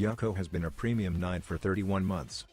Yucko has been a premium knight for 31 months.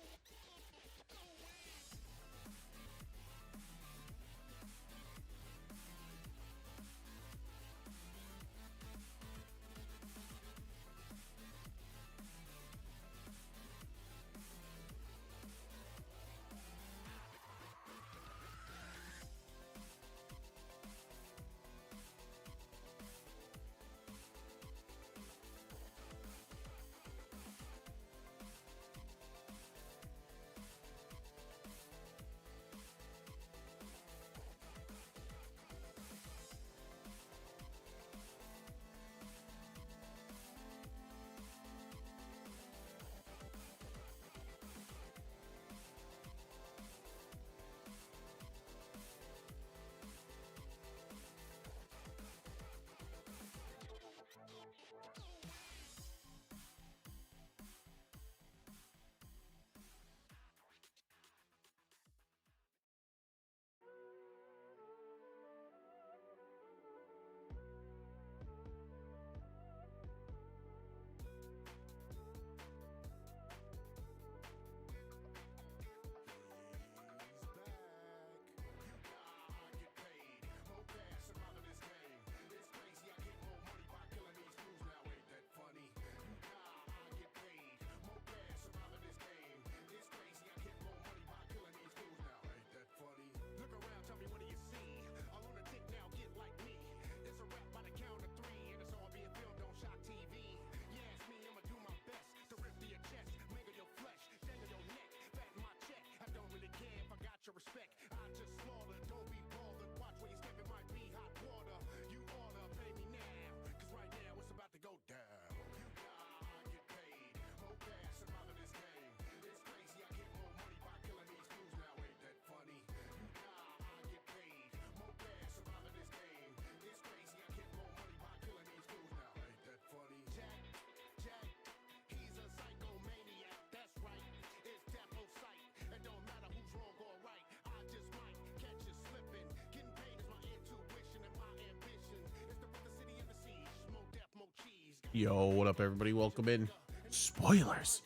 Yo, what up, everybody? Welcome in. Spoilers.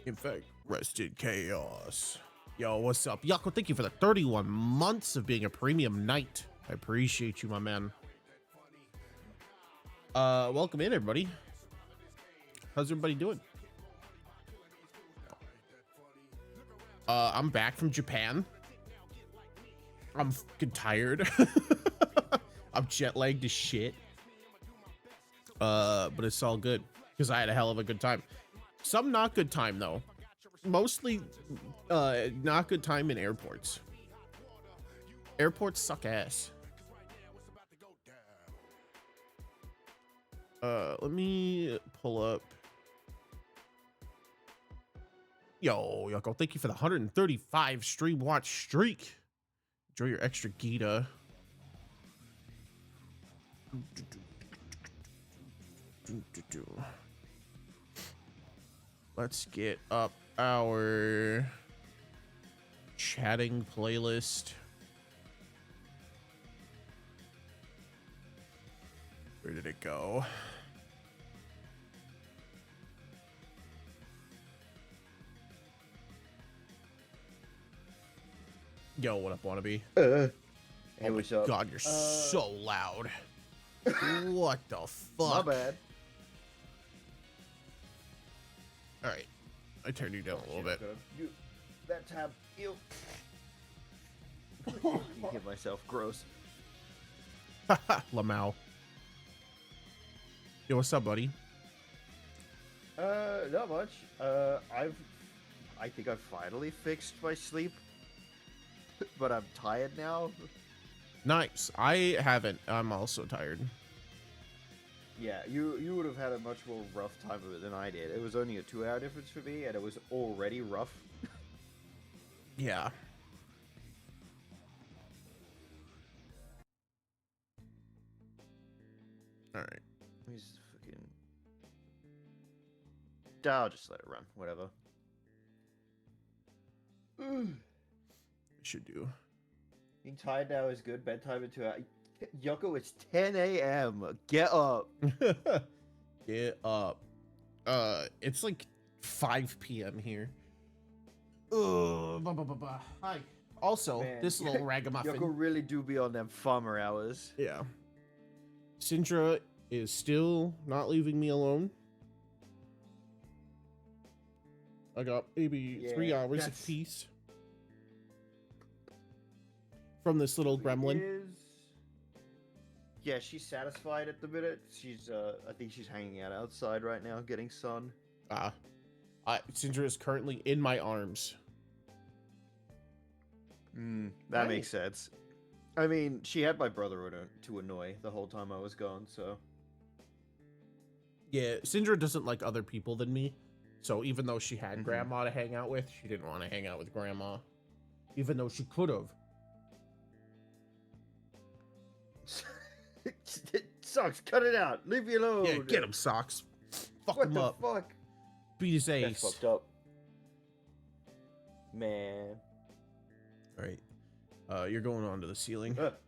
In fact, rest in chaos. Yo, what's up? Yucko, thank you for the 31 months of being a premium knight. I appreciate you, my man. Welcome in, everybody. How's everybody doing? I'm back from Japan. I'm fucking tired. I'm jet lagged as shit. But it's all good because I had a hell of a good time. Some not good time though. Mostly not good time in airports. Airports suck ass. Let me pull up. Yo, Yucko, thank you for the 135 stream watch streak. Enjoy your extra Gita. Let's get up our chatting playlist. Where did it go? Yo, what up, wannabe? Hey, Oh what's my up? god, you're so loud. What the fuck? My bad. All right, I turned you down a little bit. You, that tab. You. You hit myself. Gross. Lamau. Yo, what's up, buddy? Not much. I think I finally fixed my sleep, but I'm tired now. Nice. I haven't. I'm also tired. Yeah, you would have had a much more rough time of it than I did. It was only a 2-hour difference for me, and it was already rough. Yeah. All right. He's fucking. I'll just let it run. Whatever. Should do. Being tired now is good. Bedtime in 2 hours. Yucko, it's 10 a.m. Get up. Get up. It's like 5 p.m. here. Hi. Also, Man, this little ragamuffin. Yoko really do be on them farmer hours. Yeah. Syndra is still not leaving me alone. I got maybe 3 Yeah, hours of that's- peace from this little gremlin. Yeah, she's satisfied at the minute. She's I think she's hanging out outside right now, getting sun. Syndra is currently in my arms. That Hey. makes sense. I mean, she had my brother to annoy the whole time I was gone, so. Yeah, Syndra doesn't like other people than me. So even though she had Mhm. grandma to hang out with, she didn't want to hang out with grandma. Even though she could have. Sucks, cut it out. Leave me alone. Yeah, get him, Socks. Fuck What him the up. fuck? Beat his That's ace. fucked up. Man. All right. You're going on to the ceiling. Help.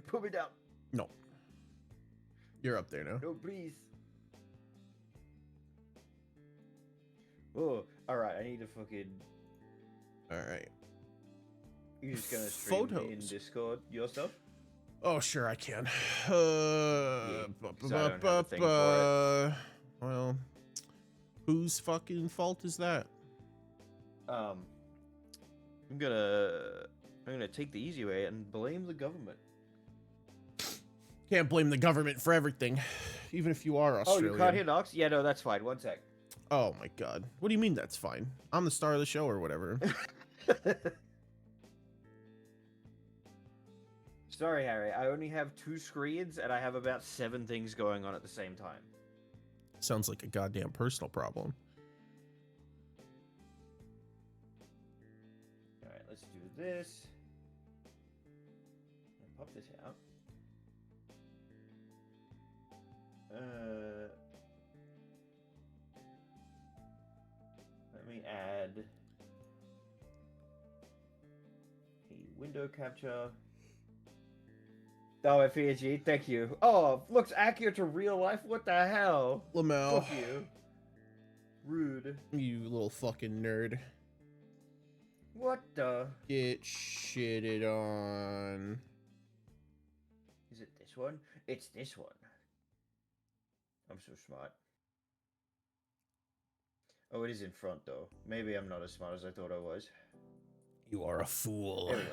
Put me down. No. You're up there now. No, please. Oh, alright, I need to fucking... All right. You're just gonna stream in Photos. Discord your stuff? Oh, sure, I can. 'cause I don't have a thing for Well, whose fucking fault is that? I'm gonna take the easy way and blame the government. Can't blame the government for everything, even if you are Australian. Oh, you can't hear Nox? Yeah, no, that's fine. One sec. Oh my god. What do you mean that's fine? I'm the star of the show or whatever. Sorry, Harry. I only have 2 screens and I have about 7 things going on at the same time. Sounds like a goddamn personal problem. Alright, let's do this. I'll pop this out. Let me add a window capture. Oh, FEG, thank you. Oh, looks accurate to real life. What the hell? Lamel, Fuck you. Rude. you little fucking nerd. What the? Get shitted on. Is it this one? It's this one. I'm so smart. Oh, it is in front though. Maybe I'm not as smart as I thought I was. You are a fool. There we go.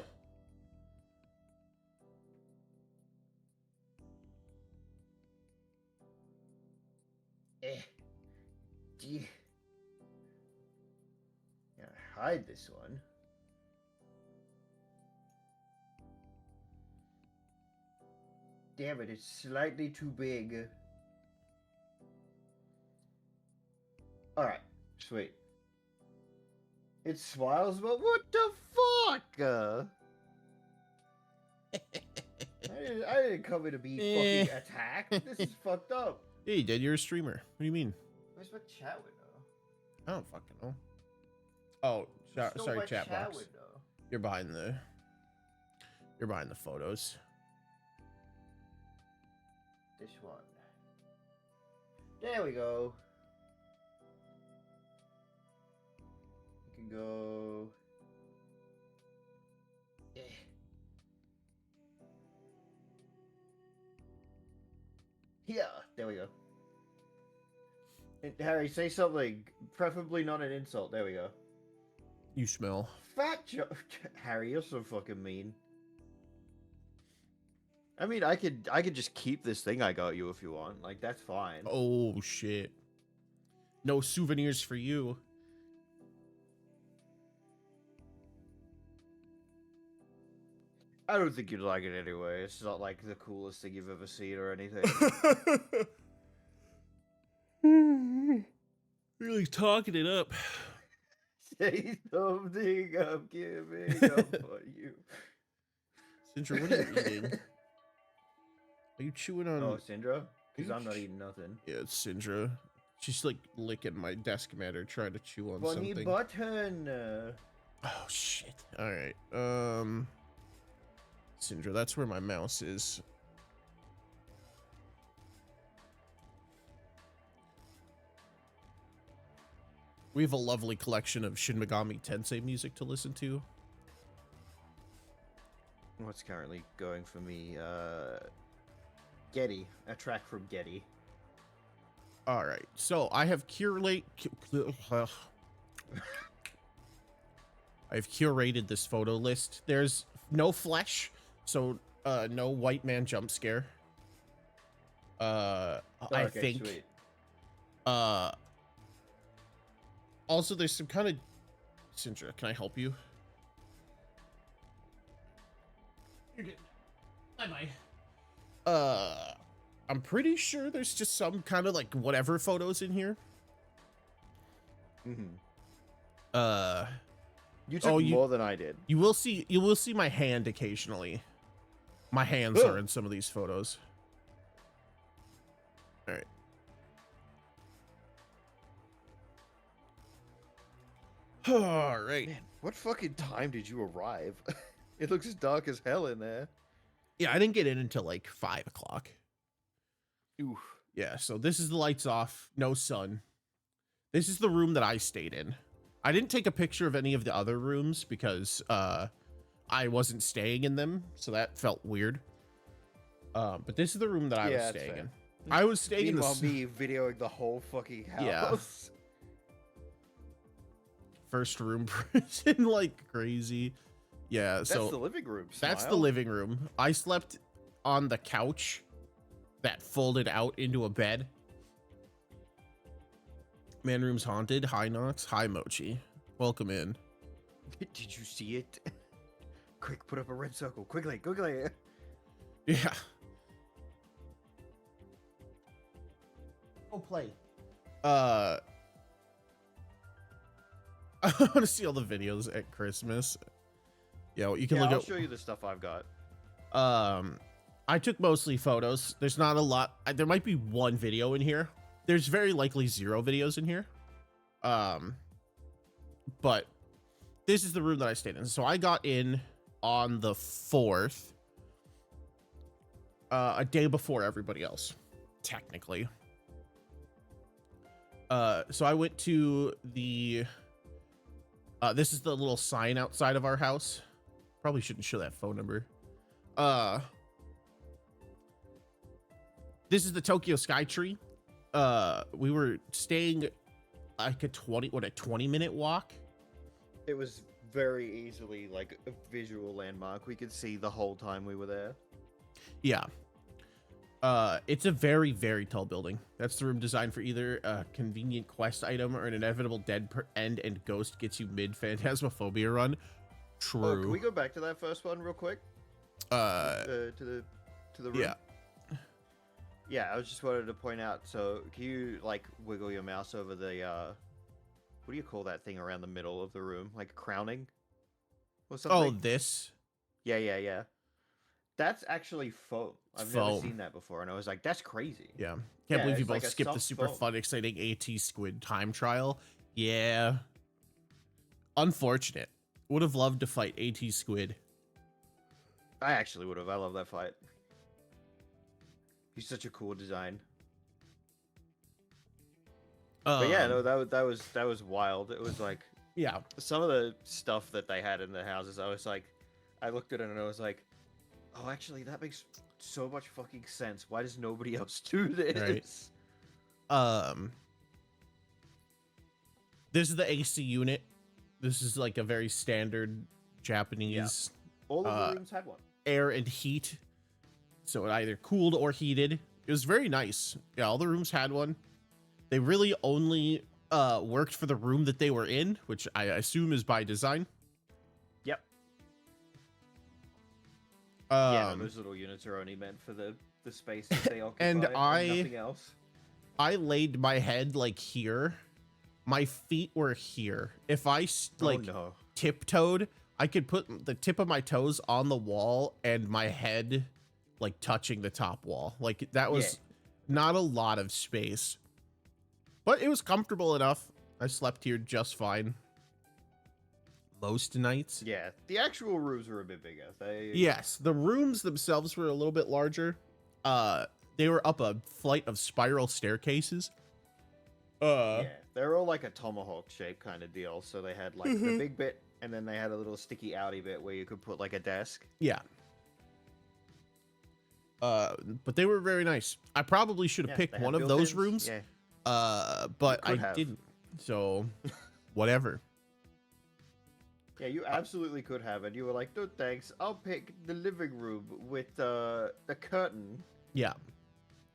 Gee. Gotta hide this one. Damn it, it's slightly too big. Alright, sweet. It smiles, but what the fuck? I didn't come here to be fucking attacked. This is fucked up. Yeah, you did. You're a streamer. What do you mean? Where's my chat window? I don't fucking know. Oh, Stole sorry, my chat box. window. You're behind the. You're behind the photos. This one. There we go. You can go. Yeah, there we go. And Harry, say something, preferably not an insult. There we go. You smell. Fat Joe. Harry, you're so fucking mean. I mean, I could just keep this thing I got you if you want. Like, that's fine. Oh shit. No souvenirs for you. I don't think you'd like it anyway. It's not like the coolest thing you've ever seen or anything. Really talking it up. Say something, I'm giving up on you. Syndra, what are you eating? Are you chewing on? Oh, Syndra? Because you I'm not ch- eating nothing. Yeah, it's Syndra. She's like licking my desk matter, trying to chew on Bunny something. button. Oh shit! All right. Syndra. That's where my mouse is. We have a lovely collection of Shin Megami Tensei music to listen to. What's currently going for me? Getty, a track from Getty. All right, so I have I've curated this photo list. There's no flesh, so no white man jump scare. I Okay, think. sweet. Also, there's some kind of Syndra. Can I help you? You're good. Bye bye. I'm pretty sure there's just some kind of like whatever photos in here. Mm-hmm. Uh, You took Oh, more than I did. you will see my hand occasionally. My hands Ugh. are in some of these photos. All right. All right. Man, what fucking time did you arrive? It looks dark as hell in there. Yeah, I didn't get in until like 5 o'clock. Oof. Yeah, so this is the lights off, no sun. This is the room that I stayed in. I didn't take a picture of any of the other rooms because I wasn't staying in them, so that felt weird. But this is the room that I was that's staying fair. in. I was staying in the Meanwhile, me videoing the whole fucking house. Yeah. first room prison like crazy. Yeah, That's so the living room. that's the Smile. living room. I slept on the couch that folded out into a bed. Man room's haunted. Hi Nox. Hi Mochi. Welcome in. Did you see it? Quick, put up a red circle. Quickly, quickly. Yeah. Go play. I want to see all the videos at Christmas. Yo, you can Yeah, look I'll at. show you the stuff I've got. I took mostly photos. There's not a lot. There might be one video in here. There's very likely 0 videos in here. But this is the room that I stayed in. So I got in on the 4th, a day before everybody else, technically. So I went to the. This is the little sign outside of our house. Probably shouldn't show that phone number. This is the Tokyo Skytree. We were staying like a 20-minute walk. It was very easily like a visual landmark. We could see the whole time we were there. Yeah. It's a very, very tall building. That's the room designed for either a convenient quest item or an inevitable dead end and ghost gets you mid Phantasmophobia run. True. Oh, can we go back to that first one real quick? To the room. Yeah. Yeah, I was just wanted to point out. So, can you like wiggle your mouse over the what do you call that thing around the middle of the room, like crowning or something? Oh, this. Yeah. That's actually foam. I've Foam. never seen that before, and I was like, that's crazy. Yeah. Can't Yeah, believe you it's like both a skipped the soft super foam. fun, exciting AT Squid time trial. Yeah. Unfortunate. Would have loved to fight AT Squid. I actually would have. I love that fight. He's such a cool design. But yeah, no, that was wild. It was like Yeah. some of the stuff that they had in the houses. I was like, I looked at it and I was like, oh, actually, that makes so much fucking sense. Why does nobody else do this? Right. This is the AC unit. This is like a very standard Japanese All of the rooms had one. air and heat. So it either cooled or heated. It was very nice. Yeah, all the rooms had one. They really only worked for the room that they were in, which I assume is by design. Yep. Um, Yeah, no, those little units are only meant for the space that they occupy And nothing else. I laid my head like here. My feet were here. If I like oh no. tiptoed, I could put the tip of my toes on the wall and my head like touching the top wall. Like that was not a lot of space, but it was comfortable enough. I slept here just fine. close to Knights. Yeah, the actual rooms were a bit bigger. They Yes, the rooms themselves were a little bit larger. They were up a flight of spiral staircases. yeah, they're all like a tomahawk shape kind of deal. So they had like Mm-hmm. the big bit, and then they had a little sticky outy bit where you could put like a desk. Yeah. But they were very nice. I probably should have Yeah, picked they had one of those built-ins. rooms. Yeah, But You I could have. didn't. So, whatever. yeah, you absolutely could have, and you were like, "No, thanks. I'll pick the living room with the curtain Yeah.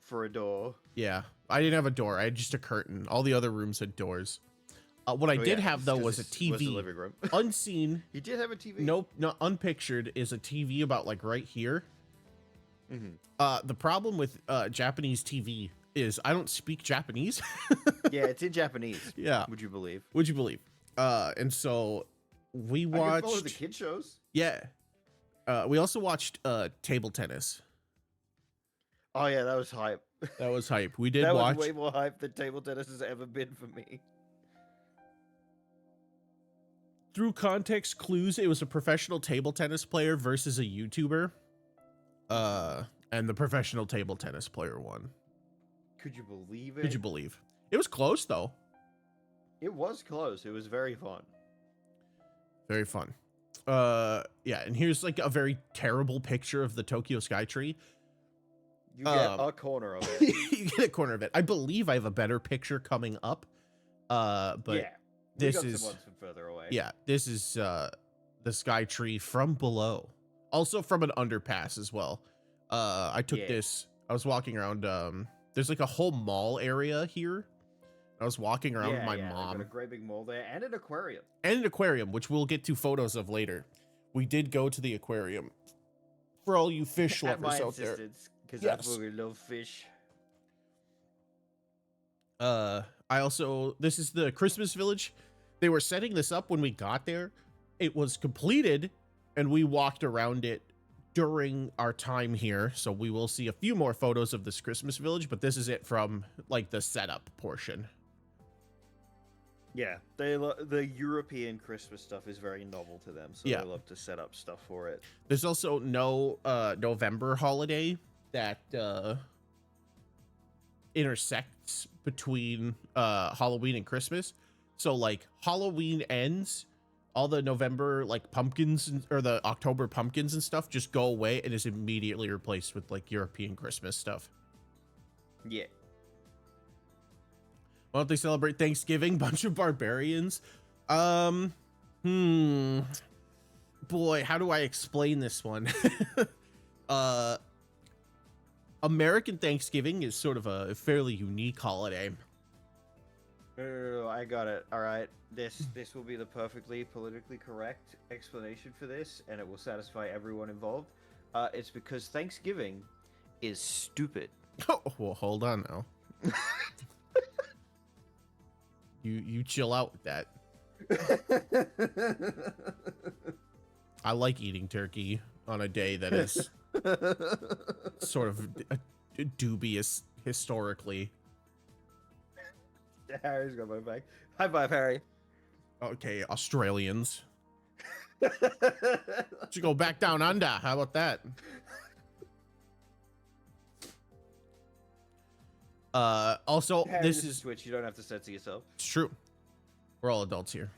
for a door." Yeah. I didn't have a door. I had just a curtain. All the other rooms had doors. What I Oh, did yeah, have it's though 'cause was a it's- TV. Was the living room. Unseen. You did have a TV. Nope. Not unpictured is a TV about like right here. Mhm. The problem with Japanese TV is I don't speak Japanese. Yeah, it's in Japanese. Yeah. Would you believe? Would you believe? And so we I can follow the watched. kid shows. Yeah. We also watched table tennis. Oh yeah, that was hype. That was hype. We did That watch. was way more hype than table tennis has ever been for me. Through context clues, it was a professional table tennis player versus a YouTuber. And the professional table tennis player won. Could you believe it? Could you believe? It was close though. It was close. It was very fun. Very fun. Yeah, and here's like a very terrible picture of the Tokyo Skytree. You get a corner of it. You get a corner of it. I believe I have a better picture coming up. But yeah, this we got is- some ones from further away. yeah, this is the Skytree from below. Also from an underpass as well. I took Yeah. this. I was walking around. There's like a whole mall area here. I was walking around with my They've got mom a great big mall there and an aquarium. and an aquarium, which we'll get to photos of later. We did go to the aquarium. For all you fish At my lovers out there. insistence, because Yes. I absolutely love fish. I also, this is the Christmas village. They were setting this up when we got there. It was completed and we walked around it during our time here. So we will see a few more photos of this Christmas village, but this is it from like the setup portion. Yeah, the European Christmas stuff is very novel to them, so Yeah. they love to set up stuff for it. There's also no November holiday that intersects between Halloween and Christmas. So like Halloween ends, all the November like pumpkins or the October pumpkins and stuff just go away and is immediately replaced with like European Christmas stuff. Yeah. Why don't they celebrate Thanksgiving? Bunch of barbarians. Boy, how do I explain this one? American Thanksgiving is sort of a fairly unique holiday. Oh, I got it. All right. This will be the perfectly politically correct explanation for this, and it will satisfy everyone involved. It's because Thanksgiving is stupid. Oh, well, hold on now. You chill out with that. I like eating turkey on a day that is sort of dubious historically. Harry's got my back. High five, Harry. Okay, Australians. Should go back down under. How about that? Also, Harry, this is Twitch. You don't have to censor yourself. it's true. We're all adults here.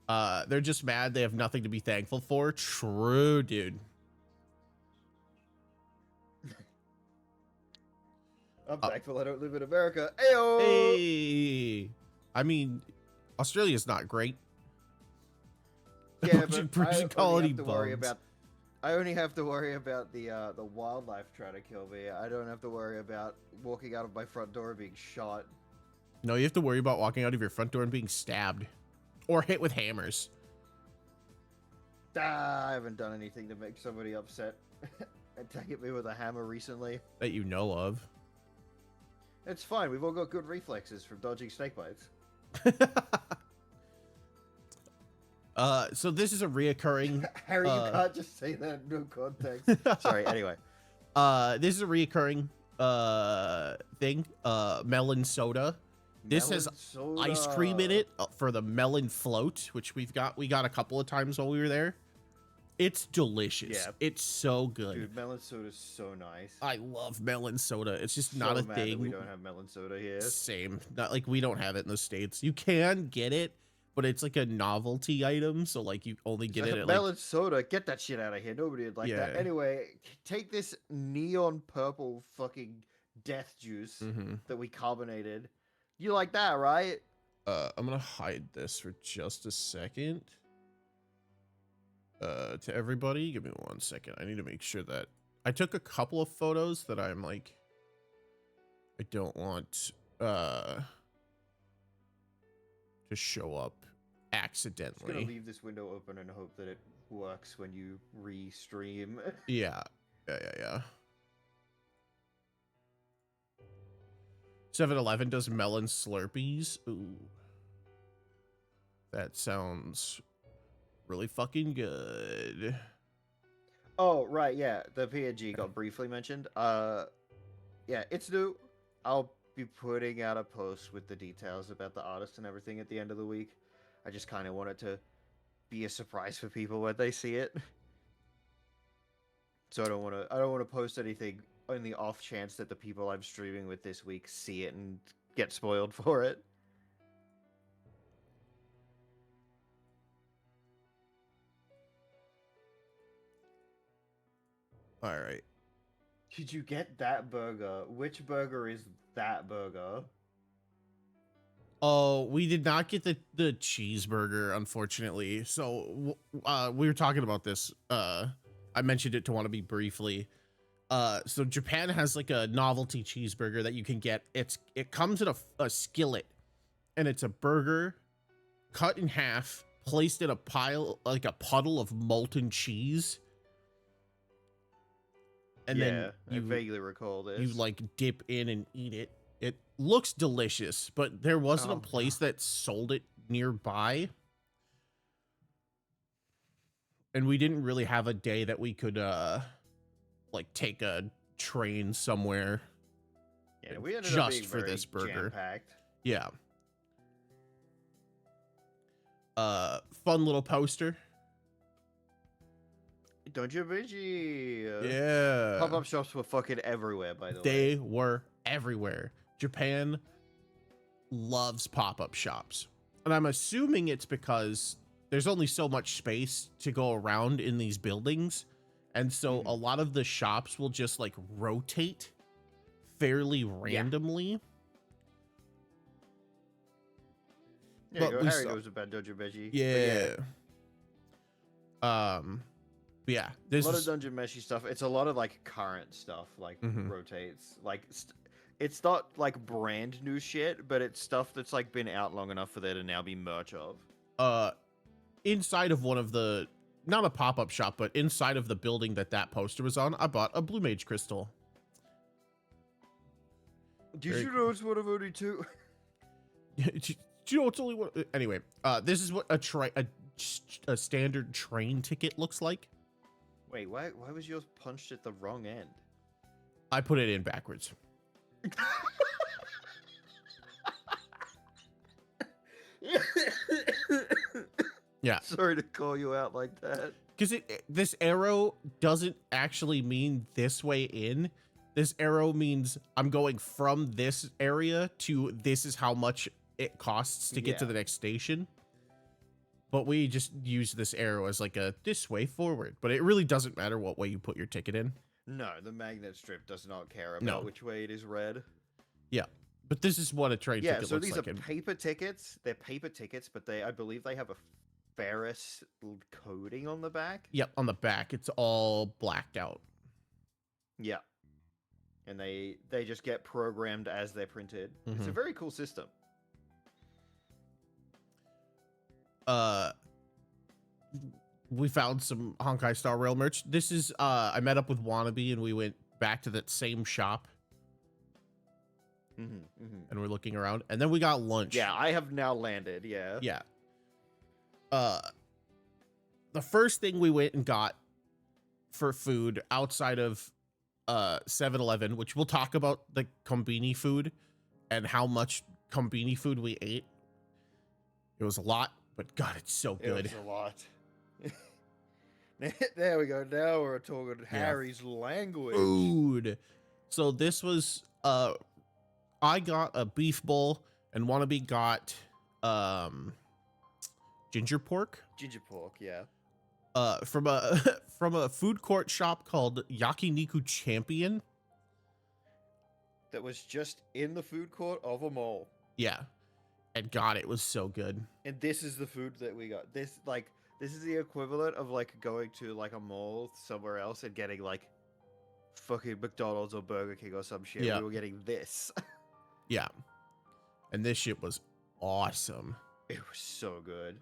They're just mad they have nothing to be thankful for. True, dude. I'm thankful I don't live in America. Ayo! Hey, I mean, Australia's not great. Yeah, What but you call any worry bums? about. I only have to worry about the wildlife trying to kill me. I don't have to worry about walking out of my front door and being shot. No, you have to worry about walking out of your front door and being stabbed or hit with hammers. I haven't done anything to make somebody upset and hit me with a hammer recently. That you know of. It's fine. We've all got good reflexes from dodging snake bites. So this is a reoccurring. Harry, you can't just say that in no context. Sorry. Anyway. This is a reoccurring thing. Melon soda This has Melon ice cream in soda. it for the melon float, which we got a couple of times while we were there. It's delicious. Yeah. It's so good. Dude, melon soda is so nice. I love melon soda. It's just So not a mad that thing. we don't have melon soda here. Same. Not like we don't have it in the States. You can get it, but it's like a novelty item. So like you only get it at like, Melon soda, get that shit out of here. Nobody would like that. Yeah. Anyway, take this neon purple fucking death juice mhm. that we carbonated. You like that, right? I'm gonna hide this for just a second. To everybody, give me 1 second. I need to make sure that I took a couple of photos that I'm like, I don't want to show up Just gonna accidentally. leave this window open and hope that it works when you re-stream. Yeah. 7-Eleven does melon Slurpees. Ooh. That sounds really fucking good. Oh, right, yeah. The PNG got briefly mentioned. Yeah, it's new. I'll be putting out a post with the details about the artist and everything at the end of the week. I just kind of want it to be a surprise for people when they see it. So I don't want to post anything on the off chance that the people I'm streaming with this week see it and get spoiled for it. All right. Did you get that burger? Which burger is that burger? Oh, we did not get the cheeseburger, unfortunately. So we were talking about this. I mentioned it to Wannabe briefly. So Japan has like a novelty cheeseburger that you can get. It comes in a skillet, and it's a burger cut in half, placed in a pile, like a puddle of molten cheese. And then I you vaguely recall this. you like dip in and eat it. It looks delicious, but there wasn't Oh, a place that sold it nearby. And we didn't really have a day that we could like take a train somewhere. Yeah, we ended up just being for very this burger. jam-packed. Yeah. Fun little poster. Don't you, Benji? Yeah. Pop-up shops were fucking everywhere, by the way. They were everywhere. Japan loves pop-up shops. And I'm assuming it's because there's only so much space to go around in these buildings. And so a lot of the shops will just like rotate fairly randomly. Yeah, but go, we Harry saw- goes about Dungeon Benji. Yeah. Yeah, A this lot is of Dungeon Meshi stuff. It's a lot of like current stuff, like Mhm. rotates. Like it's not like brand new shit, but it's stuff that's like been out long enough for there to now be merch of. inside of one of the, not a pop-up shop, but inside of the building that poster was on, I bought a Blue Mage crystal. Did Very you know it's one of only two? Do you know it's only one? Anyway, this is what a standard train ticket looks like. Wait, why was yours punched at the wrong end? I put it in backwards. Yeah, Sorry to call you out like that. because this arrow doesn't actually mean this way in. This arrow means I'm going from this area to this is how much it costs to get to Yeah. the next station. But we just use this arrow as like a this way forward. But it really doesn't matter what way you put your ticket in. No, the magnet strip does not care about No. which way it is read. Yeah. But this is what a train Yeah, ticket so looks these like. are paper tickets. They're paper tickets, but I believe they have a Ferris coating on the back. Yep, on the back, it's all blacked out. Yeah. And they just get programmed as they're printed. It's a Mhm. very cool system. We found some Honkai Star Rail merch. This is I met up with Wannabe and we went back to that same shop and we're looking around, and then we got lunch. Yeah, I have now landed. Yeah. Yeah. The first thing we went and got for food outside of 7-Eleven, which we'll talk about the Kombini food and how much kombini food we ate. It was a lot, but God, it's so good. It was a lot. There we go. Now we're talking Harry's language. Food. So this was I got a beef bowl and Wannabe got ginger pork. Ginger pork, yeah. From a from a food court shop called Yakiniku Champion. That was just in the food court of a mall. Yeah. And God, it was so good. And this is the food that we got. This is the equivalent of like going to like a mall somewhere else and getting like fucking McDonald's or Burger King or some shit. Yeah. We were getting this. Yeah. And this shit was awesome. It was so good.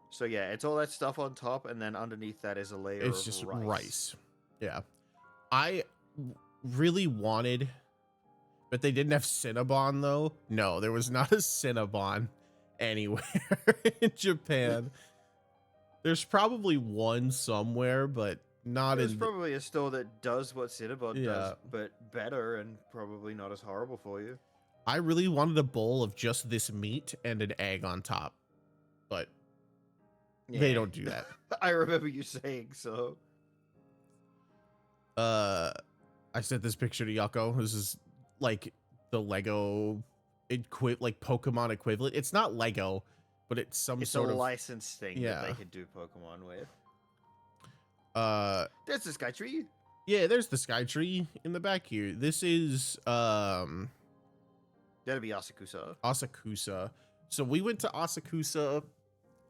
So yeah, it's all that stuff on top, and then underneath that is a layer It's of just rice. rice. Yeah. I really wanted, but they didn't have Cinnabon though. No, there was not a Cinnabon anywhere in Japan. There's probably one somewhere, but not There's in. probably a store that does what Cinnabon Yeah. does, but better and probably not as horrible for you. I really wanted a bowl of just this meat and an egg on top, but they Yeah. don't do that. I remember you saying so. I sent this picture to Yako. This is like the Lego like Pokemon equivalent. It's not Lego, but it's some It's sort a of licensed thing that they Yeah. could do Pokemon with. uh There's the Sky Tree. yeah, there's the Sky Tree in the back here. This is That'd be Asakusa. Asakusa. So we went to Asakusa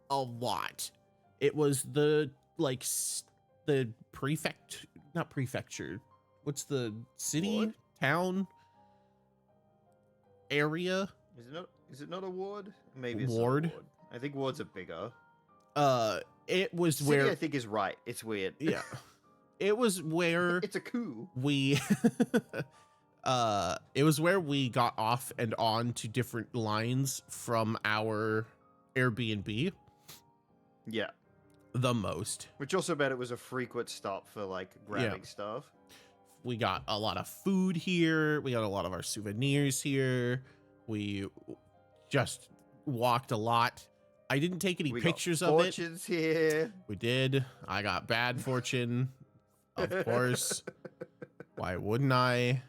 a lot. It was the like the not prefecture. What's the city, Ward? town, area? Is it not a ward? Maybe it's Ward? Not a ward. I think wards are bigger. It was City, where I think is right. It's weird. yeah. It was where It's a coup. we it was where we got off and on to different lines from our Airbnb Yeah. the most. Which also meant it was a frequent stop for like grabbing stuff. We got a lot of food here. We got a lot of our souvenirs here. We just walked a lot. I didn't take any We pictures got of it. fortunes here. We did. I got bad fortune. Of course. Why wouldn't I?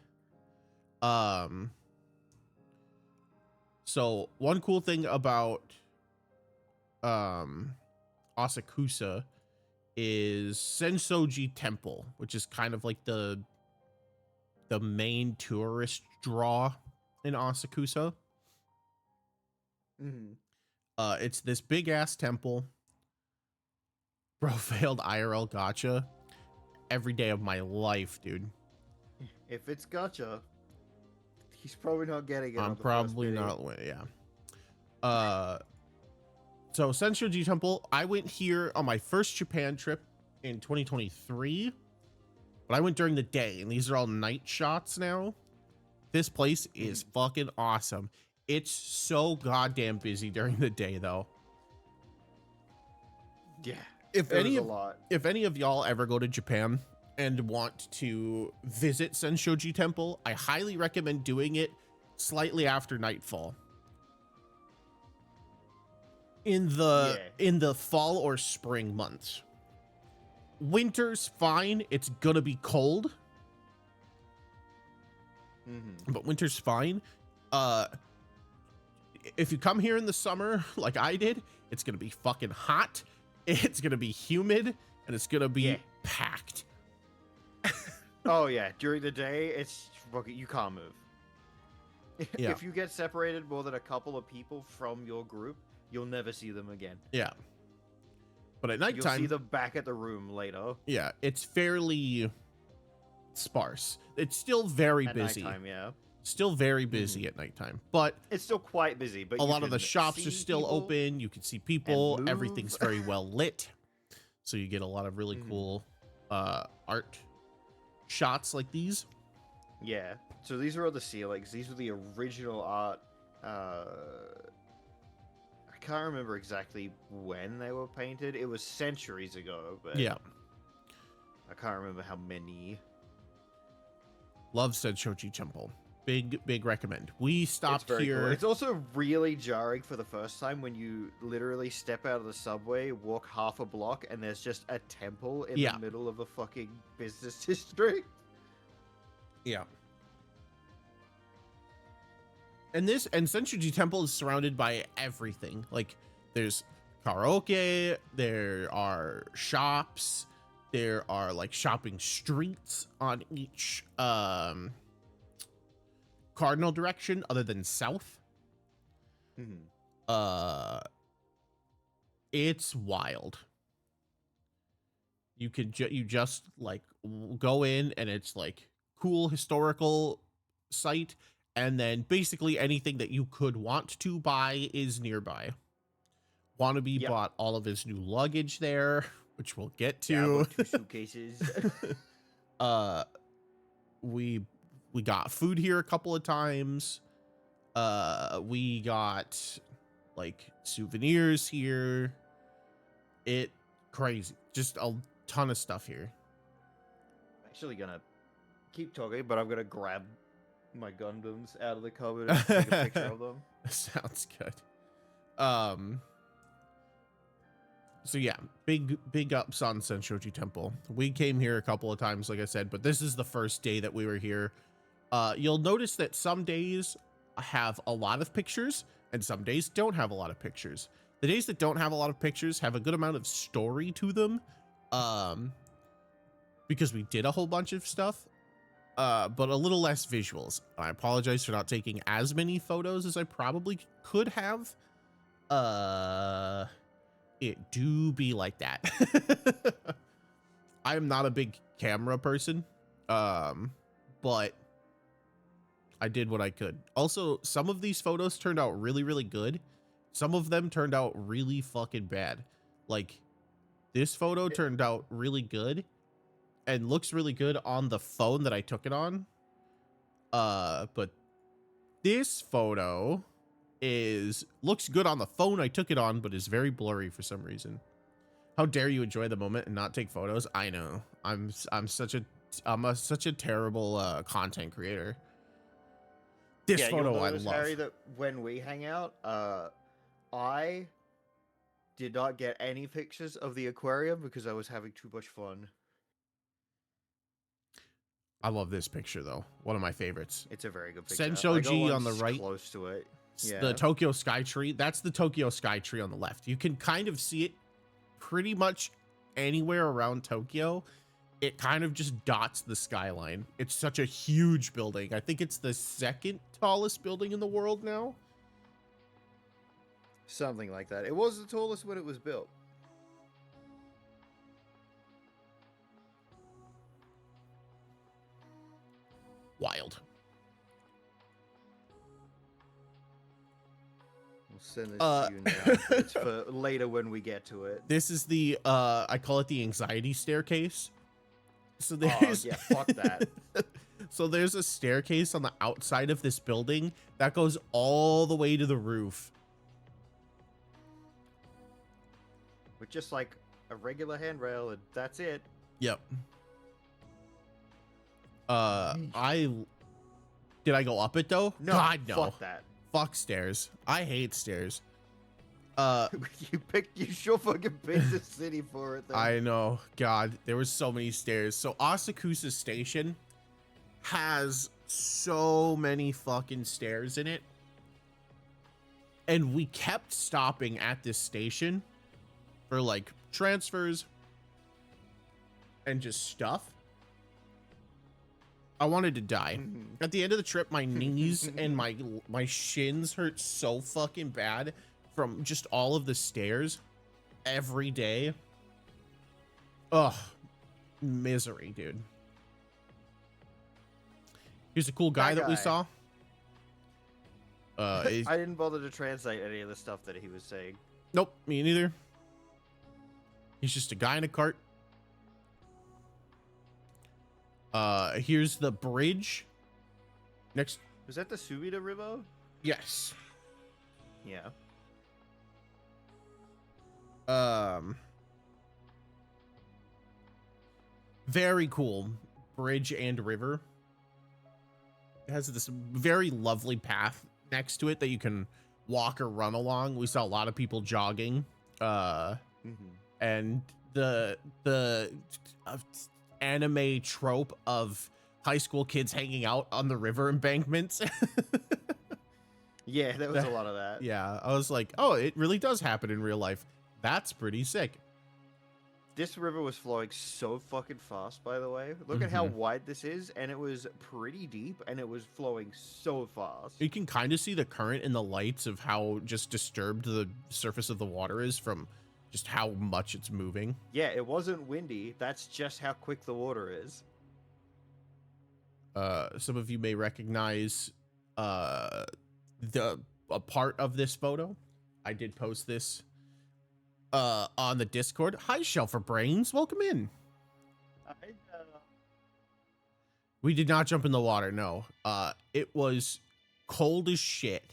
So one cool thing about Asakusa is Sensoji Temple, which is kind of like the main tourist draw in Asakusa. Mhm. It's this big ass temple. Bro failed IRL gotcha every day of my life, dude. If it's gotcha, he's probably not getting it. on I'm the first probably video. not winning. Yeah. So Sensoji Temple, I went here on my first Japan trip in 2023, but I went during the day, and these are all night shots now. This place is fucking awesome. It's so goddamn busy during the day, though. Yeah. If It any was a of lot. if any of y'all ever go to Japan and want to visit Sensoji Temple, I highly recommend doing it slightly after nightfall. In the fall or spring months. Winter's fine. It's gonna be cold, but winter's fine. If you come here in the summer like I did, it's gonna be fucking hot. It's gonna be humid, and it's gonna be Yeah. packed. Oh yeah, during the day it's fucking you can't move. Yeah. If you get separated more than a couple of people from your group, you'll never see them again. Yeah. But at You'll see nighttime, them back at the room later. yeah, it's fairly sparse. It's still very At busy. nighttime, yeah. Still very busy at nighttime, but It's still quite busy, but a you lot of the can shops see are still people. open. You can see people. move. Everything's very well lit, so you get a lot of really Mhm. cool art shots like these. Yeah. So these are all the ceilings. These are the original art. I can't remember exactly when they were painted. It was centuries ago, but Yeah, I can't remember how many. love Sensoji Temple. big recommend. We stopped It's very here. cool. It's also really jarring for the first time when you literally step out of the subway, walk half a block, and there's just a temple in Yeah. the middle of a fucking business district. Yeah. And Senchuji Temple is surrounded by everything. Like, there's karaoke, there are shops, there are like shopping streets on each cardinal direction other than south. It's wild. You could you just like go in and it's like cool historical site, and then basically anything that you could want to buy is nearby. Wannabe Yep. bought all of his new luggage there, which we'll get to. Yeah, I bought 2 suitcases. We got food here a couple of times. We got like souvenirs here. It crazy. Just a ton of stuff here. Actually gonna keep talking, but I'm gonna grab my Gundams out of the cupboard and take a picture of them. Sounds good. So yeah, big ups on Senshoji Temple. We came here a couple of times, like I said, but this is the first day that we were here. You'll notice that some days have a lot of pictures and some days don't have a lot of pictures. The days that don't have a lot of pictures have a good amount of story to them, because we did a whole bunch of stuff, but a little less visuals. I apologize for not taking as many photos as I probably could have. It do be like that. I am not a big camera person, but I did what I could. Also, some of these photos turned out really, really good. Some of them turned out really fucking bad. Like, this photo turned out really good and looks really good on the phone that I took it on. But this photo looks good on the phone I took it on, but is very blurry for some reason. How dare you enjoy the moment and not take photos? I know. I'm such a terrible content creator. This Yeah, photo you'll I notice, love. Harry, that when we hang out, I did not get any pictures of the aquarium because I was having too much fun. I love this picture though. One of my favorites. It's a very good picture. Senshoji on the right. Close to it. Yeah. The Tokyo Sky Tree. That's the Tokyo Sky Tree on the left. You can kind of see it pretty much anywhere around Tokyo. It kind of just dots the skyline. It's such a huge building. I think it's the second tallest building in the world now. Something like that. It was the tallest when it was built. Wild. We'll send this to you now. It's for later when we get to it. This is the I call it the anxiety staircase. So Oh, there's yeah, fuck that. So there's a staircase on the outside of this building that goes all the way to the roof. With just like a regular handrail, and that's it. Yep. Did I go up it though? No, God no. fuck that. Fuck stairs. I hate stairs. You sure fucking picked the city for it. Then. I know. God, there was so many stairs. So Asakusa Station has so many fucking stairs in it. And we kept stopping at this station for like transfers and just stuff. I wanted to die. At the end of the trip, my knees and my shins hurt so fucking bad from just all of the stairs every day. Ugh, misery, dude. Here's a cool guy that we saw. I didn't bother to translate any of the stuff that he was saying. Nope, me neither. He's just a guy in a cart. Here's the bridge. Next. Was that the Subida River? Yes. Yeah. Very cool bridge and river. It has this very lovely path next to it that you can walk or run along. We saw a lot of people jogging. And the uh, anime trope of high school kids hanging out on the river embankments. Yeah, there was a lot of that. Yeah, I was like, oh, it really does happen in real life. That's pretty sick. This river was flowing so fucking fast, by the way. Look at how wide this is, and it was pretty deep, and it was flowing so fast. You can kind of see the current in the lights of how just disturbed the surface of the water is from just how much it's moving. Yeah, it wasn't windy. That's just how quick the water is. Some of you may recognize a part of this photo. I did post this on the Discord. Hi, Shelfer Brains. Welcome in. We did not jump in the water, no. It was cold as shit.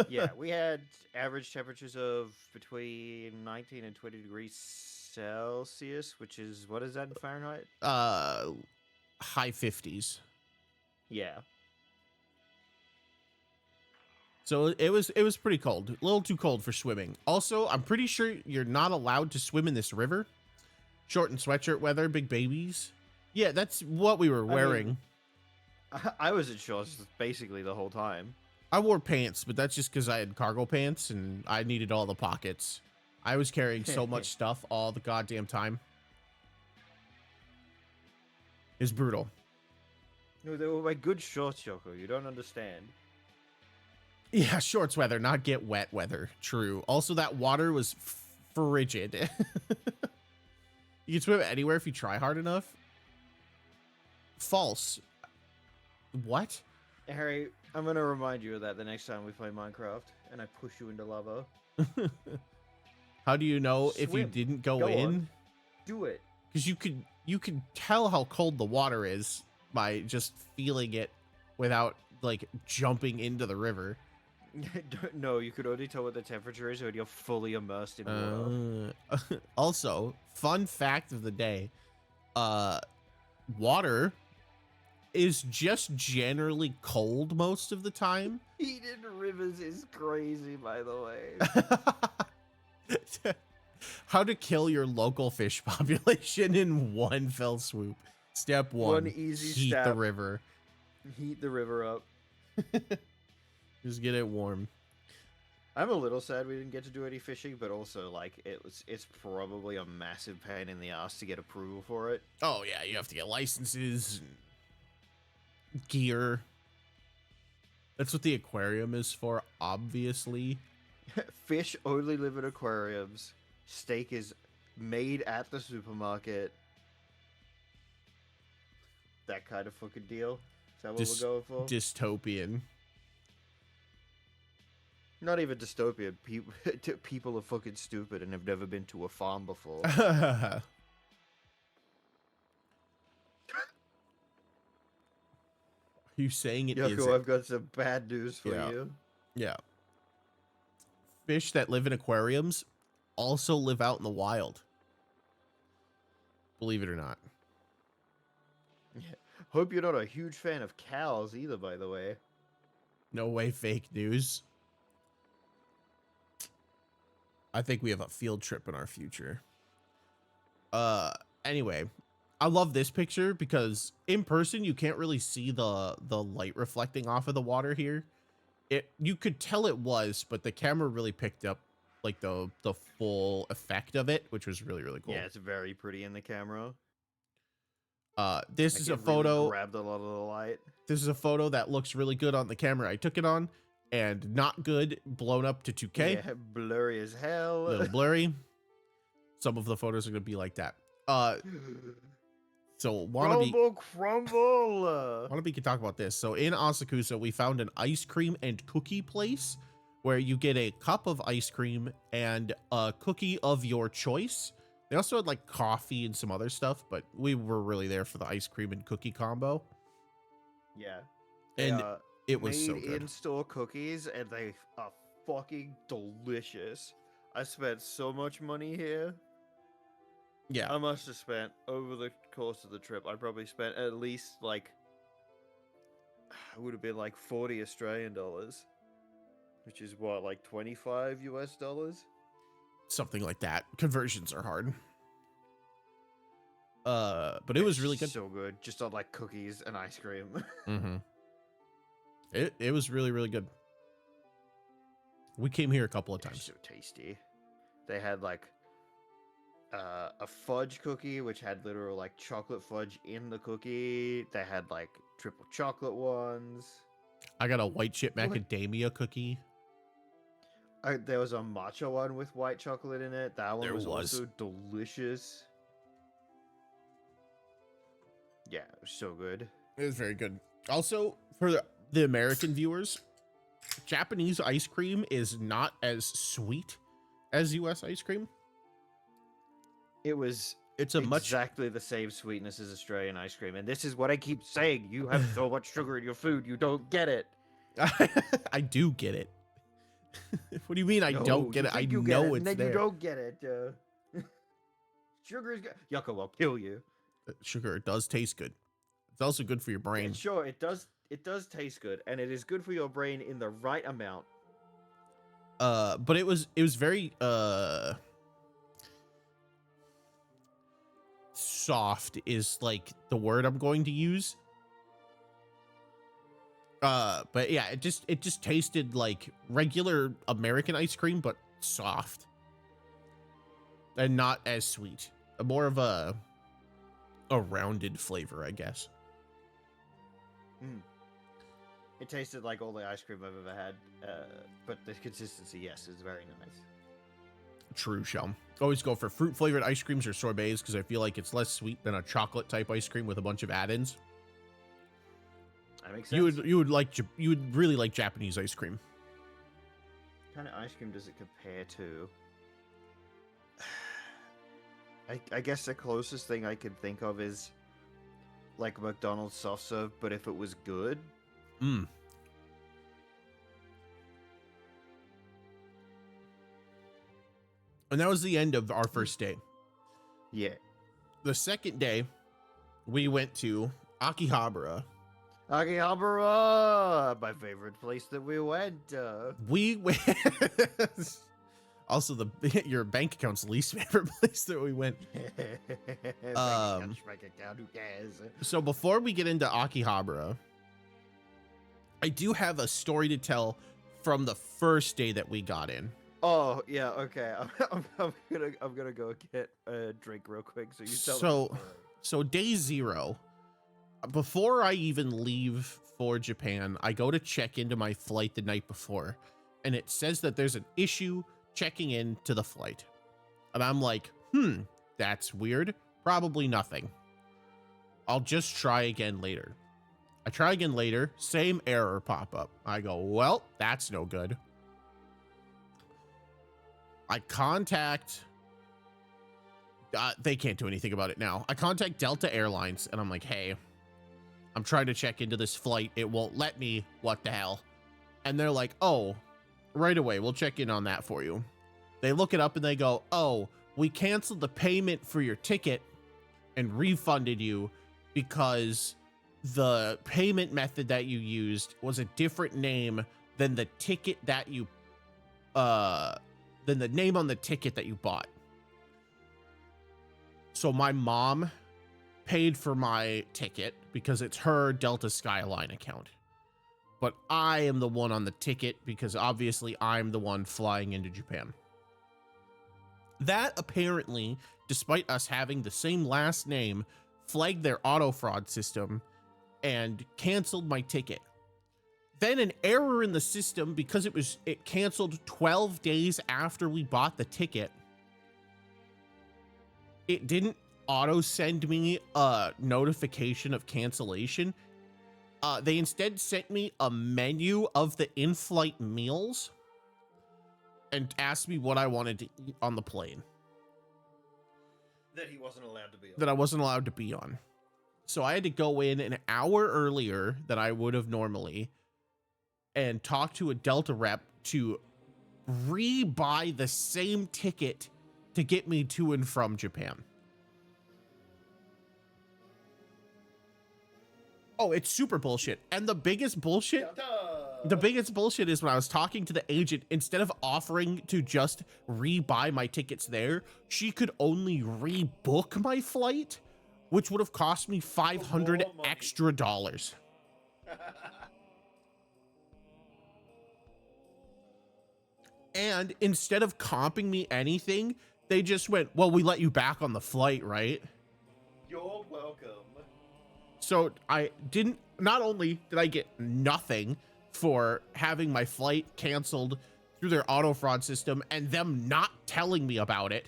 Yeah, we had average temperatures of between 19 and 20 degrees Celsius, which is, what is that in Fahrenheit? High 50s. Yeah. So it was pretty cold. A little too cold for swimming. Also, I'm pretty sure you're not allowed to swim in this river. Short and sweatshirt weather, big babies. Yeah, that's what we were wearing. I was in shorts basically the whole time. I wore pants, but that's just because I had cargo pants and I needed all the pockets. I was carrying so much stuff all the goddamn time. It's brutal. No, they were my good shorts, Yoko. You don't understand. Yeah, shorts weather, not get wet weather. True. Also, that water was frigid. You can swim anywhere if you try hard enough. False. What? Harry, I'm gonna remind you of that the next time we play Minecraft, and I push you into lava. How do you know if you Swim. didn't go Go in? on. Do it. Because you could tell how cold the water is by just feeling it without like jumping into the river. No, you could only tell what the temperature is when you're fully immersed in water. Also, fun fact of the day, water is just generally cold most of the time. Heated rivers is crazy, by the way. How to kill your local fish population in one fell swoop. Step one, easy heat the step. river. Heat the river up. Just get it warm. I'm a little sad we didn't get to do any fishing, but also like it's probably a massive pain in the ass to get approval for it. Oh yeah, you have to get licenses and gear. That's what the aquarium is for, obviously. Fish only live in aquariums. Steak is made at the supermarket. That kind of fucking deal. Is that what we're going for? Dystopian. Not even dystopian. People are fucking stupid and have never been to a farm before. Are you saying it Yoko, isn't? I've got some bad news for Yeah. you. Yeah. Fish that live in aquariums also live out in the wild. Believe it or not. Hope you're not a huge fan of cows either, by the way. No way, fake news. I think we have a field trip in our future. Anyway, I love this picture because in person you can't really see the light reflecting off of the water here. You could tell it was, but the camera really picked up like the full effect of it, which was really, really cool. Yeah, it's very pretty in the camera. This is a photo. Grabbed a lot of the light. This is a photo that looks really good on the camera I took it on, and not good blown up to 2K. Yeah, blurry as hell. A little blurry. Some of the photos are gonna be like that. So Wannabe can talk about this. So in Asakusa, we found an ice cream and cookie place where you get a cup of ice cream and a cookie of your choice. They also had like coffee and some other stuff, but we were really there for the ice cream and cookie combo. Yeah. And it was so made good. in-store cookies, and they are fucking delicious. I spent so much money here. Yeah. I must have spent over the course of the trip. I probably spent at least like it would have been like 40 Australian dollars, which is what, like 25 US dollars? Something like that. Conversions are hard. But it was really good. So good, just on like cookies and ice cream. Mm-hmm. It was really, really good. We came here a couple of They're times. so tasty. They had like a fudge cookie, which had literal like chocolate fudge in the cookie. They had like triple chocolate ones. I got a white chip macadamia cookie. There was a matcha one with white chocolate in it. That one There was was. also delicious. Yeah, it was so good. It was very good. Also, for the American viewers, Japanese ice cream is not as sweet as US ice cream. It was It's a much exactly the same sweetness as Australian ice cream, and this is what I keep saying. You have so much sugar in your food, you don't get it. I do get it. What do you mean I No, don't get you it? I think you know get it, it's and then there. you don't get it. Sugar is good. Yucca will kill you. Sugar does taste good. It's also good for your brain. And sure, it does. It does taste good, and it is good for your brain in the right amount. But it was very soft is like the word I'm going to use. But yeah, it just tasted like regular American ice cream, but soft and not as sweet. More of a rounded flavor, I guess. It tasted like all the ice cream I've ever had, but the consistency, yes, is very nice. True, Shell. Always go for fruit flavored ice creams or sorbets because I feel like it's less sweet than a chocolate type ice cream with a bunch of add-ins. That makes sense. You would really like Japanese ice cream. What kind of ice cream does it compare to? I guess the closest thing I could think of is like McDonald's soft serve, but if it was good. Mm. And that was the end of our first day. Yeah. The second day, we went to Akihabara. Akihabara, my favorite place that we went. We went. Also, your bank account's least favorite place that we went. Bank account, who cares? So before we get into Akihabara, I do have a story to tell from the first day that we got in. Oh yeah, okay. I'm gonna go get a drink real quick. So you tell me. So day 0, before I even leave for Japan, I go to check into my flight the night before, and it says that there's an issue checking in to the flight. And I'm like, that's weird. Probably nothing. I'll just try again later. I try again later, same error pop up. I go, well, that's no good. I contact, they can't do anything about it now. I contact Delta Airlines and I'm like, hey, I'm trying to check into this flight. It won't let me. What the hell? And they're like, oh, right away. We'll check in on that for you. They look it up and they go, oh, we canceled the payment for your ticket and refunded you because the payment method that you used was a different name than the ticket that you, than the name on the ticket that you bought. So my mom paid for my ticket because it's her Delta Skyline account. But I am the one on the ticket because obviously I'm the one flying into Japan. That apparently, despite us having the same last name, flagged their auto fraud system and canceled my ticket. Then an error in the system because it canceled 12 days after we bought the ticket. It didn't auto send me a notification of cancellation. They instead sent me a menu of the in-flight meals and asked me what I wanted to eat on the plane. That he wasn't allowed to be on. That I wasn't allowed to be on. So I had to go in an hour earlier than I would have normally and talk to a Delta rep to re-buy the same ticket to get me to and from Japan. Oh, it's super bullshit. And the biggest bullshit is when I was talking to the agent, instead of offering to just rebuy my tickets there, she could only rebook my flight, which would have cost me $500 extra dollars. And instead of comping me anything, they just went, well, we let you back on the flight, right? You're welcome. So not only did I get nothing for having my flight canceled through their auto fraud system and them not telling me about it,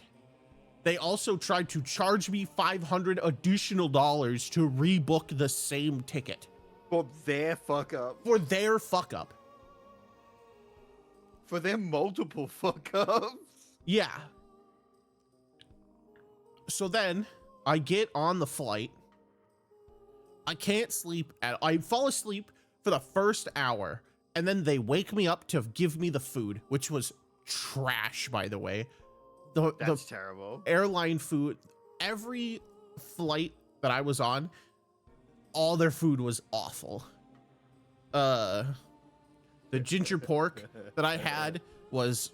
they also tried to charge me $500 additional dollars to rebook the same ticket. For their fuck up. For their fuck up. For their multiple fuck ups. Yeah. So then I get on the flight. I can't sleep I fall asleep for the first hour, and then they wake me up to give me the food, which was trash, by the way. That's terrible. Airline food, every flight that I was on, all their food was awful. The ginger pork that I had was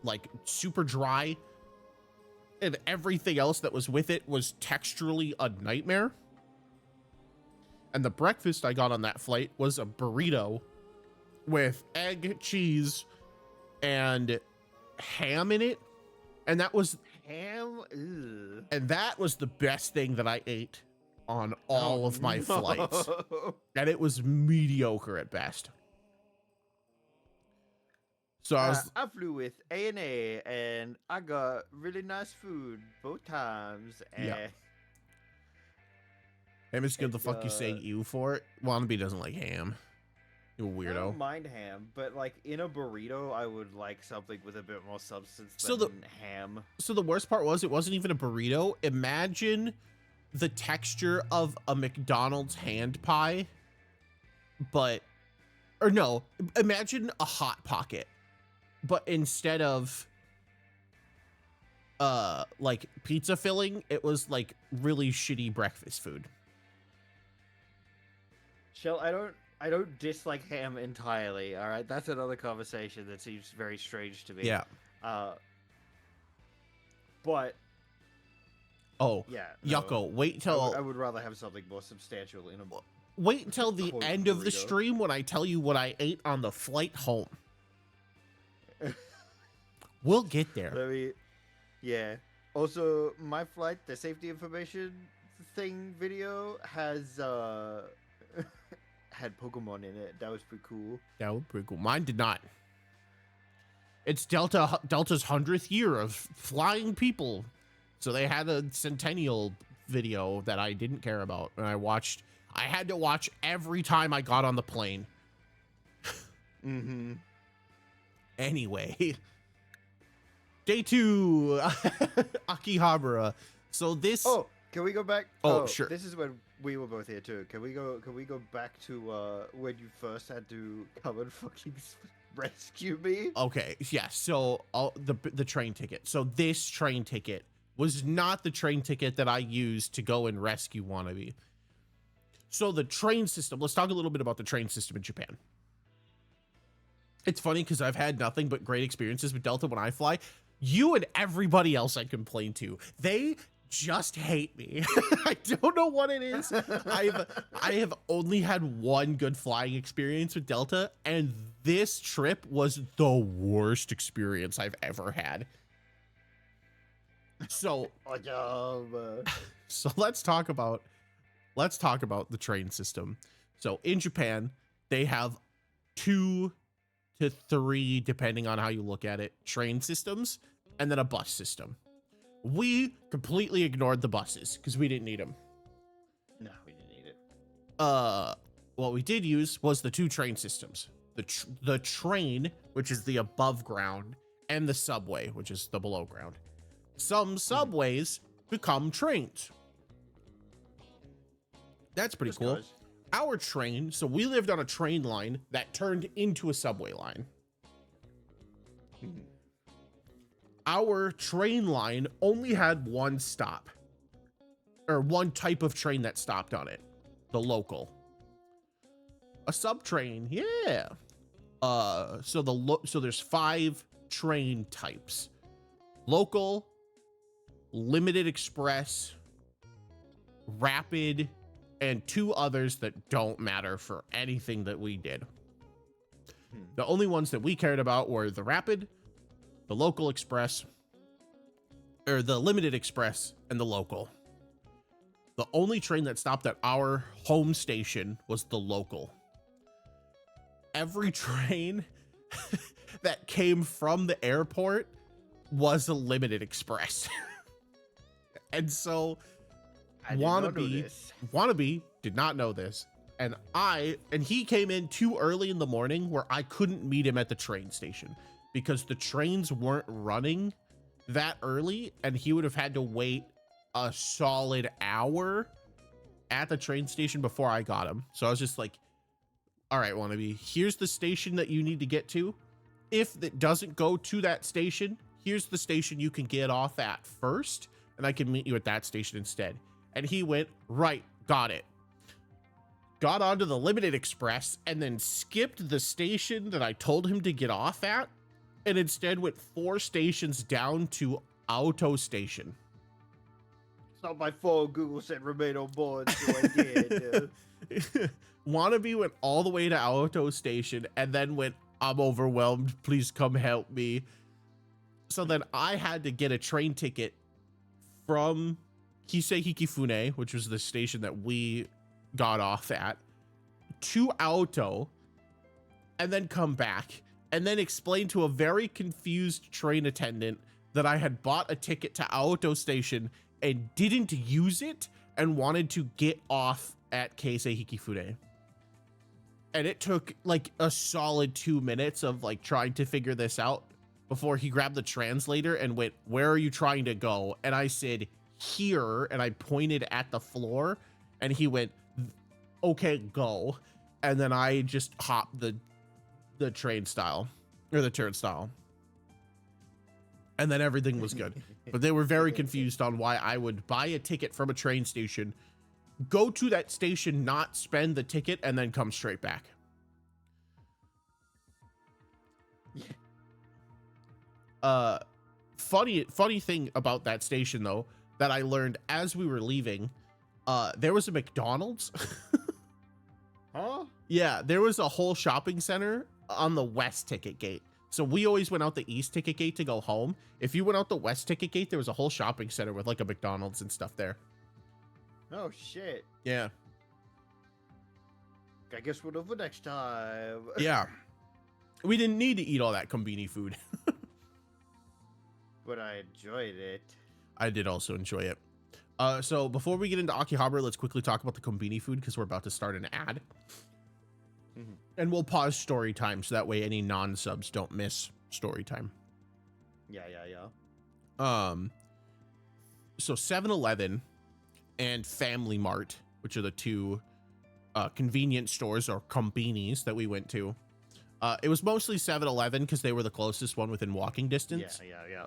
like super dry, and everything else that was with it was texturally a nightmare. And the breakfast I got on that flight was a burrito with egg, cheese, and ham in it. And that was Ham? Ew. And that was the best thing that I ate on all of my flights. And it was mediocre at best. So I flew with ANA and I got really nice food both times. And Yeah. I'm just gonna the fuck you saying ew for it. Wannabe doesn't like ham. You I weirdo. don't mind ham, but like in a burrito, I would like something with a bit more substance So than ham. So the worst part was it wasn't even a burrito. Imagine the texture of a McDonald's hand pie, imagine a Hot Pocket, but instead of like pizza filling, it was like really shitty breakfast food. Shell, I don't dislike ham entirely. All right, that's another conversation that seems very strange to me. Yeah. But Oh, yeah, no, Yucko, wait till I would rather have something more substantial in a. wait until the Quote end of the burrito. stream when I tell you what I ate on the flight home. We'll get there. Let me. Yeah. Also, my flight, the safety information thing video has had Pokemon in it. That was pretty cool. That was pretty cool. Mine did not. It's Delta's 100th year of flying people. So they had a centennial video that I didn't care about. And I had to watch every time I got on the plane. Mm-hmm. Anyway. Day 2. Akihabara. So this... Oh, can we go back? Oh, sure. This is when we were both here too. Can we go back to when you first had to come and fucking rescue me? Okay, yeah, so the train ticket. So this train ticket was not the train ticket that I used to go and rescue Wannabe. So the train system, let's talk a little bit about the train system in Japan. It's funny because I've had nothing but great experiences with Delta when I fly. You and everybody else I complain to, they just hate me. I don't know what it is. I have only had one good flying experience with Delta, and this trip was the worst experience I've ever had. So let's talk about the train system. So in Japan, they have 2 to 3, depending on how you look at it, train systems, and then a bus system. We completely ignored the buses because we didn't need them. No, we didn't need it. What we did use was the 2 train systems. The train, which is the above ground, and the subway, which is the below ground. Some subways become trains. That's pretty cool. Just 'cause. Our train, so we lived on a train line that turned into a subway line. Our train line only had one stop, or one type of train that stopped on it, the local. A subtrain, yeah. So there's 5 train types: local, limited express, rapid, and 2 others that don't matter for anything that we did. The only ones that we cared about were the rapid, the local express, or the limited express, and the local. The only train that stopped at our home station was the local. Every train that came from the airport was a limited express. And so I did not know Wannabe this. did not know this. And he came in too early in the morning where I couldn't meet him at the train station because the trains weren't running that early, and he would have had to wait a solid hour at the train station before I got him. So I was just like, all right, Wannabe, here's the station that you need to get to. If it doesn't go to that station, here's the station you can get off at first, and I can meet you at that station instead. And he went, right, got it. Got onto the limited express and then skipped the station that I told him to get off at, and instead went 4 stations down to Auto Station. It's not my fault. Google said remain on board, so I did. Wannabe went all the way to Auto Station and then went, I'm overwhelmed, please come help me. So then I had to get a train ticket from Kisei Hikifune, which was the station that we got off at, to Auto, and then come back and then explain to a very confused train attendant that I had bought a ticket to Auto Station and didn't use it and wanted to get off at Keisei Hikifune. And it took like a solid 2 minutes of like trying to figure this out before he grabbed the translator and went, where are you trying to go? And I said, here, and I pointed at the floor, and he went, okay, go. And then I just hopped the train style, or the turnstile. And then everything was good. But they were very confused on why I would buy a ticket from a train station, go to that station, not spend the ticket, and then come straight back. Funny thing about that station, though, that I learned as we were leaving, there was a McDonald's. Huh? Yeah, there was a whole shopping center on the west ticket gate. So we always went out the east ticket gate to go home. If you went out the west ticket gate, there was a whole shopping center with like a McDonald's and stuff there. Oh shit. Yeah. I guess we'll do for next time. Yeah. We didn't need to eat all that kombini food. But I enjoyed it. I did also enjoy it. So before we get into Akihabara, let's quickly talk about the kombini food because we're about to start an ad. Mhm. And we'll pause story time so that way any non-subs don't miss story time. Yeah. So 7-Eleven and Family Mart, which are the 2 convenience stores or kombinis that we went to. It was mostly 7-Eleven because they were the closest one within walking distance. Yeah.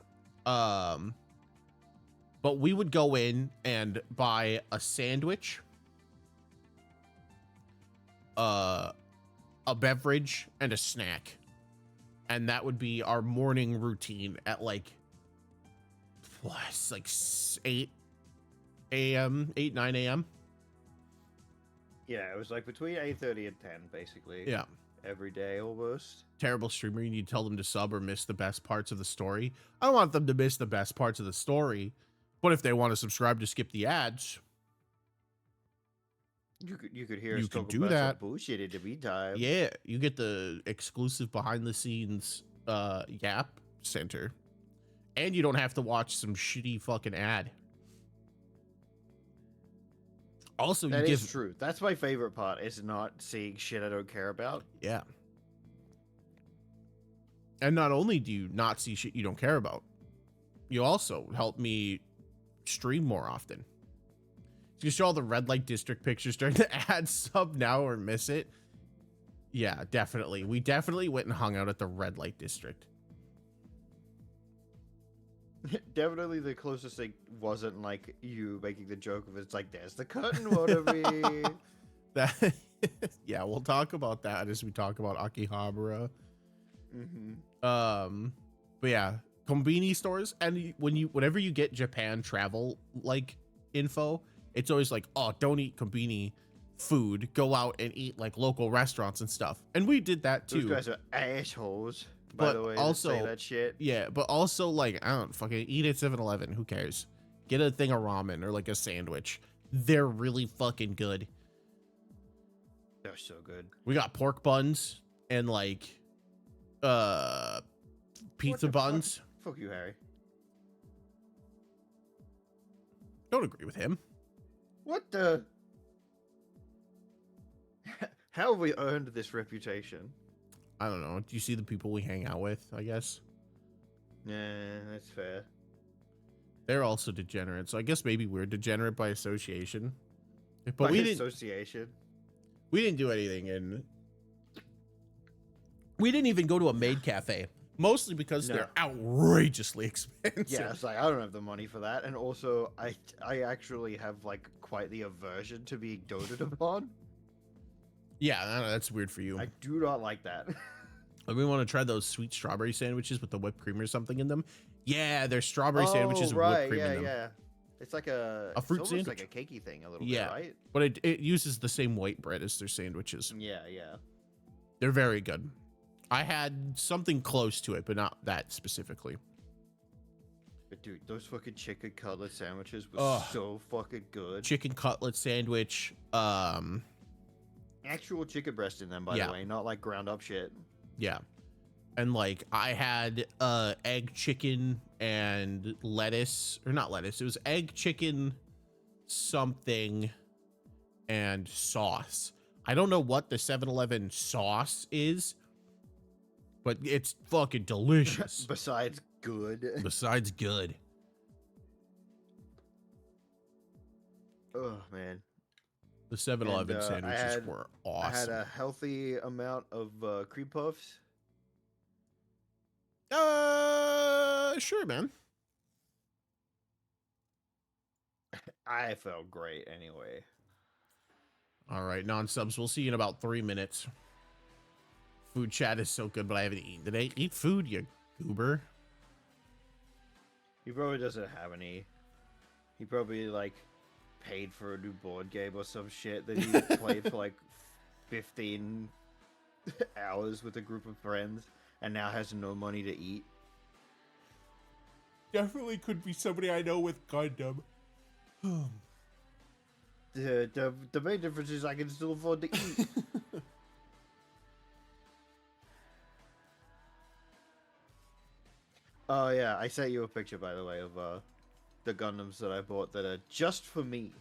But we would go in and buy a sandwich, a beverage, and a snack. And that would be our morning routine at like, it's like 8 a.m., 9 a.m. Yeah, it was like between 8:30 and 10, basically. Yeah. Every day, almost. Terrible streamer. You need to tell them to sub or miss the best parts of the story. I don't want them to miss the best parts of the story, but if they want to subscribe to skip the ads, You could hear You us could talk do about that. some bullshit in the meantime. yeah, you get the exclusive behind the scenes Yap Center, and you don't have to watch some shitty fucking ad. Also, That you is give true. That's my favorite part, is not seeing shit I don't care about. yeah. And not only do you not see shit you don't care about, you also help me stream more often. You show all the red light district pictures during the ad, sub now or miss it. Yeah, definitely. We definitely went and hung out at the red light district. Definitely the closest thing wasn't like you making the joke of it's like, there's the curtain, Wannabe. That Yeah, we'll talk about that as we talk about Akihabara. But yeah, Konbini stores, and whenever you get Japan travel like info, it's always like, oh, don't eat Konbini food, go out and eat like local restaurants and stuff. And we did that too. Those guys are assholes, by But the way, also, that say that shit. yeah, but also like, I don't fucking eat at 7-Eleven. Who cares? Get a thing of ramen or like a sandwich. They're really fucking good. They're so good. We got pork buns and like pizza What the buns. Fuck you, Harry. Don't agree with him. What the? How have we earned this reputation? I don't know. Do you see the people we hang out with? I guess Yeah, that's fair. they're also degenerate. So I guess maybe we're degenerate by association. But By we didn't. association. We didn't do anything, and we didn't even go to a maid cafe. Mostly because No. they're outrageously expensive. Yeah, it's like I don't have the money for that, and also I actually have like quite the aversion to being doted upon. Yeah, I know, that's weird for you. I do not like that. We want to try those sweet strawberry sandwiches with the whipped cream or something in them. Yeah, they're strawberry sandwiches with whipped cream in them. Yeah. It's like a fruit it's almost sandwich? like a cakey thing a little Yeah. bit, right? But it uses the same white bread as their sandwiches. Yeah. They're very good. I had something close to it, but not that specifically. But dude, those fucking chicken cutlet sandwiches were Ugh. so fucking good. Chicken cutlet sandwich. Actual chicken breast in them, by Yeah. the way, not like ground up shit. Yeah. And like I had egg chicken and lettuce, or not lettuce, it was egg chicken something and sauce. I don't know what the 7-Eleven sauce is, but it's fucking delicious. Besides good. Besides good. Oh man. The 7-Eleven And, I sandwiches had- were I had awesome. a healthy amount of cream puffs. Sure, man. I felt great anyway. All right, non-subs. We'll see you in about 3 minutes. Food chat is so good, but I haven't eaten today. Eat food, you goober. He probably doesn't have any. He probably like paid for a new board game or some shit that he played for like 15 hours with a group of friends and now has no money to eat. Definitely could be somebody I know with Gundam. The main difference is I can still afford to eat. Oh yeah, I sent you a picture by the way of the Gundams that I bought that are just for me.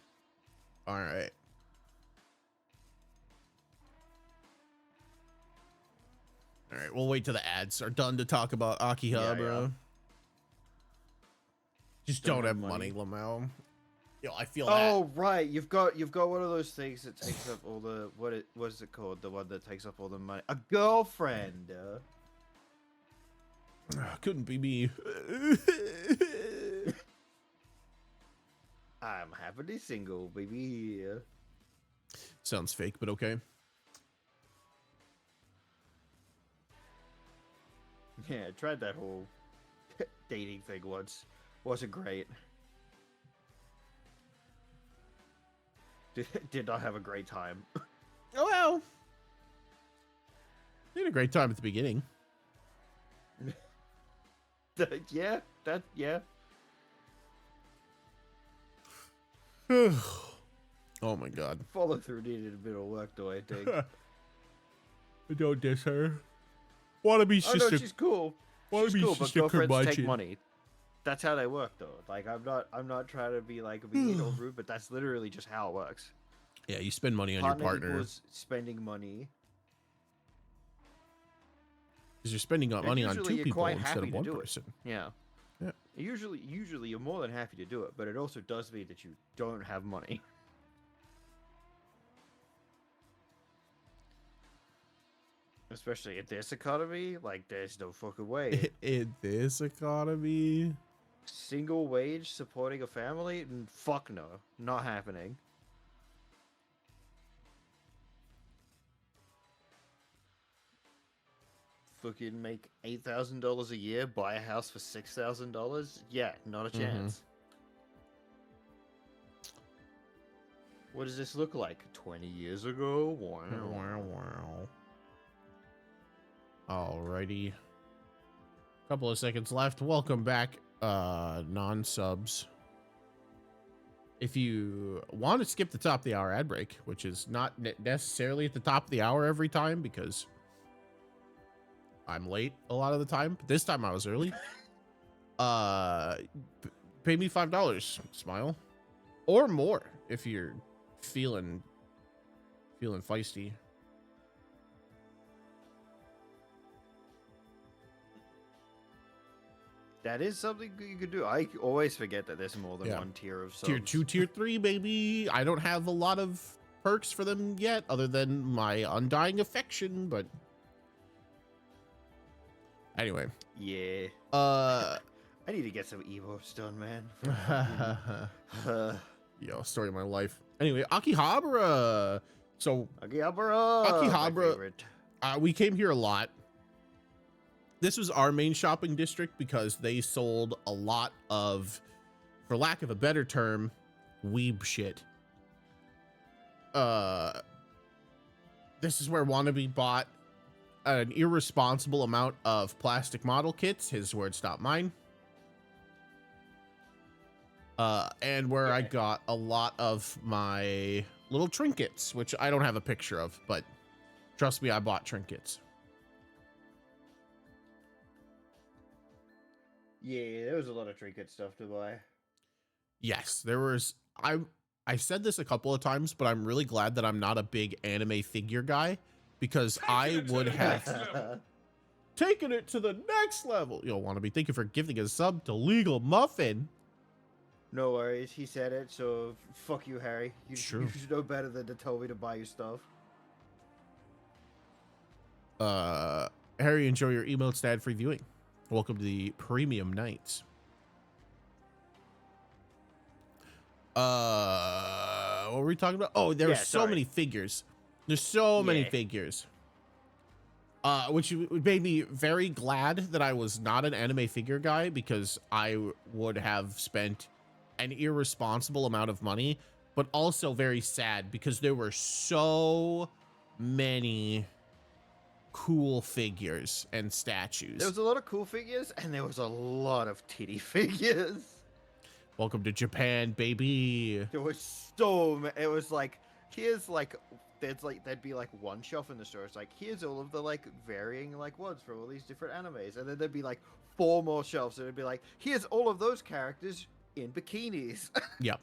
All right. All right, we'll wait till the ads are done to talk about Akihabara. Yeah. Just Don't don't have have money, money. Lamau. Yo, I feel that. Oh right, you've got one of those things that takes up all the what is it called? The one that takes up all the money. A girlfriend. Couldn't be me. I'm happily single, baby. Sounds fake, but okay. Yeah, I tried that whole dating thing once. Wasn't great. Did not have a great time. Oh well. You had a great time at the beginning. Yeah. Oh my god. Follow through needed a bit of work, though. I think. Don't diss her. Wannabe's Oh just no, a she's cool. Wannabe's She's cool, but just a girlfriends take curmudgeon. money. That's how they work, though. Like I'm not trying to be like mean or rude, but that's literally just how it works. Yeah, you spend money on your partner equals spending money. because you're spending money on usually two you're people quite instead happy of to one do it. person. Yeah. Yeah. Usually you're more than happy to do it, but it also does mean that you don't have money. Especially in this economy, like there's no fucking way. In this economy, Single wage supporting a family? Fuck no, not happening. fucking make $8,000 a year, buy a house for $6,000? Yeah, not a chance. What does this look like? 20 years ago? Wow. Alrighty. Couple of seconds left. Welcome back, non-subs. If you want to skip the top of the hour ad break, which is not necessarily at the top of the hour every time because I'm late a lot of the time, but this time I was early. Pay me $5, smile, or more if you're feeling feisty. That is something you could do. I always forget that there's more than one tier of subs. Tier 2, tier 3, baby. I don't have a lot of perks for them yet other than my undying affection, but anyway. Yeah. I need to get some emotes done, man. Yo, story of my life. Anyway, Akihabara. So Akihabara. We came here a lot. This was our main shopping district because they sold a lot of, for lack of a better term, weeb shit. This is where Wannabe bought an irresponsible amount of plastic model kits. His words, not mine. And where I got a lot of my little trinkets, which I don't have a picture of, but trust me, I bought trinkets. Yeah, there was a lot of trinket stuff to buy. Yes, there was. I said this a couple of times, but I'm really glad that I'm not a big anime figure guy because I would have taken it to the next level. You'll want to be thank you for giving a sub to Legal Muffin. No worries, he said it, so fuck you, Harry. You should know better than to tell me to buy you stuff. Harry, enjoy your emotes ad-free viewing. Welcome to the Premium Nights. What were we talking about? Oh, there were so many figures. There's so many figures. Which made me very glad that I was not an anime figure guy because I would have spent an irresponsible amount of money, but also very sad because there were so many cool figures and statues. There was a lot of cool figures and there was a lot of titty figures. Welcome to Japan, baby. There was so many. It was like, here's like, there'd be like one shelf in the store. It's like, here's all of the like varying like ones for all these different animes. And then there'd be like 4 more shelves. And it'd be like, here's all of those characters in bikinis. Yep.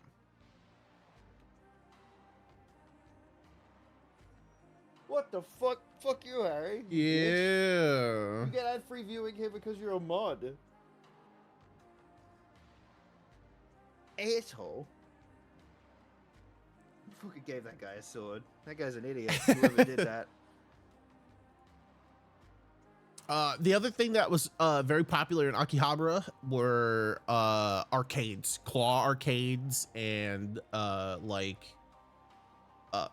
What the fuck? Fuck you, Harry. Yeah. You get ad-free viewing here because you're a mod. Asshole. Who fucking gave that guy a sword? That guy's an idiot. Whoever did that. The other thing that was very popular in Akihabara were arcades, claw arcades, and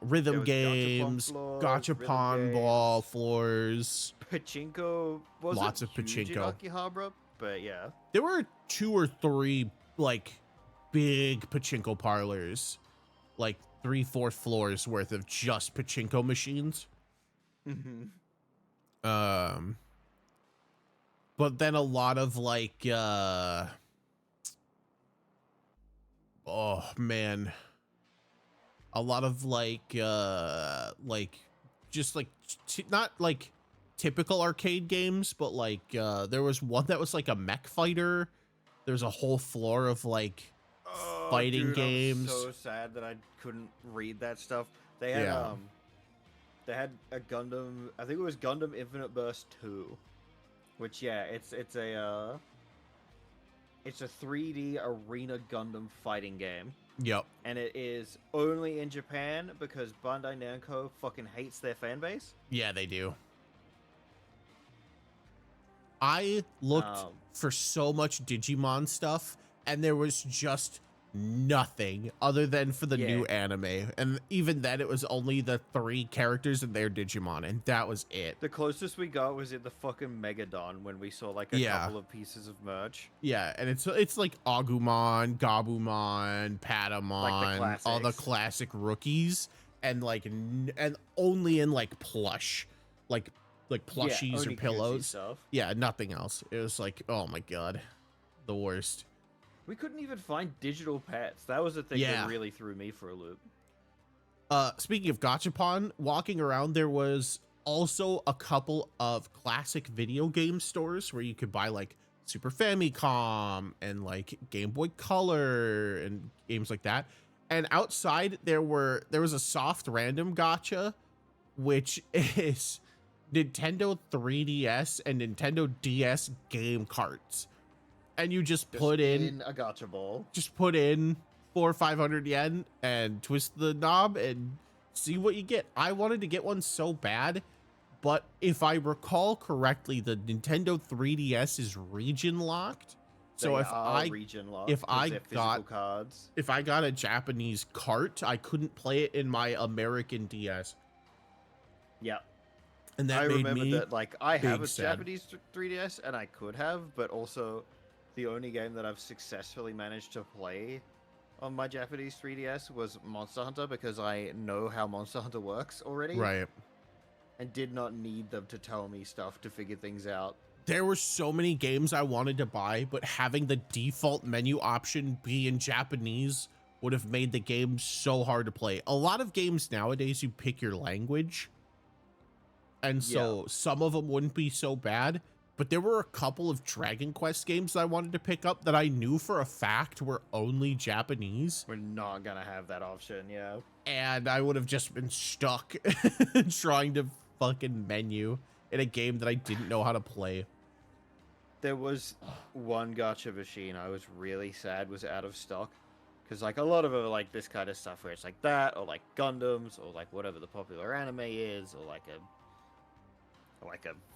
rhythm games, gachapon ball floors, pachinko. Lots of pachinko. In Akihabara, but yeah, there were 2 or 3 like big pachinko parlors, like 3/4 floors worth of just pachinko machines. But then a lot of like oh man, a lot of like just like not like typical arcade games, but like there was one that was like a mech fighter. There's a whole floor of like fighting games. I'm so sad that I couldn't read that stuff. They had they had a Gundam, I think it was Gundam Infinite Burst 2, which it's a 3D arena Gundam fighting game. Yep. And it is only in Japan because Bandai Namco fucking hates their fan base. Yeah, they do. I looked for so much Digimon stuff and there was just nothing other than for the new Yeah. anime. And even then it was only the 3 characters and their Digimon, and that was it. The closest we got was in the fucking Megadon when we saw like a Yeah. couple of pieces of merch. Yeah, and it's like Agumon, Gabumon, Patamon, all the classics. classic rookies, and and only in like plush, like plushies only or cutesy pillows. stuff. Yeah, nothing else. It was like, oh my god, the worst. We couldn't even find digital pets. That was the thing Yeah. that really threw me for a loop. Speaking of Gachapon, walking around, there was also a couple of classic video game stores where you could buy like Super Famicom and like Game Boy Color and games like that. And outside there was a soft random gacha, which is Nintendo 3DS and Nintendo DS game carts. And you just put in a gotcha ball. just put in 400 or 500 yen and twist the knob and see what you get. I wanted to get one so bad, but if I recall correctly, the Nintendo 3DS is region locked. So They if are I region locked if 'cause I they're physical got- cards. if I got a Japanese cart, I couldn't play it in my American DS, Yeah. and that I made remember me that like I have big a sad. Japanese 3DS and I could have, but also the only game that I've successfully managed to play on my Japanese 3DS was Monster Hunter because I know how Monster Hunter works already right. and did not need them to tell me stuff to figure things out. There were so many games I wanted to buy, but having the default menu option be in Japanese would have made the game so hard to play. A lot of games nowadays, you pick your language, and so some of them wouldn't be so bad, but there were a couple of Dragon Quest games that I wanted to pick up that I knew for a fact were only Japanese, We're not gonna have that option, yeah. and I would have just been stuck trying to fucking menu in a game that I didn't know how to play. There was one gacha machine I was really sad was out of stock. Because, like, a lot of it are, like, this kind of stuff where it's like that, or, like, Gundams, or, like, whatever the popular anime is, or, like a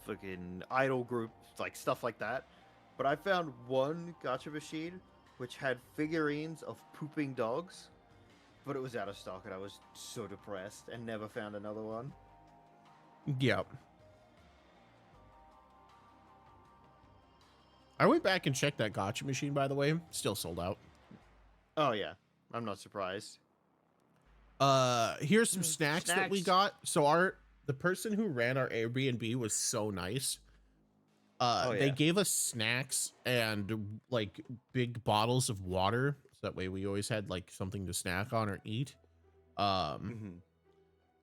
fucking idol group, like, stuff like that. But I found one gacha machine which had figurines of pooping dogs, but it was out of stock, and I was so depressed, and never found another one. Yep. I went back and checked that gotcha machine, by the way. Still sold out. Oh, yeah. I'm not surprised. Here's some snacks that we Snacks. got. So the person who ran our Airbnb was so nice. They yeah. gave us snacks and like big bottles of water. So that way we always had like something to snack on or eat. Mm-hmm.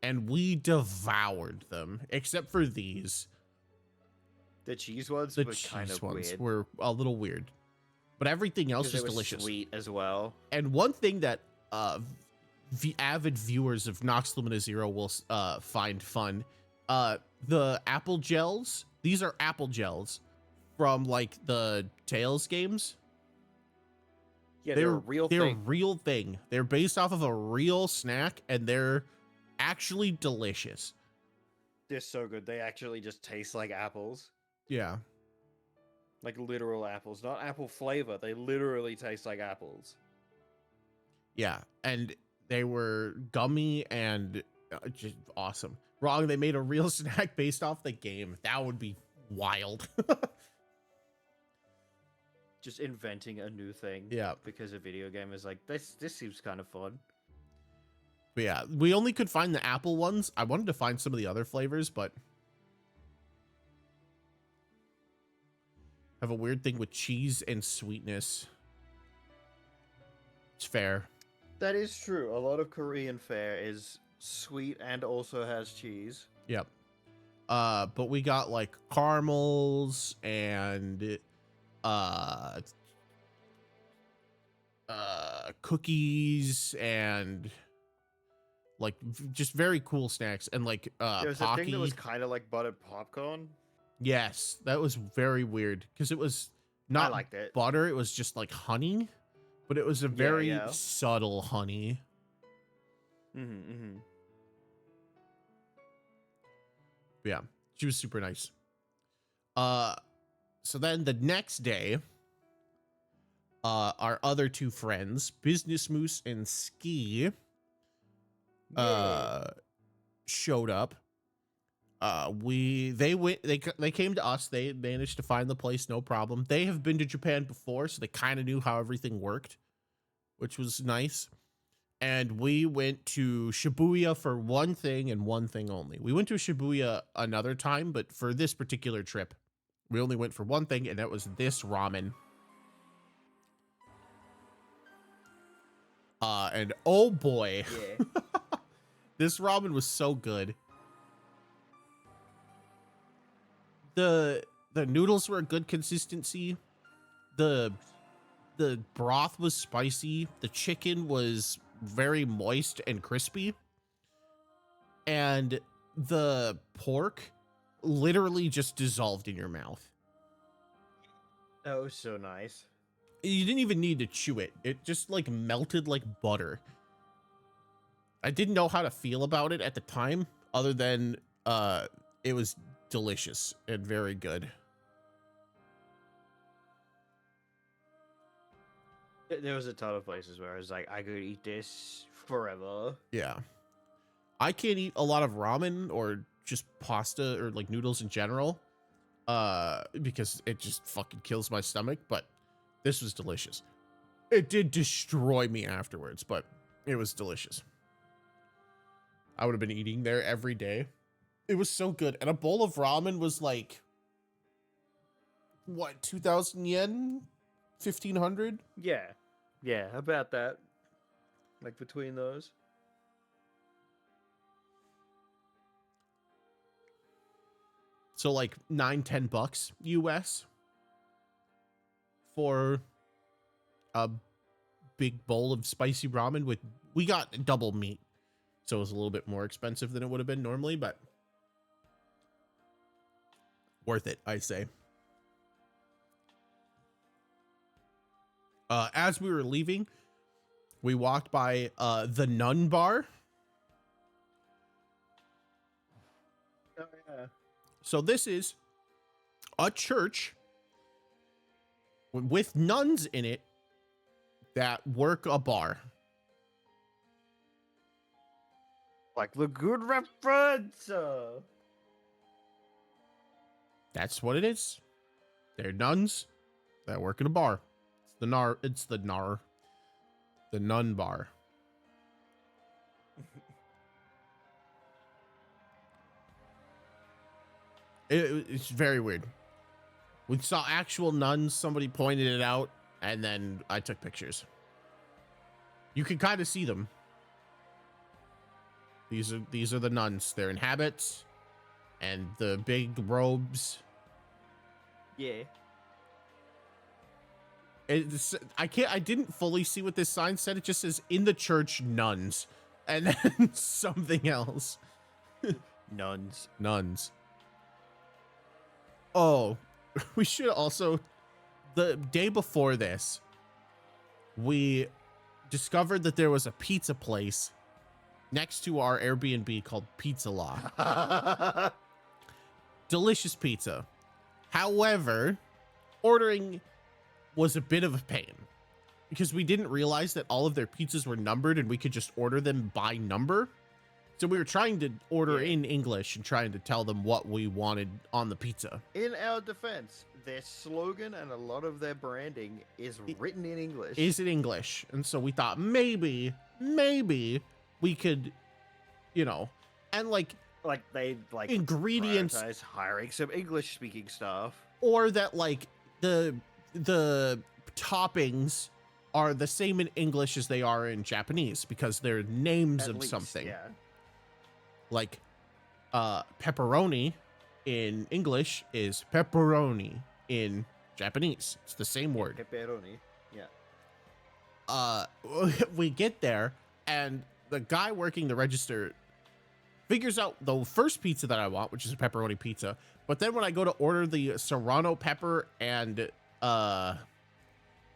And we devoured them, except for these. The cheese ones The were kind cheese of ones weird. were a little weird, but everything else 'Cause was they were delicious. sweet as well. And one thing that the avid viewers of Nox Lumina Zero will find fun, the apple gels. These are apple gels from like the Tales games. Yeah, they're a real they're thing. a real thing. They're based off of a real snack, and they're actually delicious. They're so good. They actually just taste like apples. Yeah. Like literal apples. Not apple flavor. They literally taste like apples. Yeah, and they were gummy and just awesome. Wrong, they made a real snack based off the game. That would be wild. Just inventing a new thing. Yeah. Because a video game is like, this seems kind of fun. But yeah, we only could find the apple ones. I wanted to find some of the other flavors, but I have a weird thing with cheese and sweetness. It's fair. That is true. A lot of Korean fare is sweet and also has cheese. Yep. But we got like caramels and cookies and like just very cool snacks and like There was a thing that Pocky. was kind of like buttered popcorn. Yes, that was very weird because it was not liked it. butter, it was just like honey, but it was a very yeah. subtle honey. Mm-hmm, mm-hmm. Yeah, she was super nice. So then the next day, our other two friends, Business Moose and Ski, showed up. They came to us. They managed to find the place, no problem. They have been to Japan before, so they kind of knew how everything worked, which was nice. And we went to Shibuya for one thing and one thing only. We went to Shibuya another time, but for this particular trip, we only went for one thing, and that was this ramen. And oh boy, Yeah. this ramen was so good. The noodles were a good consistency. The broth was spicy. The chicken was very moist and crispy. And the pork literally just dissolved in your mouth. That was so nice. You didn't even need to chew it. It just like melted like butter. I didn't know how to feel about it at the time, other than it was delicious and very good. There was a ton of places where I was like, I could eat this forever. Yeah. I can't eat a lot of ramen or just pasta or like noodles in general, because it just fucking kills my stomach, but this was delicious. It did destroy me afterwards, but it was delicious. I would have been eating there every day. It was so good. And a bowl of ramen was like, what, 2,000 yen? 1,500? Yeah. Yeah, about that. Like between those. So like $9-10 US for a big bowl of spicy ramen with, we got double meat. So it was a little bit more expensive than it would have been normally, but worth it, I say. As we were leaving, we walked by the Nun Bar. Oh, yeah. So this is a church with nuns in it that work a bar. Like the good reference. That's what it is. They're nuns that work in a bar. It's the Nun Bar. It's very weird. We saw actual nuns. Somebody pointed it out, and then I took pictures. You can kind of see them. These are the nuns. They're in habits and the big robes. Yeah. I didn't fully see what this sign said. It just says in the church nuns and then something else. Nuns. Oh, we should also, the day before this, we discovered that there was a pizza place next to our Airbnb called Pizza Law. Delicious pizza. However, ordering was a bit of a pain because we didn't realize that all of their pizzas were numbered and we could just order them by number. So we were trying to order in English and trying to tell them what we wanted on the pizza. In our defense, their slogan and a lot of their branding is written in English. Is it English? And so we thought maybe we could, and like they ingredients, prioritize hiring some English speaking staff, or that like the toppings are the same in English as they are in Japanese because they're names at of least, something. Yeah. Like pepperoni in English is pepperoni in Japanese. It's the same word. Pepperoni. Yeah. We get there and the guy working the register figures out the first pizza that I want, which is a pepperoni pizza. But then when I go to order the serrano pepper and it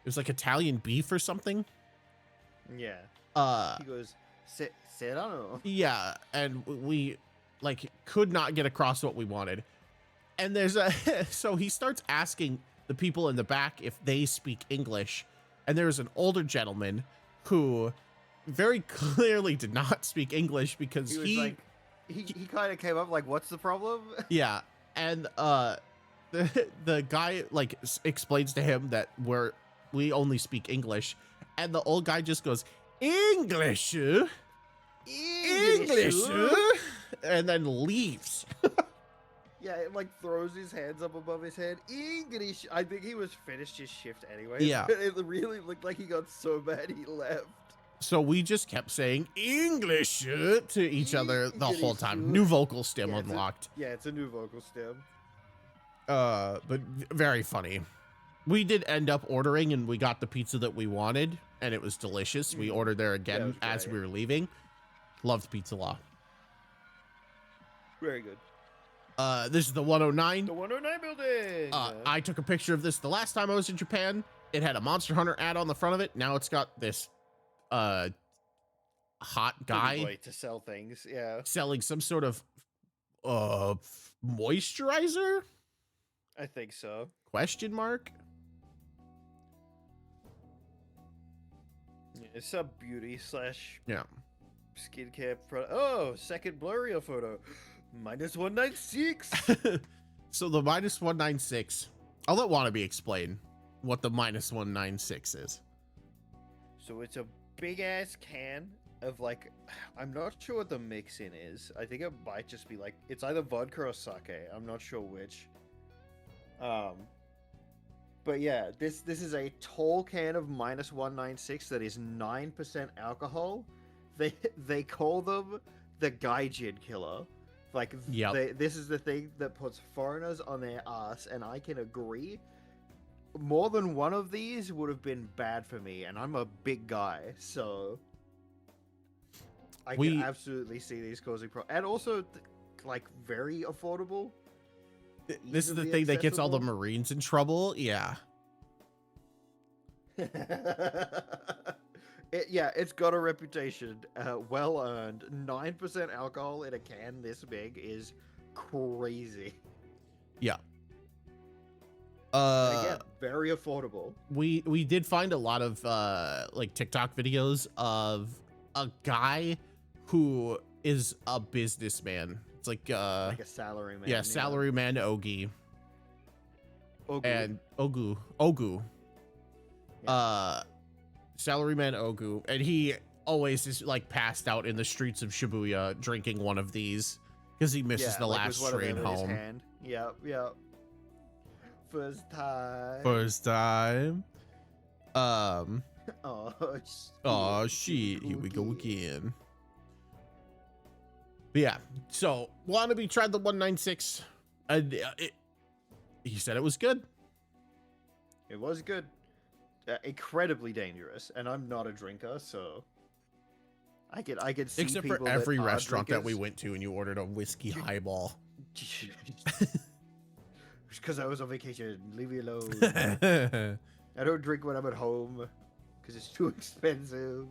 was like Italian beef or something. Yeah. He goes, Serrano. Yeah, and we like could not get across what we wanted. And there's so he starts asking the people in the back if they speak English. and there was an older gentleman who very clearly did not speak English because He was like, he kind of came up like, "What's the problem?" yeah, and the guy like explains to him that we only speak English, and the old guy just goes, English, English, and then leaves. Yeah, it like throws his hands up above his head. English. I think he was finished his shift anyway. Yeah. It really looked like he got so mad he left. So we just kept saying English to each other the whole time. New vocal stem Yeah, unlocked. It's a new vocal stem. But very funny. We did end up ordering, and we got the pizza that we wanted, and it was delicious. We ordered there Yeah, it again was as great. we were leaving. Loved Pizza Law. Very good. This is the 109. The 109 building. I took a picture of this the last time I was in Japan. It had a Monster Hunter ad on the front of it. Now it's got this hot Pretty guy way to sell things. Yeah, selling some sort of moisturizer? I think so. Question mark? It's a beauty slash Yeah. skincare product. Oh, second blurrier photo. -196. So the -196. I'll let Wannabe explain what the -196 is. So it's a big ass can of like, I'm not sure what the mix in is. I think it might just be like, it's either vodka or sake. I'm not sure which. But yeah, this is a tall can of -196 that is 9% alcohol. They call them the Gaijin killer. Like, Yep. this is the thing that puts foreigners on their ass, and I can agree. More than one of these would have been bad for me, and I'm a big guy, so I can absolutely see these causing problems. And also, like, very affordable. This is the Easily thing that gets all the accessible. Marines in trouble. Yeah. It's got a reputation, well earned. 9% alcohol in a can this big is crazy. Yeah. And again, very affordable. We did find a lot of like TikTok videos of a guy who is a businessman. It's like Like a salaryman. yeah, salaryman Ogi Ogu. and Ogu. Salaryman Ogu, and he always is like passed out in the streets of Shibuya drinking one of these because he misses the like last with one of train them in his home. hand. Yep. First time. First time. Oh, Oh shit, here we go again. But yeah, so Wannabe tried the 196, and he said it was good. It was good. Incredibly dangerous, and I'm not a drinker, so I could see Except for people that every are restaurant that we drinkers. went to and you ordered a whiskey highball. Because I was on vacation. Leave me alone. I don't drink when I'm at home because it's too expensive.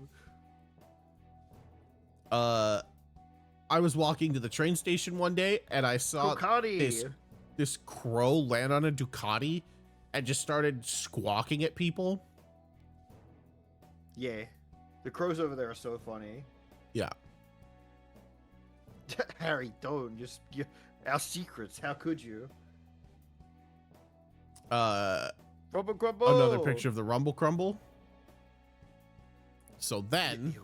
I was walking to the train station one day and I saw Ducati. this crow land on a Ducati and just started squawking at people. Yeah, the crows over there are so funny. Yeah. Harry, don't our secrets. How could you? Rumble Crumble. Another picture of the Rumble Crumble. So then,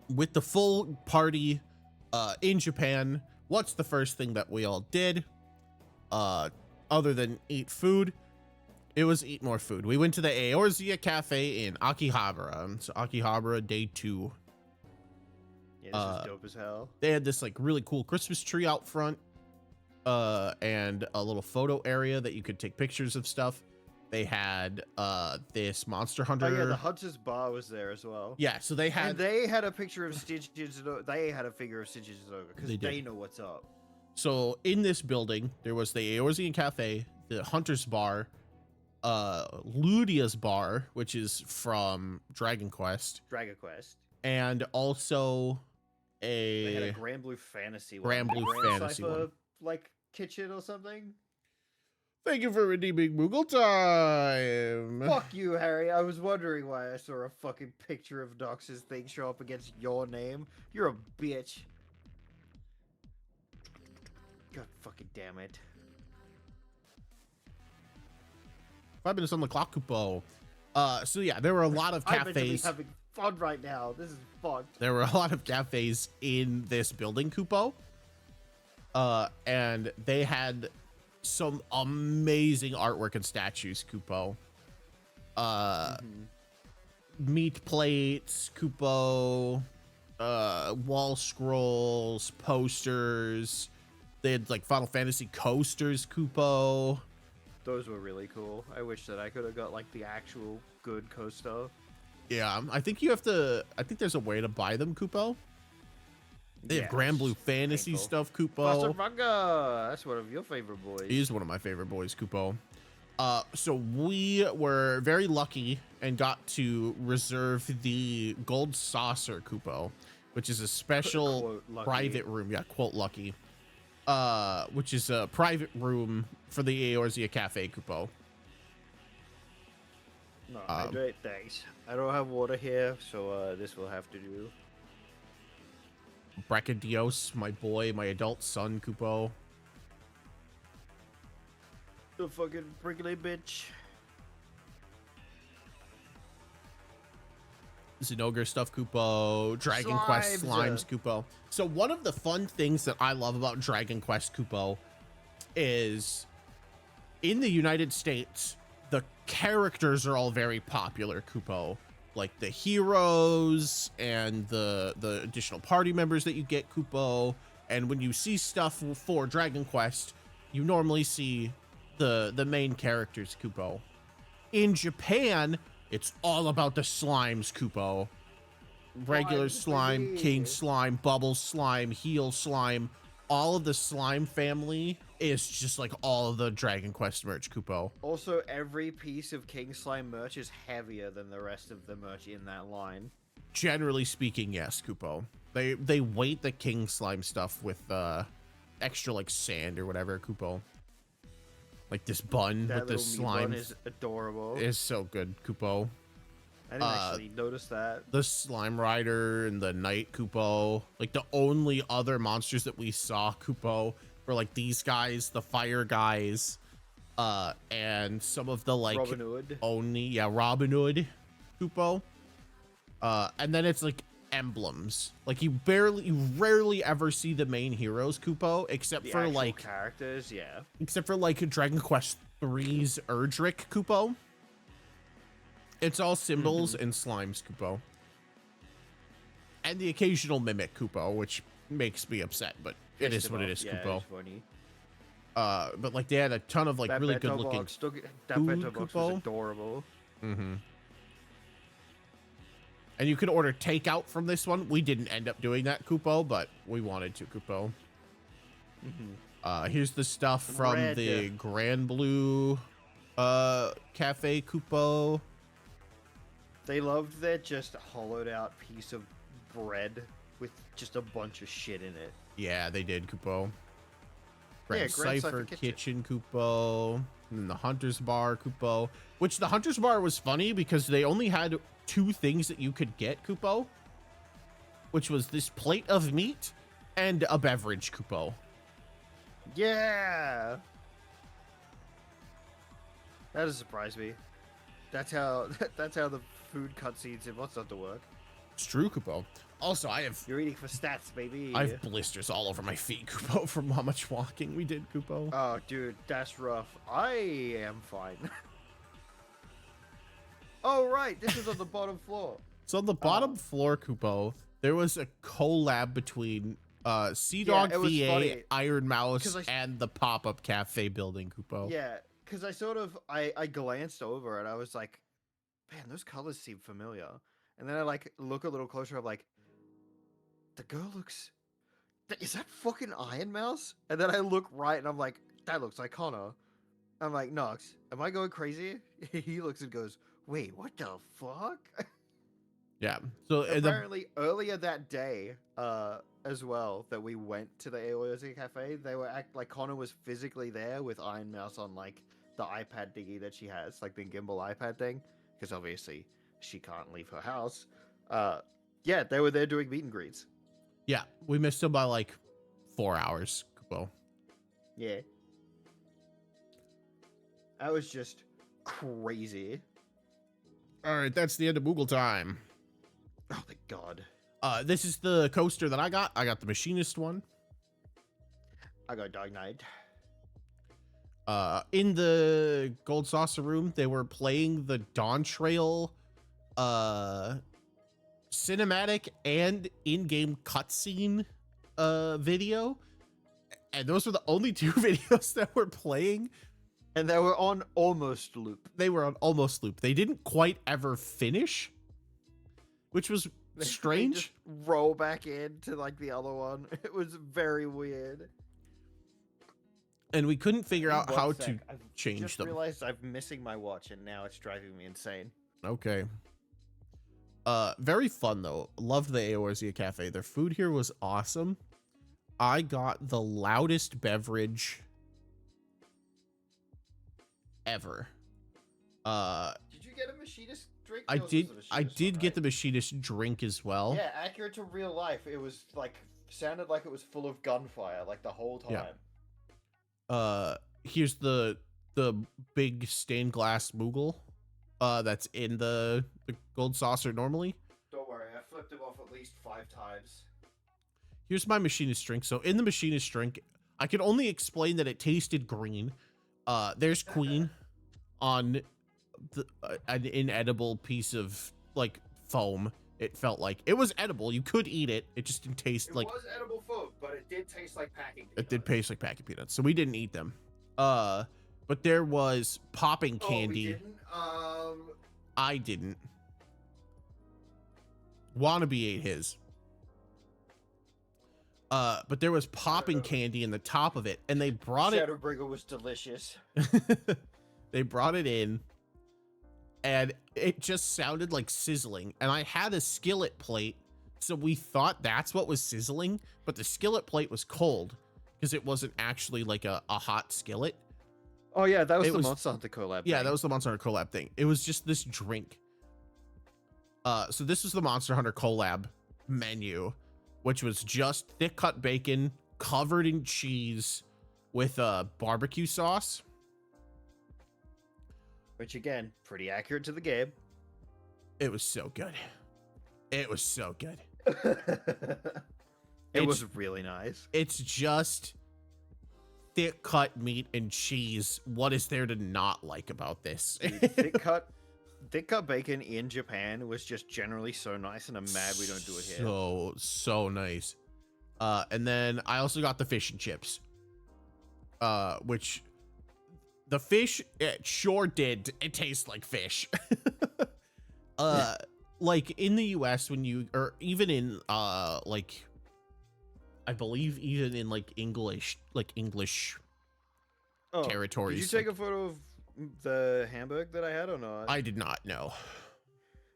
with the full party in Japan, what's the first thing that we all did? Other than eat food, it was eat more food. We went to the Eorzea Cafe in Akihabara. So Akihabara day 2. Yeah, this is dope as hell. They had this like really cool Christmas tree out front, and a little photo area that you could take pictures of stuff. They had this Monster Hunter. Oh yeah, the Hunter's Bar was there as well. Yeah, so they had And they had a picture of Stitches. They had a figure of Stitches over because They did. they know what's up. So in this building, there was the Eorzean Cafe, the Hunter's Bar, Ludia's Bar, which is from Dragon Quest, Dragon Quest. and also They had a a Grand Blue Fantasy one. Grand Blue Grand Fantasy Cypher, one. like kitchen or something. Thank you for redeeming Moogle time. Fuck you, Harry. I was wondering why I saw a fucking picture of Nox's thing show up against your name. You're a bitch. God fucking damn it. 5 minutes on the clock, Kupo. So yeah, there were a lot of I'm meant to be cafes. having fun right now. This is fucked. There were a lot of cafes in this building, Kupo. And they had some amazing artwork and statues, Kupo. Meat plates, Kupo, wall scrolls, posters. They had like Final Fantasy coasters, Kupo. Those were really cool. I wish that I could have got like the actual good coaster. Yeah, I think you have to. I think there's a way to buy them, Kupo. They have Grand Blue Fantasy painful. stuff, Buster Kupo. Manga! That's one of your favorite boys. He is one of my favorite boys, Kupo. So we were very lucky and got to reserve the Gold Saucer, Kupo, which is a special Quote, lucky. private room. Yeah, quote lucky. Which is a private room for the Eorzea Cafe, Kupo. No, hydrate, thanks. I don't have water here, so this will have to do. Bracadios, my boy, my adult son, Kupo. The fucking prickly bitch. Zinogre stuff, Kupo. Dragon Quest Slimes. slimes, Kupo. So one of the fun things that I love about Dragon Quest, Kupo, is in the United States, the characters are all very popular, Kupo. Like the heroes and the additional party members that you get, Kupo. And when you see stuff for Dragon Quest, you normally see the main characters, Kupo. In Japan, it's all about the slimes, Kupo. Regular slime, baby. king slime, bubble slime, heel slime. All of the slime family is just like all of the Dragon Quest merch, Kupo. Also, every piece of King Slime merch is heavier than the rest of the merch in that line. Generally speaking, yes, Kupo. They weight the king slime stuff with extra like sand or whatever, Kupo. Like this bun That with the little meat slime bun is adorable. is so good, Kupo. I didn't actually notice that. The slime rider and the knight, Kupo. Like the only other monsters that we saw, Kupo, were like these guys, the fire guys, and some of the like Robin Hood. Robin Hood, Kupo. And then it's like emblems. Like you rarely ever see the main heroes, Kupo, except The for actual like characters, yeah. Dragon Quest 3's Erdrick, Kupo. It's all symbols and slimes, Kupo. And the occasional mimic, Kupo, which makes me upset, but it is what it is, yeah, Kupo. It's funny. But like they had a ton of like That really bento good looking. box, that food, bento box was Kupo. adorable. Mm-hmm. And you could order takeout from this one. We didn't end up doing that, Kupo, but we wanted to, Kupo. Here's the stuff from Red. the Grand Blue Cafe, Kupo. They loved their just hollowed out piece of bread with just a bunch of shit in it. Yeah, they did, Kupo. Grand Grand Cipher Cipher Kitchen, Kupo. And then the Hunter's Bar, Kupo. Which the Hunter's Bar was funny because they only had 2 things that you could get, Kupo. Which was this plate of meat and a beverage, Kupo. Yeah. That does surprise me. That's how the food cutscenes in What's Not to Work. It's true, Kupo. Also, I have You're eating for stats, baby. blisters all over my feet, Kupo, from how much walking we did, Kupo. Oh, dude, that's rough. I am fine. Oh, right. This is on the bottom floor. So on the bottom floor, Kupo, there was a collab between Sea Dog it was VA, funny, Iron Mouse, 'cause and the pop-up cafe building, Kupo. Yeah, because I glanced over and I was like, man, those colors seem familiar. And then I like look a little closer. I'm like, the girl looks. Is that fucking Iron Mouse? And then I look right and I'm like, that looks like Connor. I'm like, Nox, am I going crazy? He looks and goes, wait, what the fuck? Yeah. So Apparently, earlier that day, as well, that we went to the Eorzea Cafe, they were like Connor was physically there with Iron Mouse on like the iPad thingy that she has, like the gimbal iPad thing, because obviously she can't leave her house. Yeah, they were there doing meet and greets. yeah, we missed him by like 4 hours. Well, Yeah, that was just crazy. all right, that's the end of Moogle time. Oh my god. This is the coaster that I got. I got the machinist one. I got Dark Knight. In the Gold Saucer room, they were playing the Dawn Trail cinematic and in-game cutscene video. And those were the only two videos that were playing. And they were on almost loop. They were on almost loop. They didn't quite ever finish, which was They strange. just roll back into like the other one. It was very weird. And we couldn't figure out One how sec, to I've change just them. realized I'm missing my watch, and now it's driving me insane. Okay. Very fun though. Loved the Eorzea Cafe. Their food here was awesome. I got the loudest beverage ever. Did you get a machinist drink? I Yours did. was a I machinist did one, get right? the machinist drink as well. Yeah, accurate to real life. It was like sounded like it was full of gunfire like the whole time. Yeah. Here's the big stained glass Moogle. That's in the Gold Saucer normally. Don't worry, I flipped him off at least 5 times. Here's my machinist drink. So in the machinist drink, I can only explain that it tasted green. There's Queen on an inedible piece of like foam. It felt like it was edible. You could eat it. It just didn't taste It like was edible food, but it did taste like packing. it did taste like packing peanuts. So we didn't eat them. But there was popping candy. Oh, we didn't? I didn't. Wannabe ate his. But there was popping candy in the top of it, and they brought it. Shadowbringer was delicious. They brought it in, and it just sounded like sizzling. And I had a skillet plate, so we thought that's what was sizzling, but the skillet plate was cold because it wasn't actually like a hot skillet. Oh yeah, that was It the was- Monster Hunter collab. Yeah, thing. that was the Monster Hunter collab thing. It was just this drink. So this was the Monster Hunter collab menu, which was just thick cut bacon covered in cheese with barbecue sauce. Which again, pretty accurate to the game. It was so good. It was so good. It was really nice. It's just thick cut meat and cheese. What is there to not like about this? thick cut bacon in Japan was just generally so nice, and I'm mad we don't do it here. So nice. And then I also got the fish and chips. Which the fish, it sure did. It tastes like fish. Like in the US, when you, or even in like, I believe even in like English Oh, territories. Did you take a photo of the hamburger that I had or not? I did not know.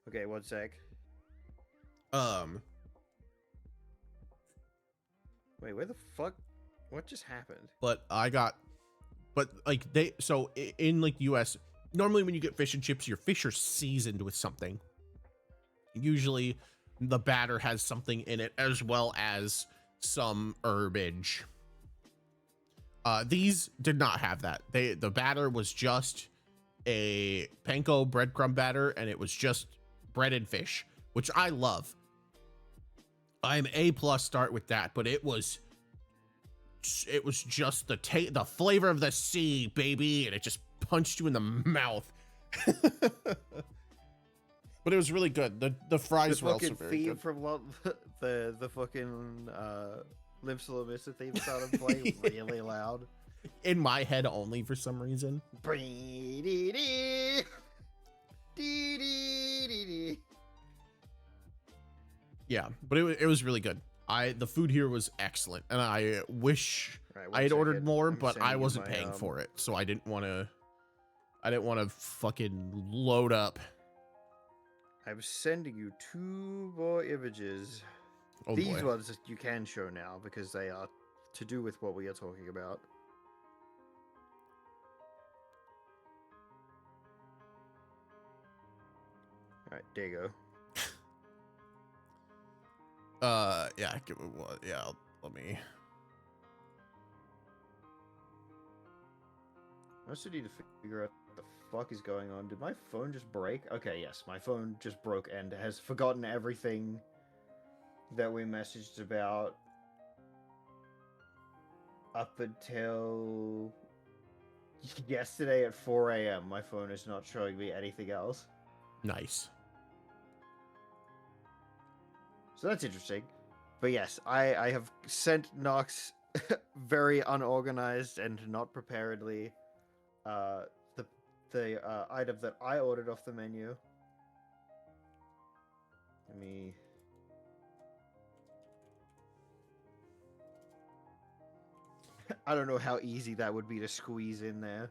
Okay, one sec. Wait, where the fuck? What just happened? But like they, so in like US, normally when you get fish and chips, your fish are seasoned with something. Usually the batter has something in it as well as some herbage. These did not have that. The batter was just a panko breadcrumb batter, and it was just bread and fish, which I love. I'm A+ start with that, but it was just the flavor of the sea, baby, and it just punched you in the mouth. But it was really good. The fries were also fucking very theme good. from the fucking Limsa Lamissa theme started playing really loud. In my head only for some reason. Yeah, but it was really good. The food here was excellent, and I wish Right, I had one ordered second. more, I'm but sending I you wasn't my, paying for it, so I didn't want to fucking load up. I'm sending you 2 more images. Oh These boy. ones you can show now because they are to do with what we are talking about. All right, there you go. Yeah, give me one. Yeah, let me. I also need to figure out what the fuck is going on. Did my phone just break? Okay, yes, my phone just broke and has forgotten everything that we messaged about up until yesterday at 4 a.m. My phone is not showing me anything else. Nice. So that's interesting. But yes, I have sent Nox very unorganized and not preparedly the item that I ordered off the menu. Let me. I don't know how easy that would be to squeeze in there.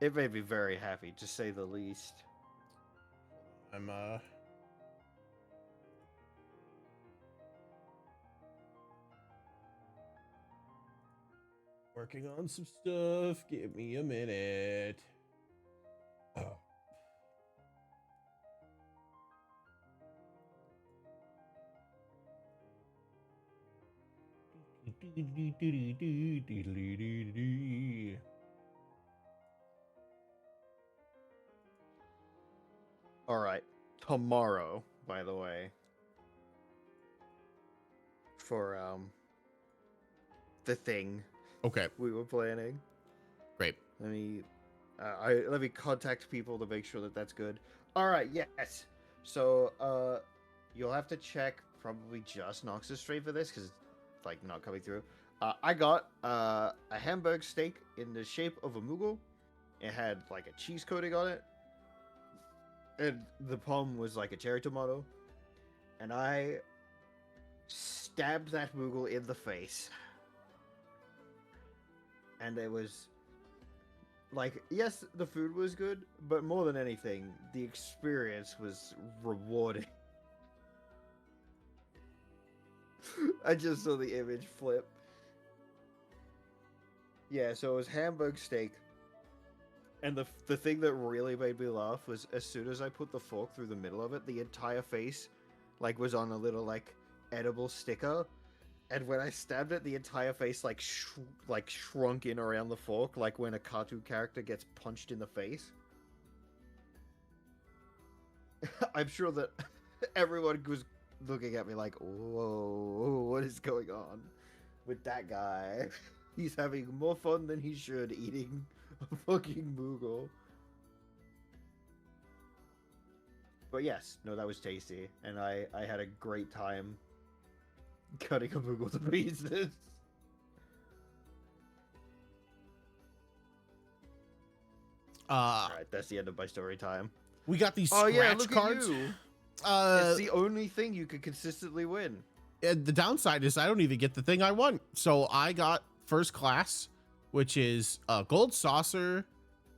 It made me very happy, to say the least. I'm working on some stuff. Give me a minute. Oh. All right, tomorrow, by the way, for the thing Okay, we were planning. great. Let me let me contact people to make sure that that's good. All right, yes. So you'll have to check probably just Nox's stream for this because it's like not coming through. I got a hamburg steak in the shape of a Moogle. It had like a cheese coating on it, and the palm was like a cherry tomato. And I stabbed that Moogle in the face, and it was. Like, yes, the food was good, but more than anything, the experience was rewarding. I just saw the image flip. Yeah, so it was hamburg steak. And the thing that really made me laugh was as soon as I put the fork through the middle of it, the entire face, like, was on a little, like, edible sticker. And when I stabbed it, the entire face like shrunk in around the fork, like when a cartoon character gets punched in the face. I'm sure that everyone was looking at me like, "Whoa, what is going on with that guy? He's having more fun than he should eating a fucking Moogle." But yes, no, that was tasty, and I had a great time cutting a Moogle to pieces. Alright, that's the end of my story time. We got these Oh scratch yeah, look cards. at you. Uh, It's the only thing you could consistently win. the downside is I don't even get the thing I want. So I got first class, which is a gold saucer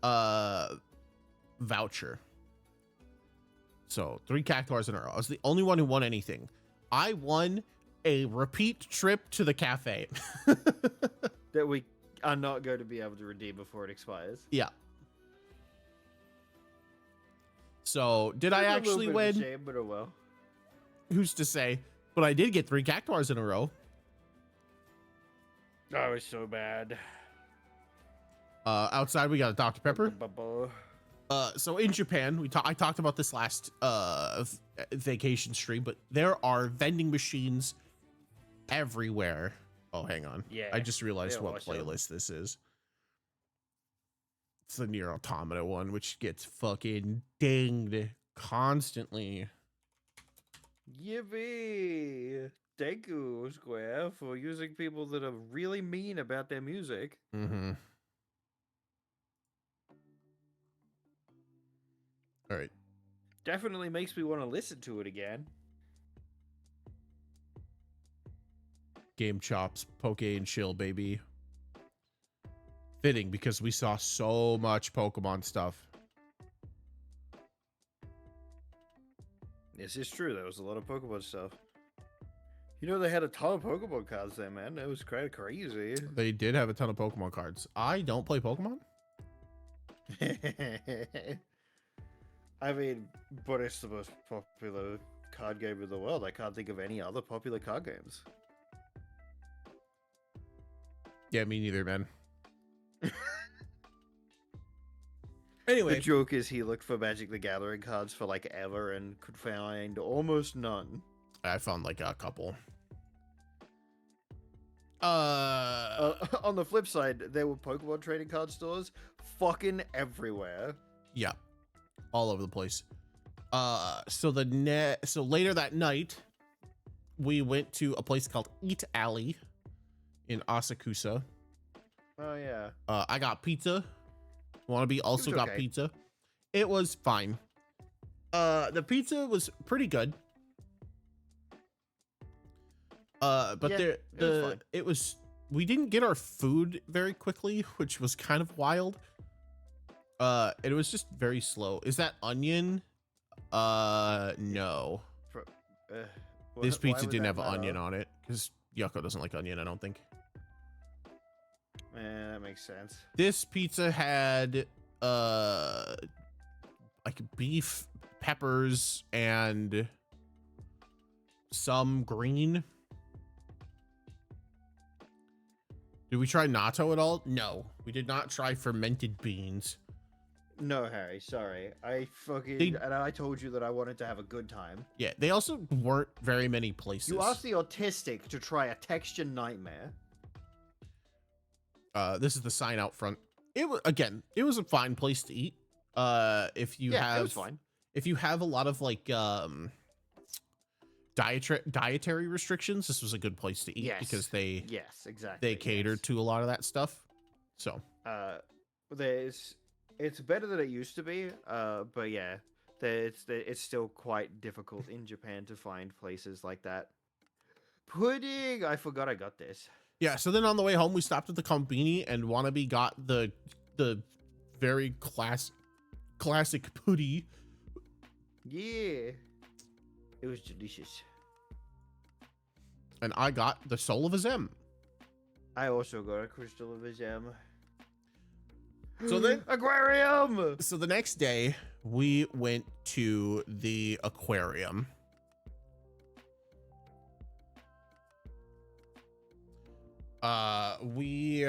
voucher. So 3 cactuars in a row. I was the only one who won anything. I won a repeat trip to the cafe. That we are not going to be able to redeem before it expires. Yeah. So did I It's a little actually bit of a win? shame, but oh well. Who's to say? But I did get 3 cactuars in a row. That was so bad. Outside we got a Dr. Pepper. Bubba. So in Japan, I talked about this last vacation stream, but there are vending machines everywhere. Oh, hang on. Yeah, I just realized they're what awesome. playlist this is. It's the Nier Automata one, which gets fucking dinged constantly. Yippee! Thank you, Square, for using people that are really mean about their music. Mm-hmm. All right. Definitely makes me want to listen to it again. Game Chops, Poke and Chill, baby. Fitting because we saw so much Pokemon stuff. This is true. There was a lot of Pokemon stuff. You know, they had a ton of Pokemon cards there, man. It was kind of crazy. They did have a ton of Pokemon cards. I don't play Pokemon. I mean, but it's the most popular card game in the world. I can't think of any other popular card games. Yeah, me neither, man. The Anyway, joke is he looked for Magic the Gathering cards for like ever and could find almost none. I found like a couple. On the flip side, there were Pokemon trading card stores fucking everywhere. Yeah, all over the place. So later that night, we went to a place called Eat Alley in Asakusa. Oh yeah. I got pizza. Wannabe also was got okay. pizza. It was fine. The pizza was pretty good. But Yeah, it was fine. We didn't get our food very quickly, which was kind of wild. It was just very slow. Is that onion? No. This pizza didn't have onion on it because Yucko doesn't like onion, I don't think. Man, that makes sense. This pizza had like beef, peppers, and some green. Did we try natto at all? No, we did not try fermented beans. No, Harry, sorry. I told you that I wanted to have a good time. Yeah, they also weren't very many places. You asked the autistic to try a texture nightmare. This is the sign out front. It was a fine place to eat. If you It was fine. If you have a lot of like dietary restrictions, this was a good place to eat because they exactly. they catered to a lot of that stuff. So it's better than it used to be. But yeah, it's still quite difficult in Japan to find places like that. Pudding. I forgot I got this. yeah, so then on the way home we stopped at the Konbini and Wannabe got the very classic putty. Yeah. It was delicious. And I got the Soul of a Zem. I also got a Crystal of a Gem. So then aquarium. So the next day we went to the aquarium. We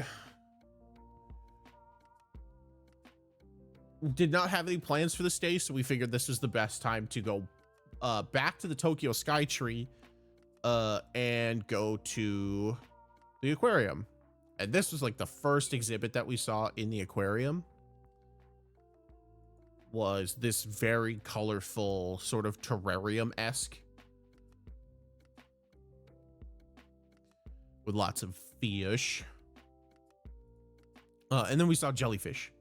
did not have any plans for this day, so we figured this was the best time to go back to the Tokyo Skytree and go to the aquarium. And this was like the first exhibit that we saw in the aquarium was this very colorful sort of terrarium-esque with lots of fish. And then we saw jellyfish.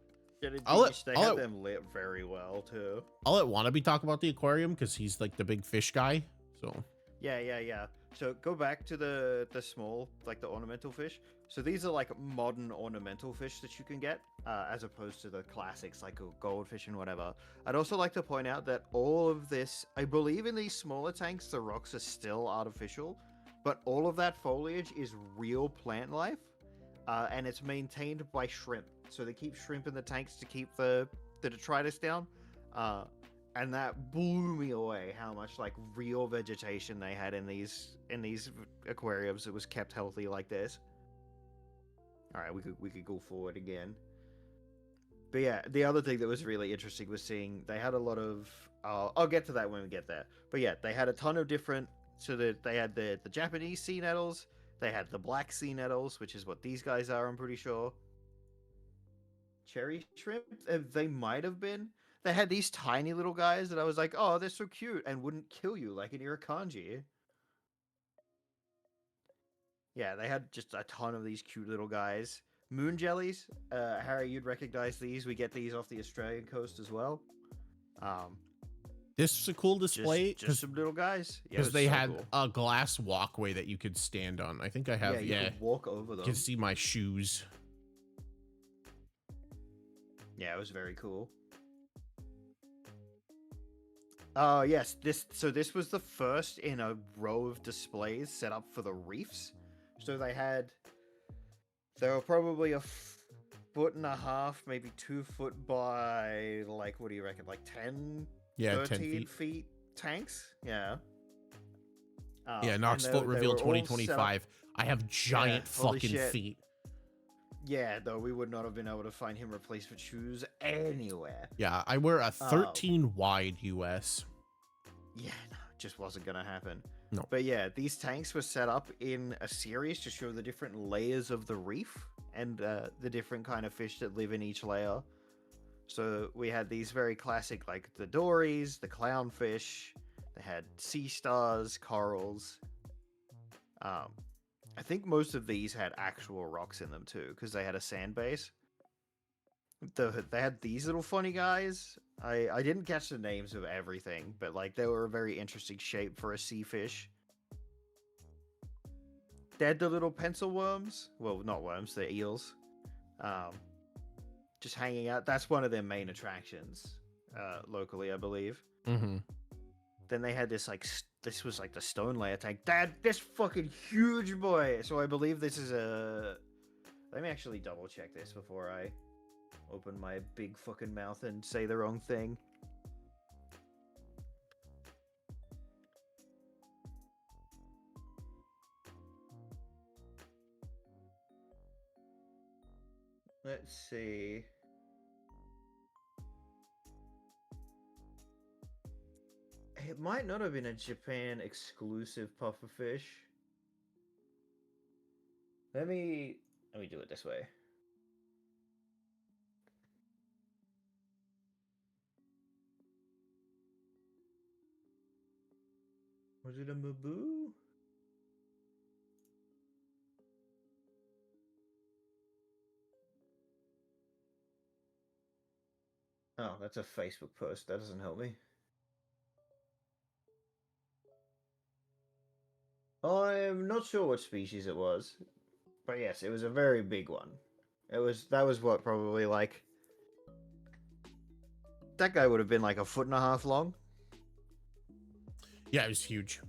They I'll had them lit very well too. I'll let Wannabe talk about the aquarium because he's like the big fish guy. So Yeah. So go back to the small, like the ornamental fish. So these are like modern ornamental fish that you can get, as opposed to the classics like goldfish and whatever. I'd also like to point out that all of this, I believe in these smaller tanks, the rocks are still artificial, but all of that foliage is real plant life, and it's maintained by shrimp. So they keep shrimp in the tanks to keep the detritus down. And that blew me away how much like real vegetation they had in these aquariums that was kept healthy like this. All right, we could go forward again. But yeah, the other thing that was really interesting was seeing they had a lot of. I'll get to that when we get there. But yeah, they had a ton of different. So that they had the Japanese sea nettles. They had the black sea nettles, which is what these guys are. I'm pretty sure. Cherry shrimp. They might have been. They had these tiny little guys that I was like, oh, they're so cute and wouldn't kill you like an Irukandji. Yeah, they had just a ton of these cute little guys. Moon jellies. Harry, you'd recognize these. We get these off the Australian coast as well. This was a cool display Just some little guys. Yeah, it because was they so had cool. a glass walkway that you could stand on. I think I have. You Yeah, could walk over you them. can see my shoes. Yeah, it was very cool. Oh yes, this was the first in a row of displays set up for the reefs. So they were probably a foot and a half, maybe 2 foot by like, what do you reckon, like 10, Yeah, 13 10 feet. feet tanks? Yeah. Yeah, Knox and Float they Reveal were all set up- 2025. I have giant holy fucking shit. feet. Yeah, though we would not have been able to find him replacement shoes anywhere. Yeah, I wear a 13 wide US. Yeah, no, it just wasn't gonna happen. No. But yeah, these tanks were set up in a series to show the different layers of the reef and the different kind of fish that live in each layer. So we had these very classic, like the dories, the clownfish. They had sea stars, corals. I think most of these had actual rocks in them too, because they had a sand base. They had these little funny guys. I didn't catch the names of everything, but like they were a very interesting shape for a sea fish. They had the little pencil worms. Well, not worms, they're eels. Just hanging out. That's one of their main attractions locally, I believe. Mm-hmm. Then they had this this was like the stone layer tank. Dad, this fucking huge boy. So I believe this is a. Let me actually double check this before I open my big fucking mouth and say the wrong thing. Let's see. It might not have been a Japan exclusive pufferfish. Let me do it this way. Was it a Mabu? Oh, that's a Facebook post. That doesn't help me. I'm not sure what species it was, but yes, it was a very big one. That was what, probably like, that guy would have been like a foot and a half long. Yeah, it was huge.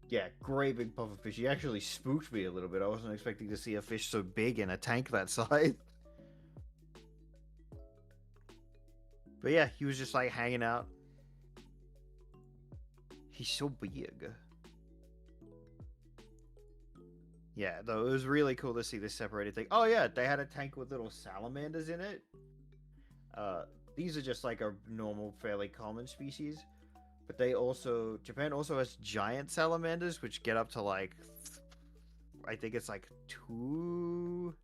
Yeah, great big pufferfish. He actually spooked me a little bit. I wasn't expecting to see a fish so big in a tank that size. But yeah, he was just like hanging out. He's so big. Yeah, though it was really cool to see this separated thing. Oh yeah, they had a tank with little salamanders in it. These are just like a normal, fairly common species. But Japan also has giant salamanders, which get up to like, I think it's like 2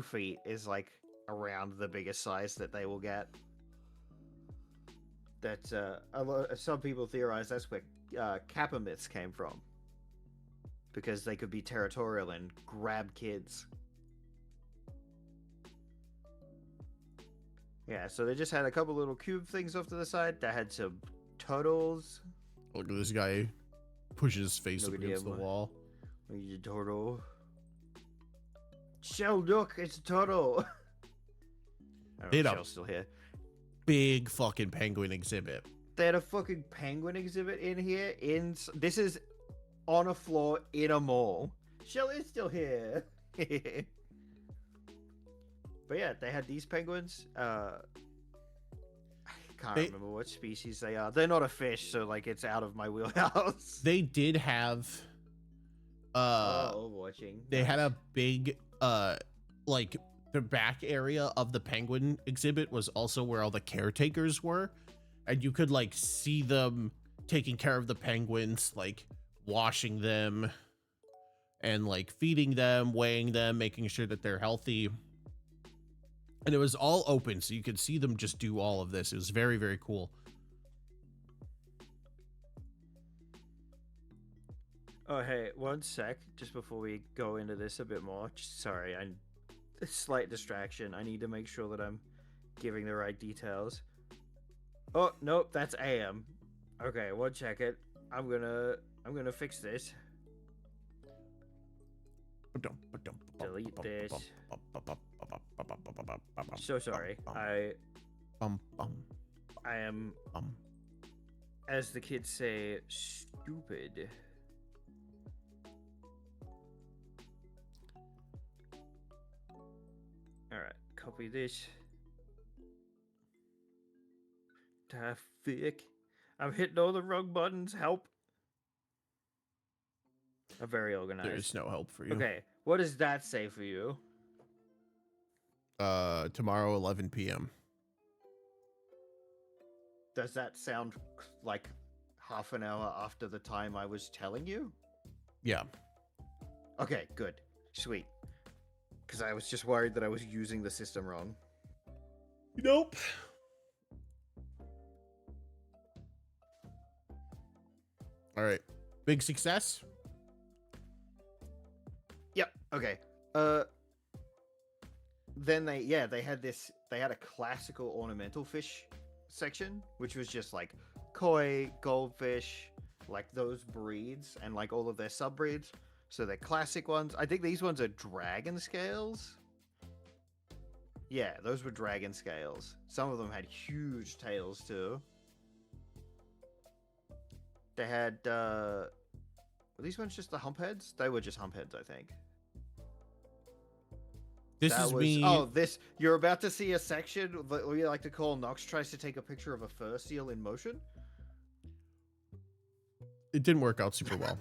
feet is like around the biggest size that they will get. That some people theorize that's where kappa myths came from, because they could be territorial and grab kids. Yeah, so they just had a couple little cube things off to the side. They had some turtles. Look at this guy pushes his face Look up at against the him. wall. He's a turtle. Shell, look, it's a turtle. I don't They know if don't- Shell's still here. Big fucking penguin exhibit. They had a fucking penguin exhibit in here. This is on a floor in a mall. Shell is still here. But yeah, they had these penguins. I can't remember what species they are. They're not a fish, so like it's out of my wheelhouse. They did have watching. they had a big like the back area of the penguin exhibit was also where all the caretakers were, and you could like see them taking care of the penguins, like washing them and like feeding them, weighing them, making sure that they're healthy. And it was all open, so you could see them just do all of this. It was very, very cool. Oh, hey, one sec, just before we go into this a bit more. Sorry, a slight distraction. I need to make sure that I'm giving the right details. Oh nope, that's AM. Okay, one second. I'm gonna fix this. Delete this. So sorry. I am, as the kids say, stupid. Alright, copy this. Traffic. I'm hitting all the wrong buttons. Help. I'm very organized. There's no help for you. Okay, what does that say for you? Tomorrow, 11 p.m. Does that sound like half an hour after the time I was telling you? Yeah. Okay, good. Sweet. Because I was just worried that I was using the system wrong. Nope. All right. Big success. Yep. Okay. Then they had a classical ornamental fish section, which was just like koi, goldfish, like those breeds and like all of their sub-breeds. So they're classic ones. I think these ones are dragon scales. Yeah, those were dragon scales. Some of them had huge tails too. They had were these ones just the hump heads? They were just hump heads, I think. This is me. Oh, you're about to see a section that we like to call Nox tries to take a picture of a fur seal in motion. It didn't work out super well.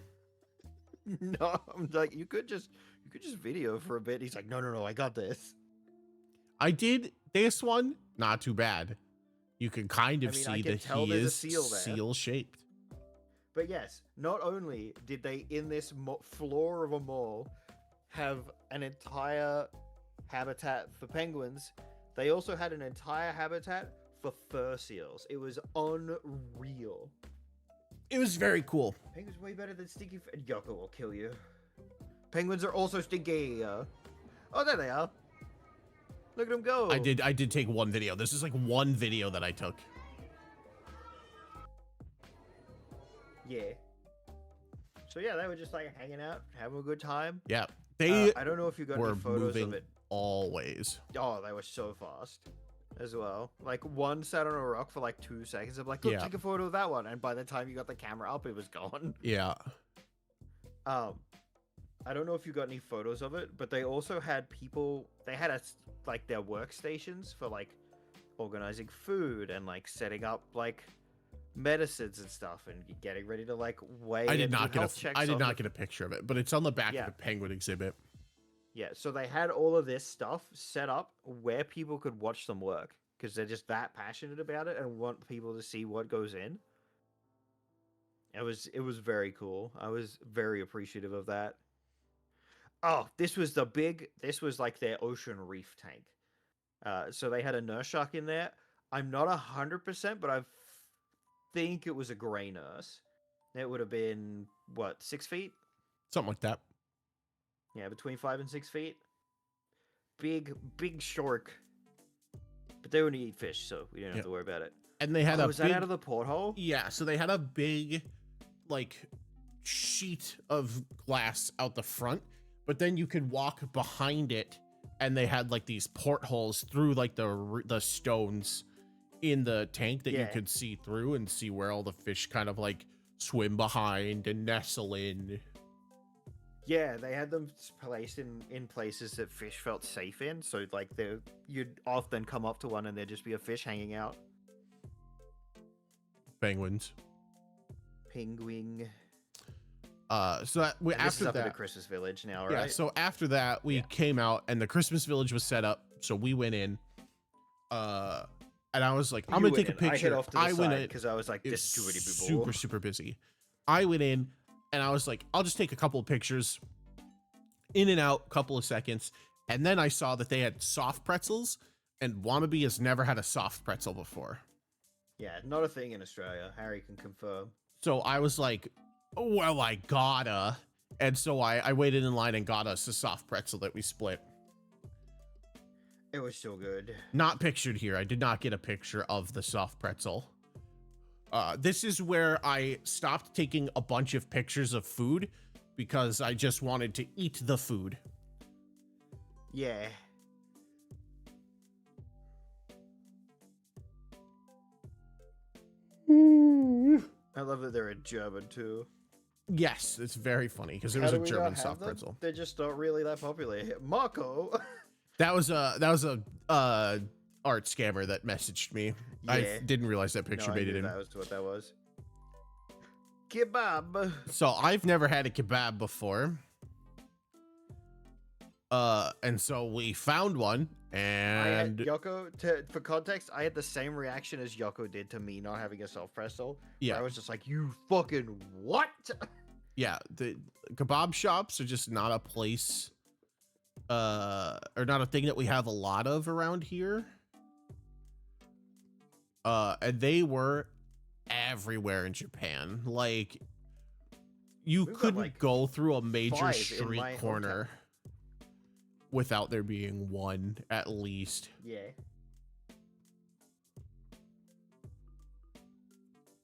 No, I'm like, you could just video for a bit. He's like, no, I got this. I did this one. Not too bad. You can kind of see that he is seal shaped. But yes, not only did they in this floor of a mall have an entire habitat for penguins, they also had an entire habitat for fur seals. It was unreal. It was very cool. Penguins way better than stinky. Yoko will kill you. Penguins are also stinky. Oh, there they are. Look at them go. I did take one video. This is like one video that I took. Yeah. So yeah, they were just like hanging out, having a good time. Yeah, they I don't know if you got were any photos moving of it. always. Oh, they were so fast as well. Like one sat on a rock for like 2 seconds. I'm like, look, take a photo of that one. And by the time you got the camera up, it was gone. Yeah. I don't know if you got any photos of it, but they also had people. They had like their workstations for like organizing food and like setting up like medicines and stuff and getting ready to like weigh. I did not get a picture of it, but it's on the back of the penguin exhibit. Yeah, so they had all of this stuff set up where people could watch them work because they're just that passionate about it and want people to see what goes in. It was very cool. I was very appreciative of that. Oh, this was like their ocean reef tank. So they had a nurse shark in there. I'm not 100%, but I think it was a gray nurse. It would have been, what, 6 feet? Something like that. Yeah, between 5 and 6 feet. Big shark. But they only eat fish, so we didn't have to worry about it. And they had was that out of the porthole? Yeah, so they had a big, like, sheet of glass out the front, but then you could walk behind it, and they had like these portholes through like the stones in the tank that you could see through and see where all the fish kind of like swim behind and nestle in. Yeah, they had them placed in places that fish felt safe in. So like you'd often come up to one and there'd just be a fish hanging out. Penguins. Penguin. So that this after is up that, in the Christmas Village now, right? Yeah. So after that, we came out and the Christmas Village was set up. So we went in. And I was like, I'm gonna take a picture. I hit off to the side because I was like, this is too many people. Super busy. I went in and I was like, I'll just take a couple of pictures, in and out, couple of seconds, and then I saw that they had soft pretzels, and Wannabe has never had a soft pretzel before. Yeah, not a thing in Australia. Harry can confirm. So I was like, oh, well, I gotta, and so I waited in line and got us a soft pretzel that we split. It was so good. Not pictured here. I did not get a picture of the soft pretzel. This is where I stopped taking a bunch of pictures of food because I just wanted to eat the food. Yeah. I love that they're in German too. Yes, it's very funny because there How was a do we not German have soft them? pretzel. They're just not really that popular. Marco. That was a art scammer that messaged me. Yeah. I didn't realize that picture No, I made it knew in. that was what that was. Kebab. So I've never had a kebab before. And so we found one, I had and Yoko, for context, I had the same reaction as Yoko did to me not having a soft pretzel. yeah, I was just like, you fucking what? yeah, the kebab shops are just not a place, or not a thing that we have a lot of around here. And they were everywhere in Japan. Like, you We've got, couldn't like, go through a major 5 in street my corner without there being one at least. Yeah.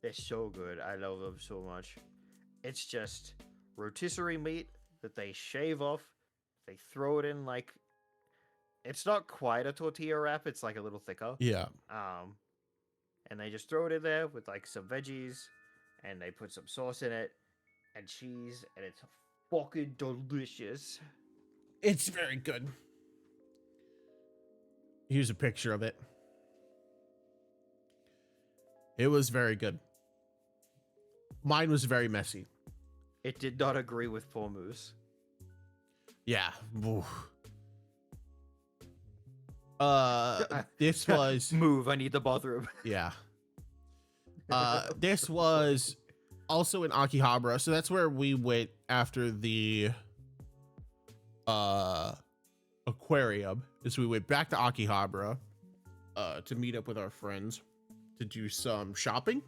They're so good. I love them so much. It's just rotisserie meat that they shave off. They throw it in like, it's not quite a tortilla wrap. It's like a little thicker. Yeah. And they just throw it in there with like some veggies, and they put some sauce in it and cheese, and it's fucking delicious. It's very good. Here's a picture of it. It was very good. Mine was very messy. It did not agree with poor Moose. Yeah. Oof. This was Move, I need the bathroom. yeah. This was also in Akihabara, so that's where we went after the aquarium. Is we went back to Akihabara to meet up with our friends to do some shopping.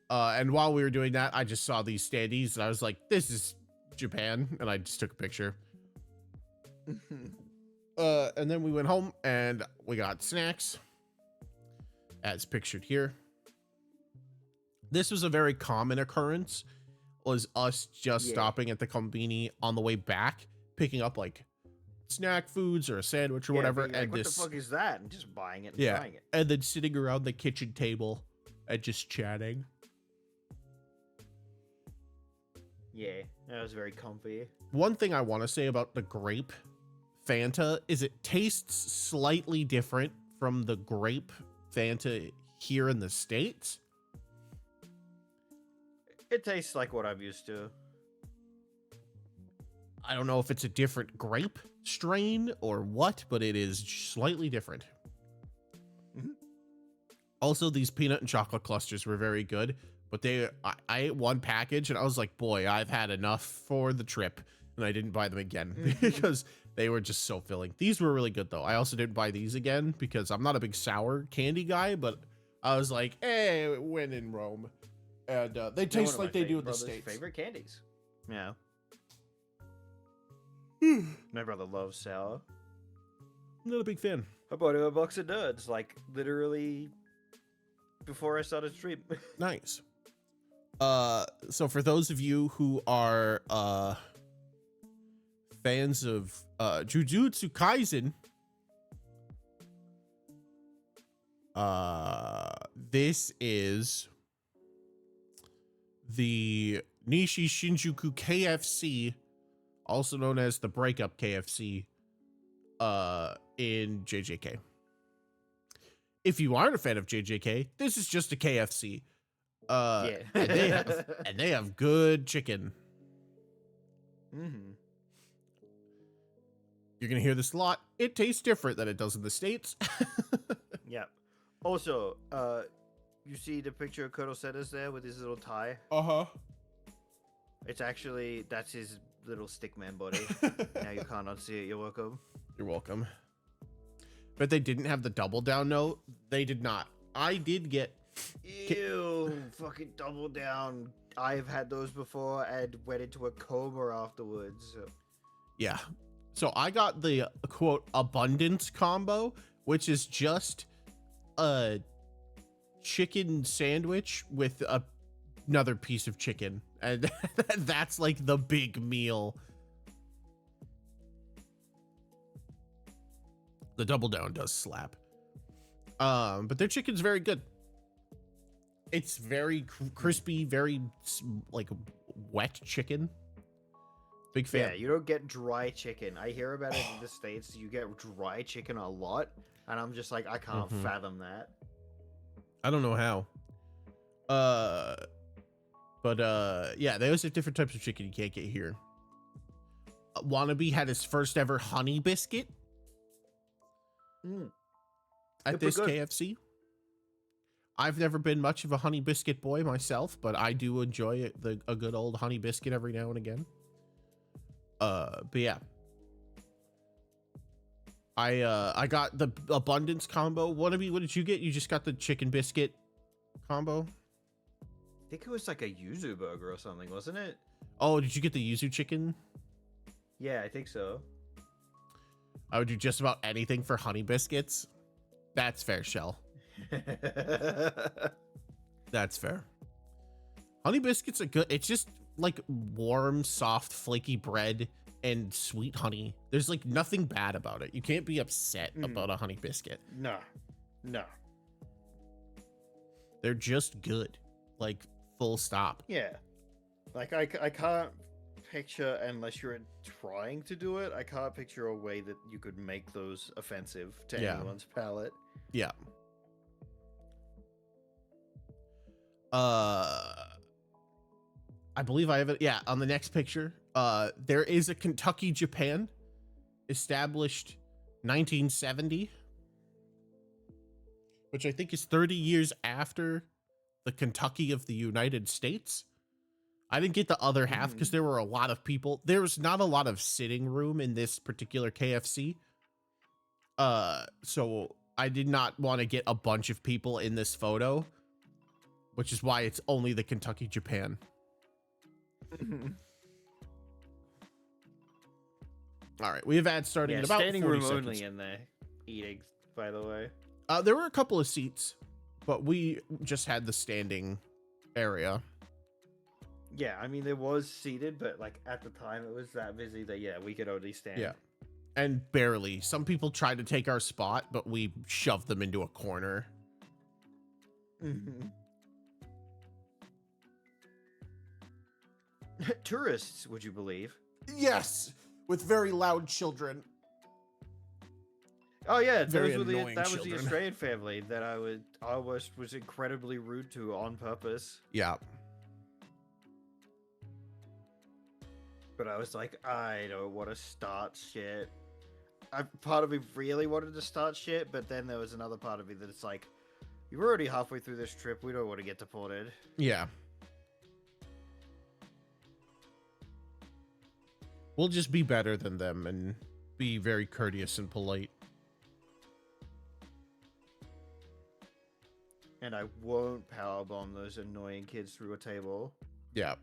And while we were doing that, I just saw these standees and I was like, this is Japan, and I just took a picture. And then we went home and we got snacks as pictured here. This was a very common occurrence, was us just stopping at the kombini on the way back, picking up like snack foods or a sandwich or whatever, being like, and what this the fuck is that? And just buying it and yeah, trying it. and then sitting around the kitchen table and just chatting. Yeah, that was very comfy. One thing I want to say about the grape Fanta is it tastes slightly different from the grape Fanta here in the States. It tastes like what I'm used to. I don't know if it's a different grape strain or what, but it is slightly different. Mhm. Also, these peanut and chocolate clusters were very good, but I ate one package and I was like, boy, I've had enough for the trip, and I didn't buy them again because they were just so filling. These were really good though. I also didn't buy these again because I'm not a big sour candy guy, but I was like, hey, when in Rome. And they taste like they do in the States. Favorite candies. Yeah. My brother loves sour. Not a big fan. I bought him a box of Nerds, like, literally before I started stream. Nice. So for those of you who are fans of Jujutsu Kaisen, this is the Nishi Shinjuku KFC, also known as the Breakup KFC, in JJK. If you aren't a fan of JJK, this is just a KFC. Yeah. and they have good chicken. Mm-hmm. You're gonna hear this a lot. It tastes different than it does in the States. Yeah. Also, you see the picture of Colonel Sanders there with his little tie? Uh-huh. It's actually, that's his little stickman body. Now you can't unsee it, you're welcome. You're welcome. But they didn't have the double down note. They did not. I did get... Ew, fucking double down. I've had those before and went into a coma afterwards. Yeah. So I got the, quote, abundance combo, which is just a chicken sandwich with another piece of chicken, and that's like the big meal. The Double Down does slap. But their chicken's very good. It's very crispy, very like wet chicken. Big fan. Yeah, you don't get dry chicken. I hear about it in the States. You get dry chicken a lot, and I'm just like, I can't fathom that. I don't know how. Yeah, they always have different types of chicken you can't get here. Wannabe had his first ever honey biscuit at Super this good. KFC. I've never been much of a honey biscuit boy myself, but I do enjoy a good old honey biscuit every now and again. But yeah. I got the abundance combo. Wannabe, what did you get? You just got the chicken biscuit combo? I think it was like a yuzu burger or something, wasn't it? Oh, did you get the yuzu chicken? Yeah, I think so. I would do just about anything for honey biscuits. That's fair, Shell. That's fair. Honey biscuits are good. It's just like warm, soft, flaky bread and sweet honey. There's like nothing bad about it. You can't be upset about a honey biscuit. No. They're just good. Like full stop. Yeah. Like I can't picture, unless you're trying to do it, I can't picture a way that you could make those offensive to anyone's palate. Yeah. I believe I have it. Yeah, on the next picture, there is a Kentucky Japan, established 1970, which I think is 30 years after the Kentucky of the United States. I didn't get the other half because there were a lot of people. There was not a lot of sitting room in this particular KFC. So I did not want to get a bunch of people in this photo, which is why it's only the Kentucky Japan. All right, we have ads starting in about standing 40 room seconds. only in there eating, by the way. There were a couple of seats, but we just had the standing area. Yeah, I mean, there was seated, but like at the time it was that busy that we could only stand. Yeah. And barely. Some people tried to take our spot, but we shoved them into a corner. Tourists, would you believe? Yes, with very loud children. Oh yeah, Very that was annoying the children. Australian family that I was incredibly rude to on purpose. Yeah. But I was like, I don't want to start shit. Part of me really wanted to start shit, but then there was another part of me that's like, you're already halfway through this trip. We don't want to get deported. Yeah. We'll just be better than them and be very courteous and polite. And I won't powerbomb those annoying kids through a table. Yeah.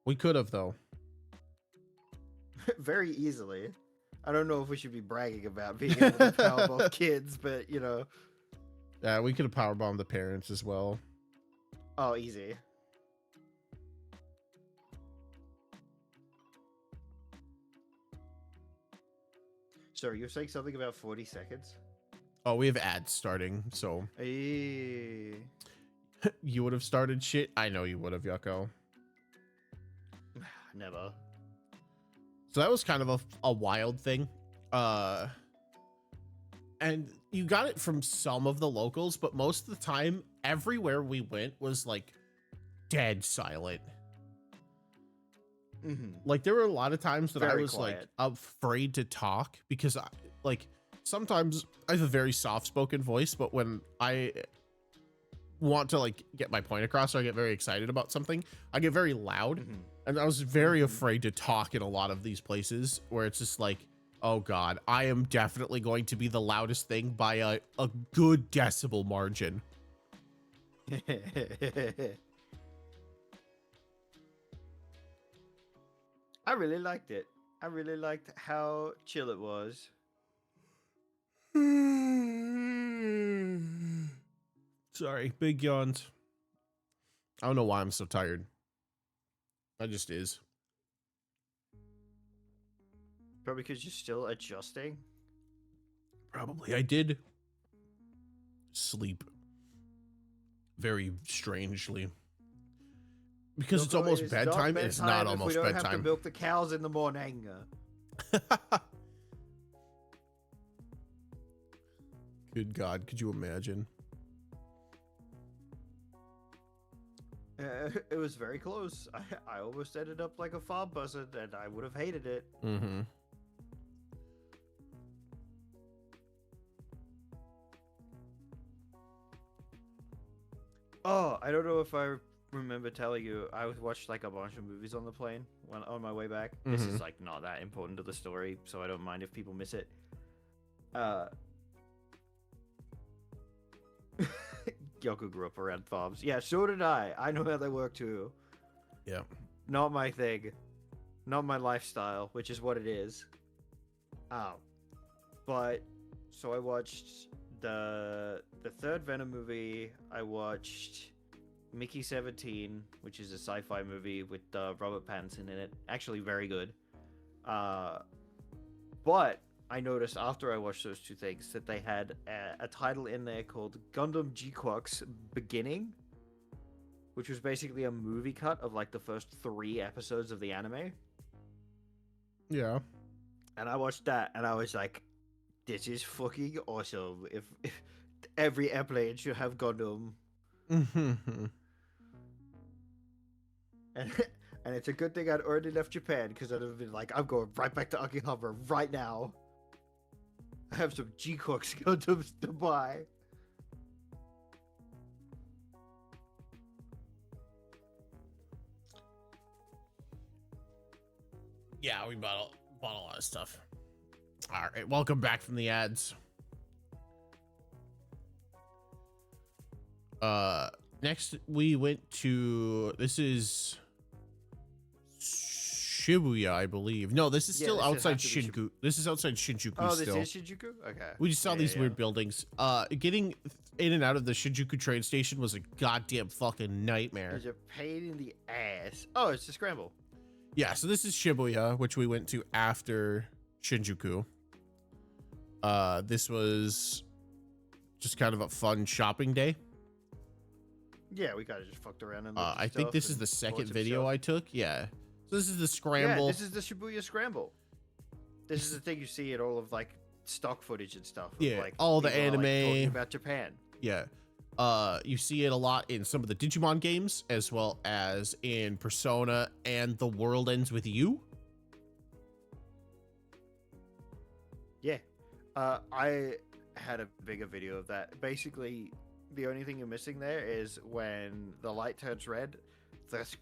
We could have, though. Very easily. I don't know if we should be bragging about being able to powerbomb kids, but you know. Yeah, we could have powerbombed the parents as well. Oh, easy. Sorry, you were saying something about 40 seconds? Oh, we have ads starting, so Hey. you would have started shit. I know you would have, Yucko. Never. So that was kind of a wild thing. And you got it from some of the locals, but most of the time, everywhere we went was like dead silent. Like there were a lot of times that I Very was quiet. like afraid to talk because sometimes I have a very soft-spoken voice, but when I want to like get my point across or I get very excited about something, I get very loud. And I was very afraid to talk in a lot of these places where it's just like, oh God, I am definitely going to be the loudest thing by a good decibel margin. I really liked it. I really liked how chill it was. Sorry, big yawns. I don't know why I'm so tired. I just is. Probably because you're still adjusting. Probably. I did sleep very strangely. Because it's almost bedtime, and it's not almost we don't have to bedtime. milk the cows in the morning. Good God, could you imagine? It was very close. I almost ended up like a farm person, and I would have hated it. Mm-hmm. Oh, I don't know if I remember telling you, I watched like a bunch of movies on the plane when on my way back. This is like not that important to the story, so I don't mind if people miss it. Yoko grew up around farms. Yeah, so did I. I know how they work too. Yeah. Not my thing. Not my lifestyle, which is what it is. But so I watched the third Venom movie. I watched Mickey 17, which is a sci-fi movie with Robert Pattinson in it. Actually very good. But I noticed after I watched those two things that they had a title in there called Gundam G-Quack's Beginning, which was basically a movie cut of like the first 3 episodes of the anime. Yeah. And I watched that and I was like, this is fucking awesome. If every airplane should have Gundam. Mm-hmm. And it's a good thing I'd already left Japan, because I'd have been like, I'm going right back to Akihabara right now. I have some G-Quacks Gundams to buy. Yeah, we bought a lot of stuff. All right, welcome back from the ads. Next we went to, this is Shibuya, I believe. No, this is still outside Shinjuku. This is outside Shinjuku. Oh, still. this is Shinjuku? Okay. We just saw these weird buildings. Getting in and out of the Shinjuku train station was a goddamn fucking nightmare. There's a pain in the ass. Oh, it's a scramble. Yeah, so this is Shibuya, which we went to after Shinjuku. This was just kind of a fun shopping day. Yeah, we kind of just fucked around and I think this is the second video I took. Yeah. So this is the scramble. Yeah, this is the Shibuya scramble. This is the thing you see in all of like stock footage and stuff. Yeah, like, all the people are, like, anime. talking about Japan. Yeah. You see it a lot in some of the Digimon games, as well as in Persona and The World Ends With You. Yeah. I had a bigger video of that. Basically, the only thing you're missing there is when the light turns red,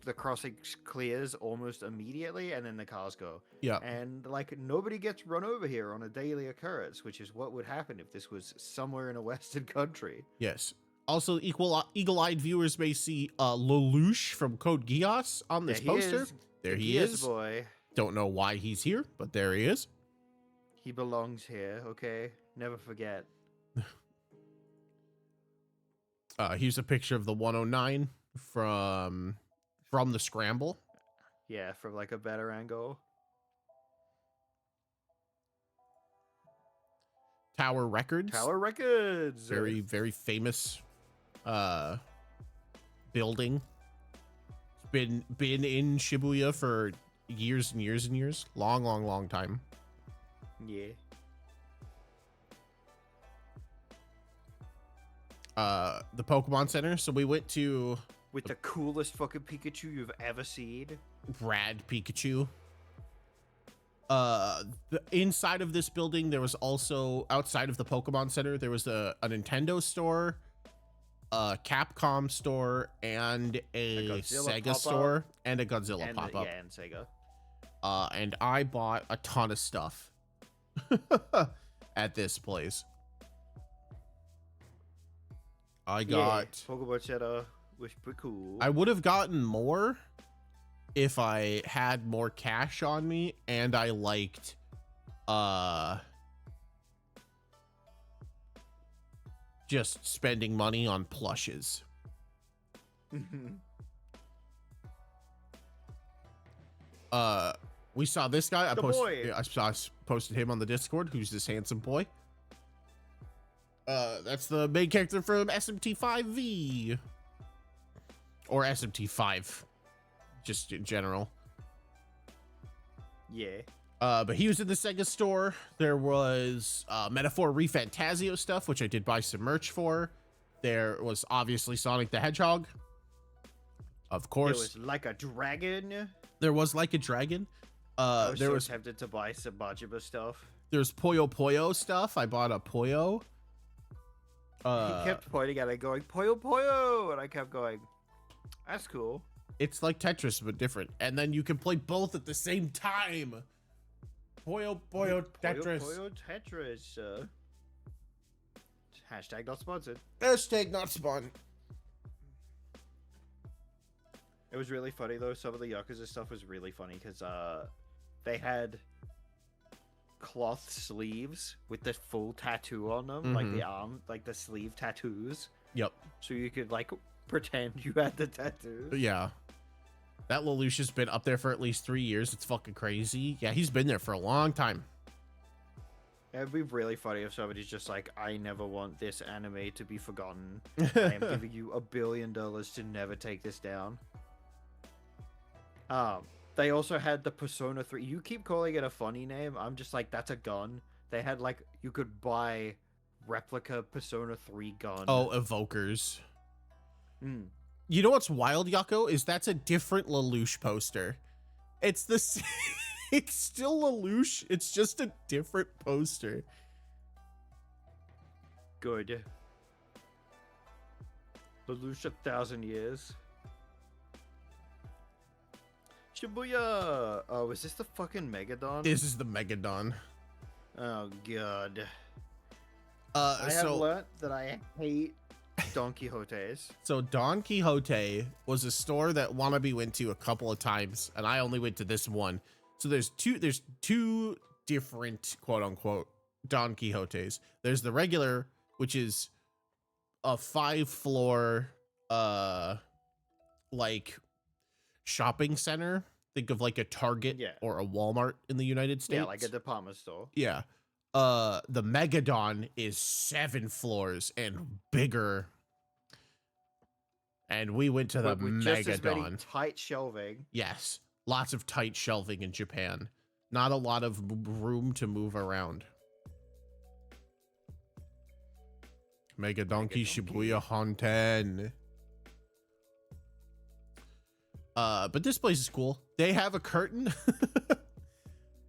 the crossing clears almost immediately, and then the cars go. Yeah. And like nobody gets run over here on a daily occurrence, which is what would happen if this was somewhere in a Western country. Yes. Also, eagle-eyed viewers may see Lelouch from Code Geass on this poster. There he is. Boy. Don't know why he's here, but there he is. He belongs here, okay? Never forget. Here's a picture of the 109 from the scramble. Yeah, from like a better angle. Tower Records. Tower Records. Very, very famous building. It's been in Shibuya for years and years and years. Long time. Yeah. The Pokemon Center. So we went to With the coolest fucking Pikachu you've ever seen. Rad Pikachu. The inside of this building, there was also, outside of the Pokemon Center, there was a Nintendo store, a Capcom store, and a Sega store, and a Godzilla pop-up. Yeah, and Sega. And I bought a ton of stuff at this place. I got Pokemon Center was pretty cool. I would have gotten more if I had more cash on me and I liked just spending money on plushes. We saw this guy. I posted him on the Discord. Who's this handsome boy? That's the main character from SMT5V or SMT5, just in general. Yeah. But he was in the Sega store. There was Metaphor ReFantazio stuff, which I did buy some merch for. There was obviously Sonic the Hedgehog. Of course. It was Like a Dragon. There was Like a Dragon. I was there so was tempted to buy some Majima stuff. There's Puyo Puyo stuff. I bought a Puyo. He kept pointing at it going, Puyo Puyo! And I kept going, that's cool. It's like Tetris, but different. And then you can play both at the same time. Puyo Puyo Tetris. Puyo Tetris. Hashtag not sponsored. Hashtag not spawn. It was really funny though. Some of the Yakuza stuff was really funny because they had cloth sleeves with the full tattoo on them, like the arm, like the sleeve tattoos. Yep. So you could like pretend you had the tattoo. Yeah. That Lelouch has been up there for at least 3 years. It's fucking crazy. Yeah, he's been there for a long time. It'd be really funny if somebody's just like, I never want this anime to be forgotten. I am giving you $1 billion to never take this down. They also had the Persona 3. You keep calling it a funny name. I'm just like, that's a gun. They had like, you could buy replica Persona 3 gun. Oh, evokers. Mm. You know what's wild, Yako? Is that's a different Lelouch poster. It's the same. It's still Lelouch. It's just a different poster. Good. Lelouch 1,000 years. Shibuya! Oh, is this the fucking Megadon? This is the Megadon. Oh, God. I have learnt that I hate Don Quixote's. So Don Quixote was a store that Wannabe went to a couple of times, and I only went to this one. So there's two different quote-unquote Don Quixotes. There's the regular, which is a 5-floor like shopping center. Think of like a Target or a Walmart in the United States. Yeah, like a department store. Yeah. The Megadon is 7 floors and bigger. And we went to the with just as many Megadon. tight shelving. Yes. Lots of tight shelving in Japan. Not a lot of room to move around. Mega Donkey Shibuya Honten. But this place is cool. They have a curtain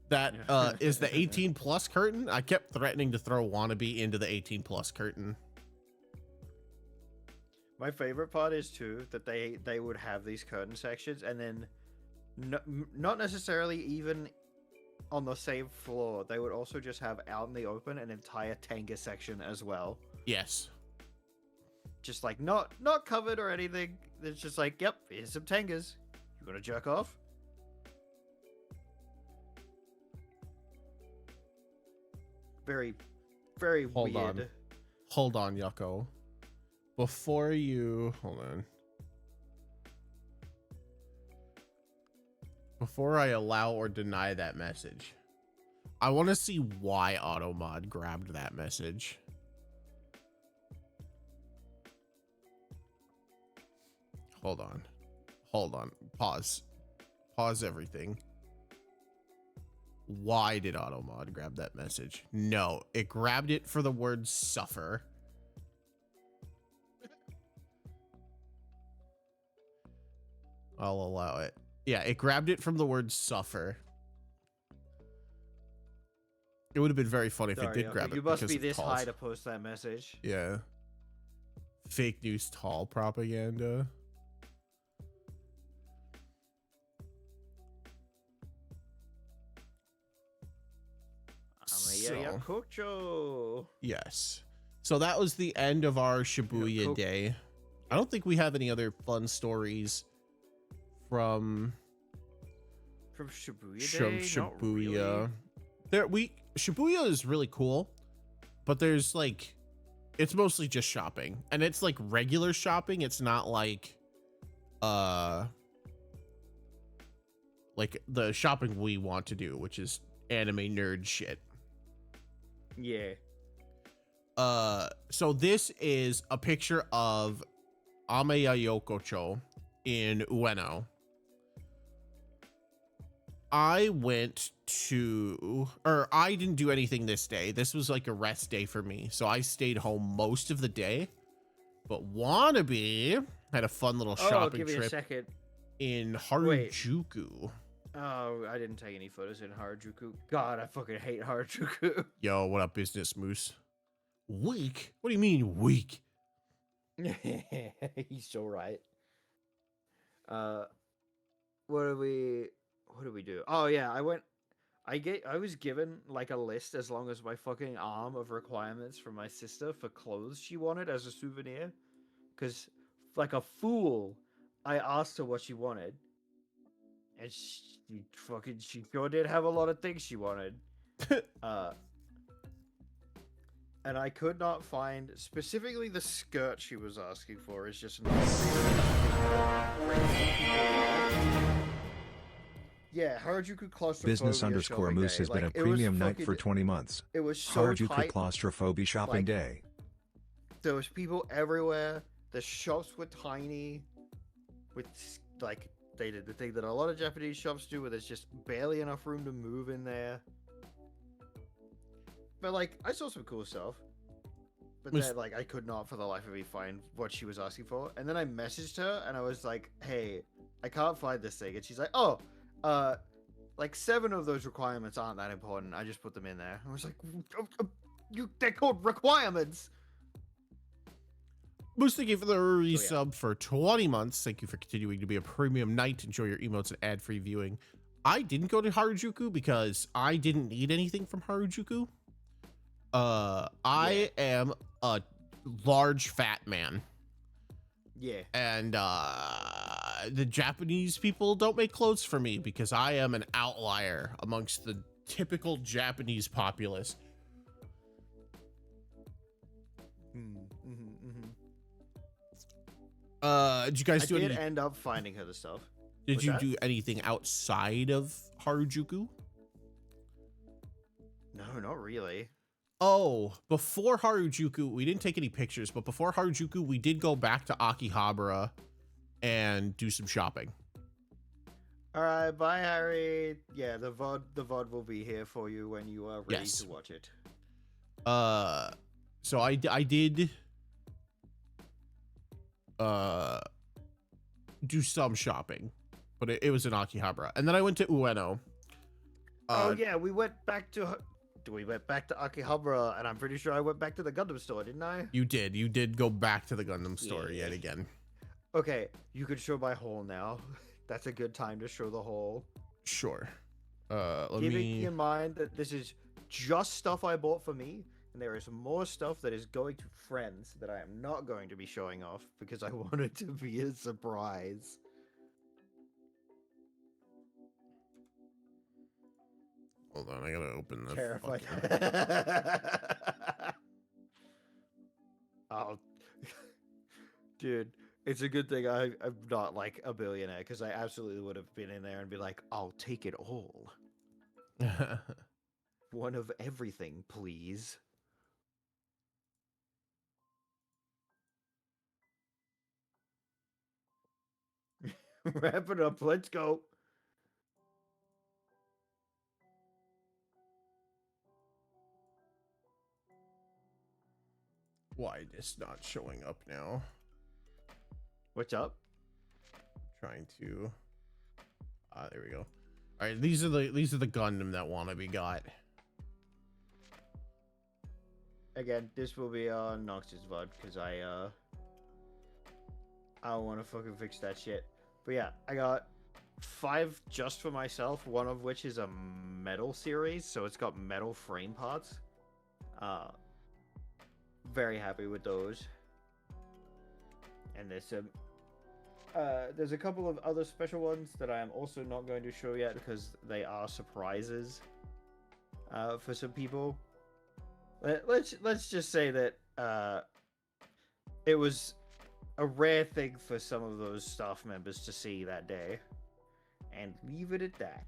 that is the 18+ curtain. I kept threatening to throw Wannabe into the 18+ curtain. My favorite part is too that they would have these curtain sections, and then not necessarily even on the same floor. They would also just have out in the open an entire Tenga section as well. Yes. Just like not covered or anything. It's just like, yep, here's some Tengas. You gonna jerk off? Very, very weird. Hold on, Yucko. Before you hold on. Before I allow or deny that message, I want to see why Automod grabbed that message. Hold on. Pause everything. Why did Automod grab that message? No, it grabbed it for the word suffer. I'll allow it. Yeah, it grabbed it from the word suffer. It would have been very funny if it did grab it. You must be this high to post that message. Yeah. Fake news tall propaganda. Yes. So that was the end of our Shibuya day. I don't think we have any other fun stories from Shibuya Day. Shibuya. Shibuya is really cool, but there's like It's mostly just shopping, and it's like regular shopping. It's not like the shopping we want to do, which is anime nerd shit. Yeah. So this is a picture of Ameya Yokocho in Ueno. I didn't do anything this day. This was like a rest day for me, so I stayed home most of the day. But Wannabe had a fun little shopping give me a trip second. in Harajuku. Oh, I didn't take any photos in Harajuku. God, I fucking hate Harajuku. Yo, what up, business moose? Weak? What do you mean weak? He's so right. What do we do? Oh yeah, I was given like a list as long as my fucking arm of requirements from my sister for clothes she wanted as a souvenir. Cause like a fool, I asked her what she wanted. And she sure did have a lot of things she wanted. And I could not find specifically the skirt she was asking for. Is just not. Yeah, Harajuku claustrophobia. Business_moose has been a premium night for 20 months. It was so Harajuku tight. claustrophobia shopping like, day. There was people everywhere. The shops were tiny. With like they did the thing that a lot of Japanese shops do, where there's just barely enough room to move in there. But like, I saw some cool stuff. But then, like, I could not for the life of me find what she was asking for. And then I messaged her, and I was like, "Hey, I can't find this thing." And she's like, "Oh, like 7 of those requirements aren't that important. I just put them in there." I was like, "They're called requirements." Moose, thank you for the resub for 20 months. Thank you for continuing to be a premium knight. Enjoy your emotes and ad-free viewing. I didn't go to Harajuku because I didn't need anything from Harajuku. I am a large fat man. Yeah. And the Japanese people don't make clothes for me because I am an outlier amongst the typical Japanese populace. Did you guys do I did end up finding her the stuff. Did you do anything outside of Harajuku? No, not really. Oh, before Harajuku, we didn't take any pictures, but before Harajuku, we did go back to Akihabara and do some shopping. All right, bye, Harry. Yeah, the VOD will be here for you when you are ready to watch it. So I did do some shopping, but it was in Akihabara, and then I went to Ueno. Oh yeah, we went back to Akihabara, and I'm pretty sure I went back to the Gundam store, didn't I? You did go back to the Gundam store yet again. Okay, you can show my haul now. That's a good time to show the haul. Sure. Keeping in mind that this is just stuff I bought for me, and there is more stuff that is going to friends that I am not going to be showing off because I want it to be a surprise. Hold on, I gotta open the Terrified. Oh, dude, it's a good thing I'm not like a billionaire because I absolutely would have been in there and be like, "I'll take it all. One of everything, please." Wrap it up. Let's go. Why this not showing up now? What's up? Trying to. There we go. All right, these are the Gundam that Wannabe got. Again, this will be on Nox's VOD because I want to fucking fix that shit. But yeah, I got 5 just for myself, one of which is a metal series, so it's got metal frame parts. Very happy with those. And there's a couple of other special ones that I am also not going to show yet because they are surprises for some people. Let's just say that uh, it was a rare thing for some of those staff members to see that day, and leave it at that.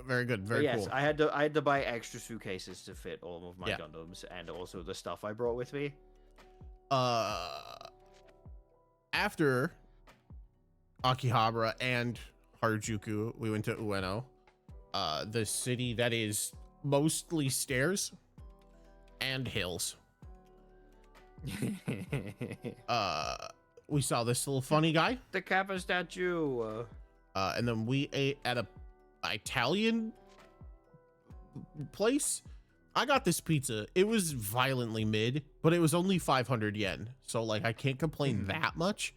Very good. But Very yes, cool. I had to buy extra suitcases to fit all of my Yeah. Gundams and also the stuff I brought with me. After Akihabara and Harajuku, we went to Ueno, the city that is mostly stairs and hills. We saw this little funny guy, The Kappa statue. and then we ate at a Italian place. I got this pizza. It was violently mid, but it was only 500 yen. So like I can't complain that much.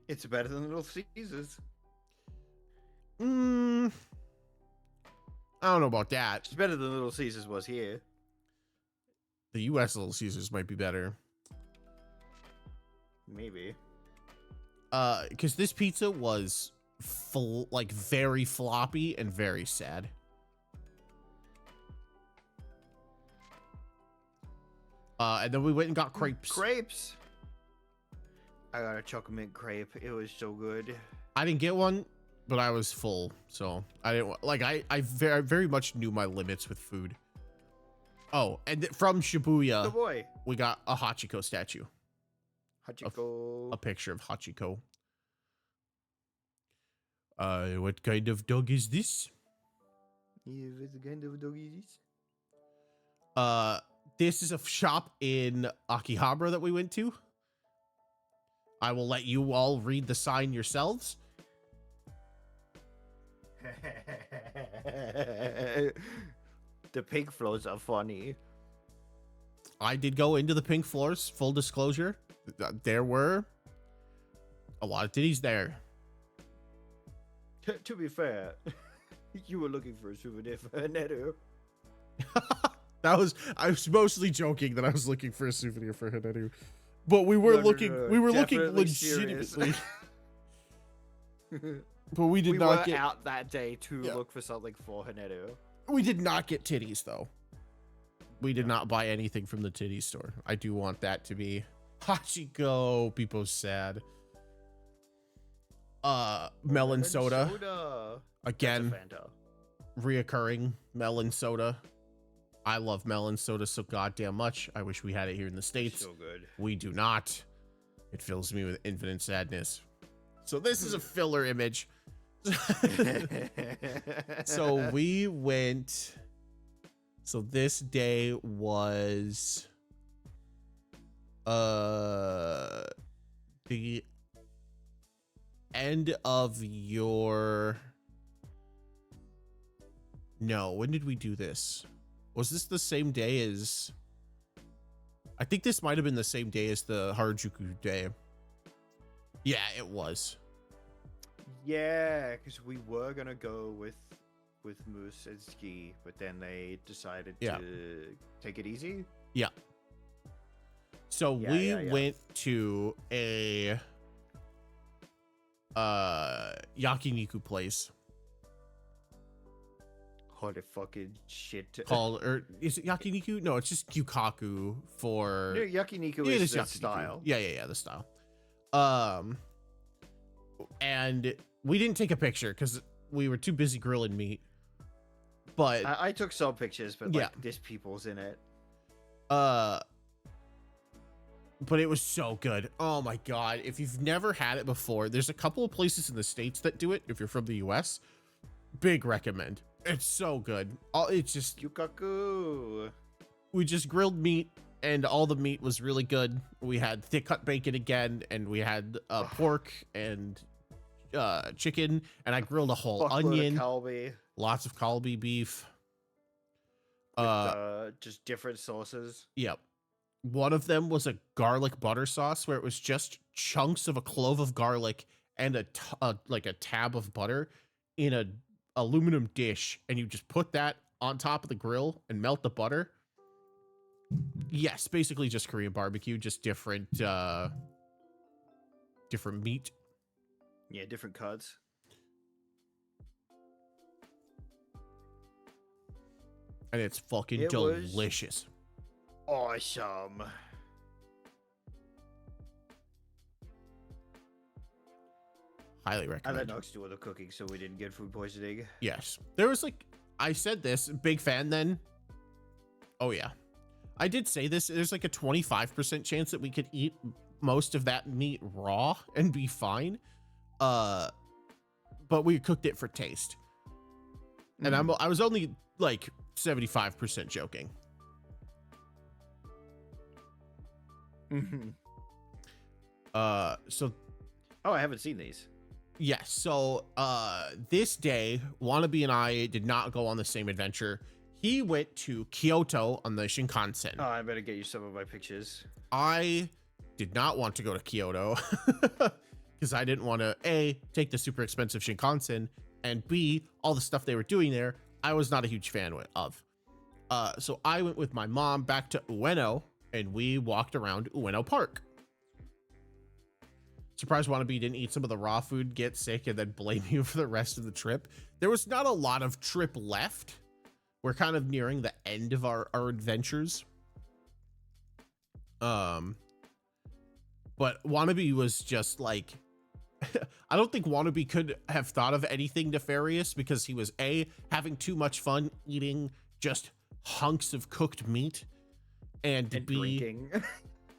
It's better than Little Caesars. I don't know about that. It's better than Little Caesars was here. The US Little Caesars might be better. Maybe. Because this pizza was full, like very floppy and very sad. And then we went and got crepes. Crepes. I got a chocolate mint crepe. It was so good. I didn't get one, but I was full, so I didn't like. I very much knew my limits with food. Oh, and from The Shibuya, boy. we got a Hachiko statue, Hachiko. a picture of Hachiko. What kind of dog is this? Yeah, what kind of dog is this? This is a shop in Akihabara that we went to. I will let you all read the sign yourselves. The pink floors are funny. I did go into the pink floors, full disclosure. There were a lot of titties there. To be fair, you were looking for a souvenir for Haneru. I was mostly joking that I was looking for a souvenir for Haneru. But we were No, looking we were looking definitely serious. legitimately. But we did We not were get out that day to Yeah. look for something for Haneru. we did not get titties though. We did not buy anything from the titty store. I do want that to be Hachiko. People sad. Melon soda. Again, That's a Fanta. reoccurring melon soda. I love melon soda so goddamn much. I wish we had it here in the States. So good. We do not. It fills me with infinite sadness. So this is a filler image. So we went. So this day was the end of your No, when did we do this? Was this the same day as I think this might have been the same day as the Harajuku day. Yeah, it was. Yeah, because we were gonna go with Moose and Ski, but then they decided Yeah. to take it easy. So Yeah, we yeah. went to a yakiniku place Holy fucking shit! called, or is it yakiniku? No, it's just gyukaku for No, Yakiniku Yeah, it is the yakiniku. style. Yeah, the style. And we didn't take a picture because we were too busy grilling meat. But I took some pictures, but Yeah. like this people's in it. but it was so good. Oh my god, if you've never had it before, there's a couple of places in the States that do it. If you're from the US, big recommend. It's so good. It's just, Yukaku. we just grilled meat and all the meat was really good. We had thick cut bacon again, and we had pork and chicken, and I grilled a whole Fuckload of onion, Kalbi. lots of kalbi beef. With, just different sauces. Yep. One of them was a garlic butter sauce where it was just chunks of a clove of garlic and like a tab of butter in a aluminum dish, and you just put that on top of the grill and melt the butter. Yes, basically just Korean barbecue, just different meat. Yeah, different cuts. and it's fucking It was- delicious. Awesome. Highly I recommend. let Nox do all the cooking so we didn't get food poisoning. Yes. There was like, I said this, big fan then. Oh yeah. I did say this. There's like a 25% chance that we could eat most of that meat raw and be fine. But we cooked it for taste. And I was only like 75% joking. So Oh, I haven't seen these. yes, so this day, Wannabe and I did not go on the same adventure. He went to Kyoto on the Shinkansen. Oh, I better get you some of my pictures. I did not want to go to Kyoto because I didn't want to A, take the super expensive Shinkansen, and B, all the stuff they were doing there, I was not a huge fan of. So I went with my mom back to Ueno, and we walked around Ueno Park. Surprised Wannabe didn't eat some of the raw food, get sick, and then blame you for the rest of the trip. There was not a lot of trip left. We're kind of nearing the end of our adventures. But Wannabe was just like, I don't think Wannabe could have thought of anything nefarious because he was A, having too much fun eating just hunks of cooked meat, and B, drinking.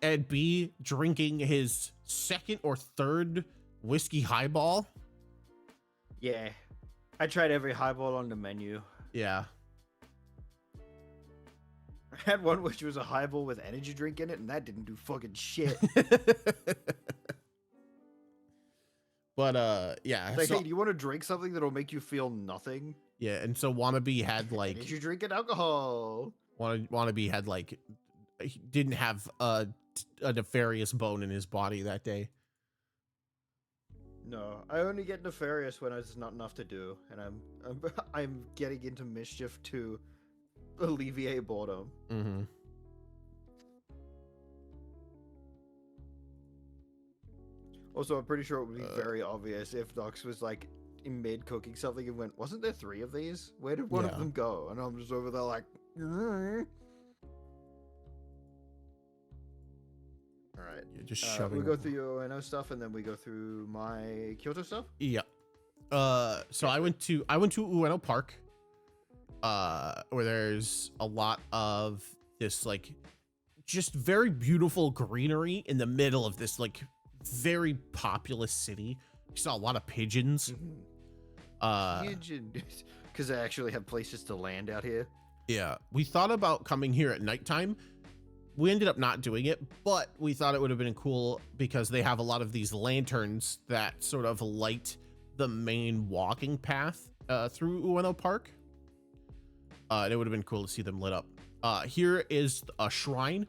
and B, drinking his second or third whiskey highball. Yeah. I tried every highball on the menu. Yeah. I had one which was a highball with energy drink in it, and that didn't do fucking shit. But yeah, Like, so, hey, do you want to drink something that'll make you feel nothing? yeah, and so Wannabe had like Energy drink and alcohol. Wannabe had like he didn't have a nefarious bone in his body that day. No, I only get nefarious when there's not enough to do, and I'm getting into mischief to alleviate boredom. Mm-hmm. Also, I'm pretty sure it would be very obvious if Nox was like in mid cooking something and went, "Wasn't there 3 of these? Where did one Yeah. of them go?" And I'm just over there like, "Mm." All right. You're just We shoving. go through your Ueno stuff, and then we go through my Kyoto stuff. Yeah. So I went to Ueno Park, where there's a lot of this like just very beautiful greenery in the middle of this like very populous city. You saw a lot of pigeons. Because I actually have places to land out here. Yeah, we thought about coming here at nighttime. We ended up not doing it, but we thought it would have been cool because they have a lot of these lanterns that sort of light the main walking path through Ueno Park. And it would have been cool to see them lit up. Here is a shrine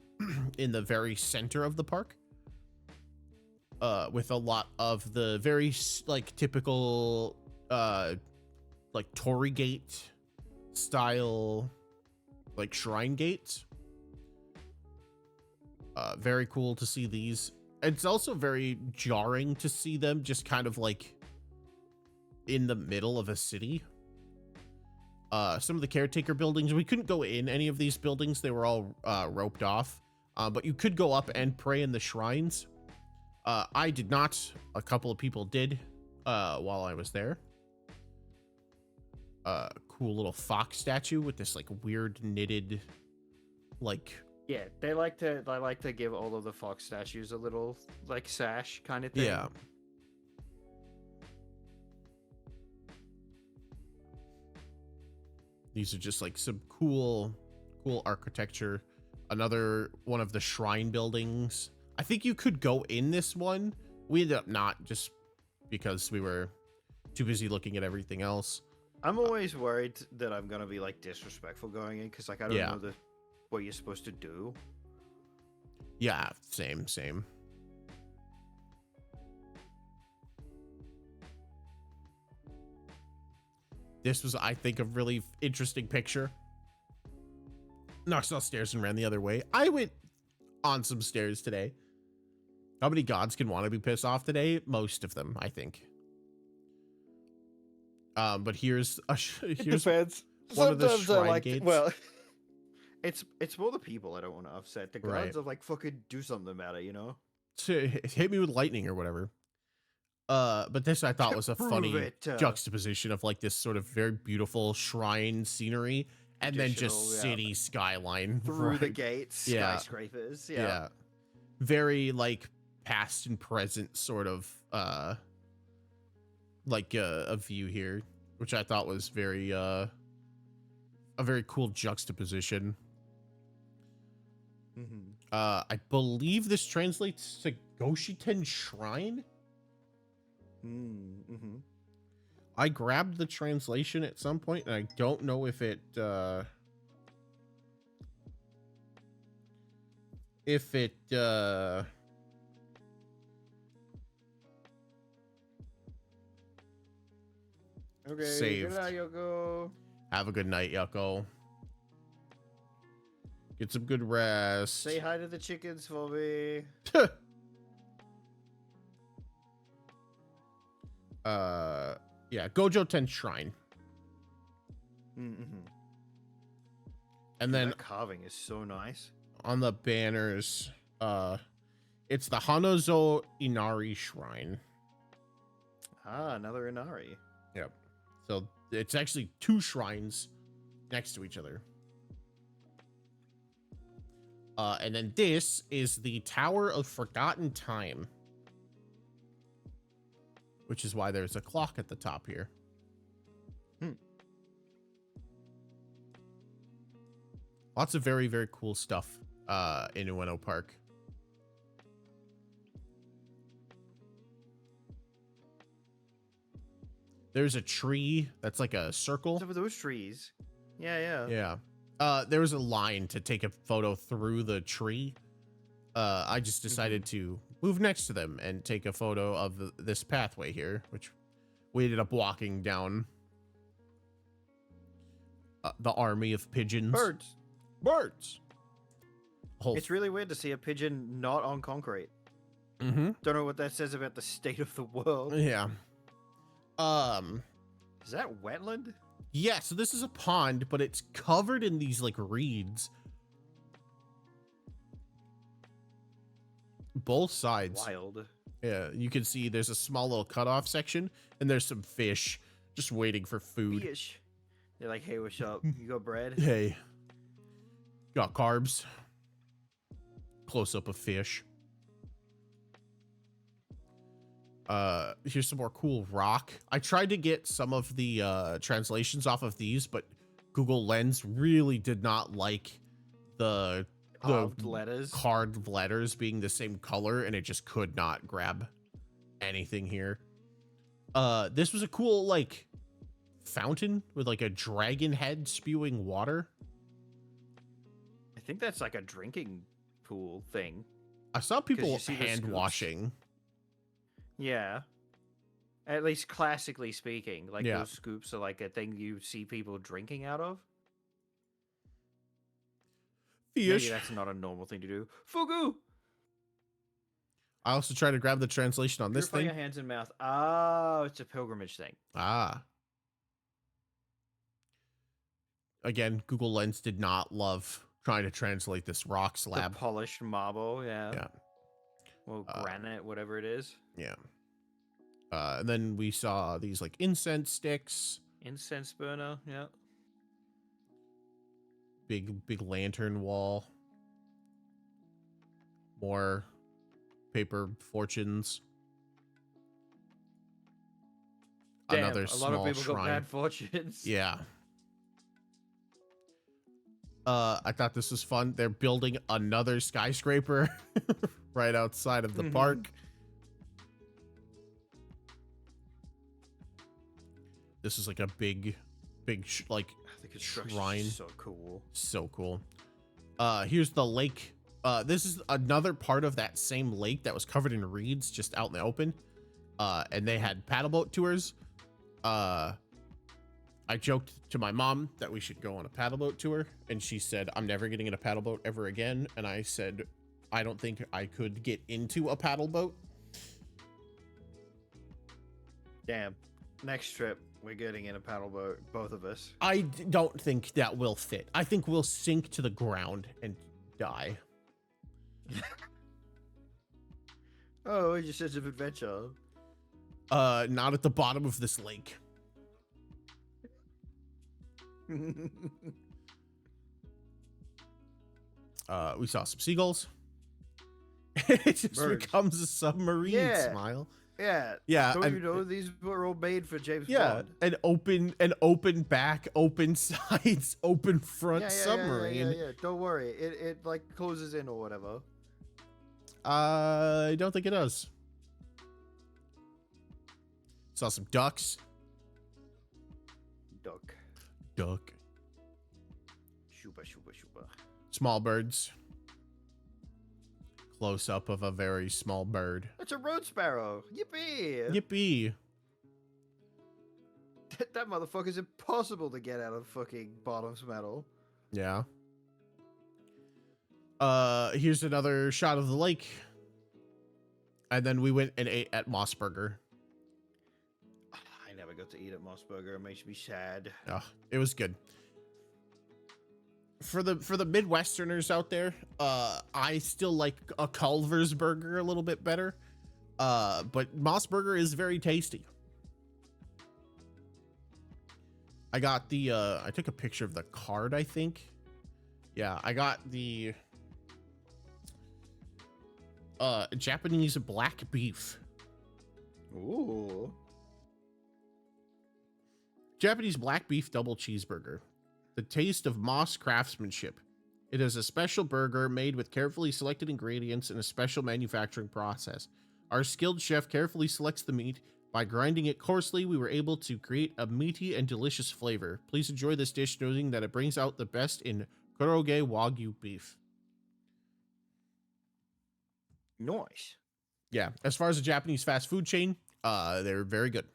in the very center of the park. With a lot of the very like typical like Torii Gate style like shrine gates. Very cool to see these. It's also very jarring to see them just kind of like in the middle of a city. Some of the caretaker buildings, we couldn't go in any of these buildings. They were all roped off. But you could go up and pray in the shrines. I did not. A couple of people did while I was there. Cool little fox statue with this like weird knitted like Yeah, they like to give all of the fox statues a little like sash kind of thing. yeah. These are just like some cool architecture. Another one of the shrine buildings. I think you could go in this one. We ended up not, just because we were too busy looking at everything else. I'm always worried that I'm gonna be like disrespectful going in because like I don't Yeah. know what you're supposed to do. Yeah, same. This was, I think, a really interesting picture. Knocked off stairs and ran the other way. I went on some stairs today. How many gods can want to be pissed off today? Most of them, I think. But here's It depends. one of the Sometimes I shrine like gates. well, It's more the people I don't want to upset. The Right. gods are like, fucking do something about it, you know? To hit me with lightning or whatever. But this I thought was a Prove funny it, juxtaposition of like this sort of very beautiful shrine scenery and then just Traditional, yeah. city skyline Through the right? gates, Yeah. skyscrapers. Yeah. Yeah. Very like past and present sort of like a view here, which I thought was very a very cool juxtaposition. Mm-hmm. I believe this translates to Goshiten Shrine. Mm-hmm. I grabbed the translation at some point, and I don't know if it okay, saved. Good night, Yoko. Have a good night, Yucko. Get some good rest. Say hi to the chickens for me. Yeah, Gojo Ten Shrine. Mm-hmm. And then That carving is so nice. on the banners, it's the Hanazo Inari Shrine. Ah, another Inari. Yep. So it's actually 2 shrines next to each other. And then this is the Tower of Forgotten Time, which is why there's a clock at the top here. Lots of very, very cool stuff in Ueno Park. There's a tree that's like a circle. What's up with those trees? Yeah. Yeah. There was a line to take a photo through the tree. I just decided to move next to them and take a photo of this pathway here, which we ended up walking down. The army of pigeons. Birds. It's really weird to see a pigeon not on concrete. Mm-hmm. Don't know what that says about the state of the world. Yeah. Is that wetland? Yeah, so this is a pond, but it's covered in these like reeds. Both sides. Wild. Yeah, you can see there's a small little cutoff section, and there's some fish just waiting for food. Fish. They're like, hey, what's up? You got bread? Hey, got carbs. Close up of fish. Here's some more cool rock. I tried to get some of the translations off of these, but Google Lens really did not like the Carved letters. carved letters being the same color, and it just could not grab anything here. This was a cool like fountain with like a dragon head spewing water. I think that's like a drinking pool thing. I saw people you see the hand scoops. washing. Yeah. At least classically speaking, like Yeah. those scoops are like a thing you see people drinking out of. Maybe Fish. that's not a normal thing to do. Fugu! I also tried to grab the translation on this Purify thing. your hands and mouth. Oh, it's a pilgrimage thing. Ah. Again, Google Lens did not love trying to translate this rock slab. The polished marble, yeah. Yeah. Well, granite, whatever it is. Yeah. And then we saw these like incense sticks, Incense burner, yeah. big lantern wall, more paper fortunes. Damn, Another a small lot of people shrine. got bad fortunes. Yeah. I thought this was fun. They're building another skyscraper right outside of the Mhm. park. This is like a big like The construction Shrine. is so cool. so cool. Here's the lake. This is another part of that same lake that was covered in reeds just out in the open. And they had paddle boat tours. I joked to my mom that we should go on a paddle boat tour, and she said, I'm never getting in a paddle boat ever again. And I said, I don't think I could get into a paddle boat. Damn. Next trip, we're getting in a paddle boat, both of us. Don't think that will fit. I think we'll sink to the ground and die. Oh, your sense of adventure. Not at the bottom of this lake. We saw some seagulls. It just Birds. becomes a submarine. Yeah. Smile. Yeah. Yeah, Don't and- you know these were all made for James Yeah, Bond? an open back, open sides, open front submarine. Yeah. Don't worry. It like closes in or whatever. I don't think it does. Saw some ducks. Duck. Duck. Shuba. Small birds. Close up of a very small bird. That's a road sparrow. Yippee! Yippee. That motherfucker's impossible to get out of fucking bottom's metal. Yeah. Here's another shot of the lake. And then we went and ate at Mossburger. I never got to eat at Mossburger. It makes me sad. Oh, it was good. For the Midwesterners out there, I still like a Culver's burger a little bit better. But Mossburger is very tasty. I got the I took a picture of the card, I think. Yeah, I got the Japanese black beef. Ooh. Japanese black beef double cheeseburger. The taste of Moss craftsmanship. It is a special burger made with carefully selected ingredients in a special manufacturing process. Our skilled chef carefully selects the meat. By grinding it coarsely, we were able to create a meaty and delicious flavor. Please enjoy this dish, knowing that it brings out the best in Kuroge Wagyu beef. Nice. Yeah, as far as a Japanese fast food chain, they're very good.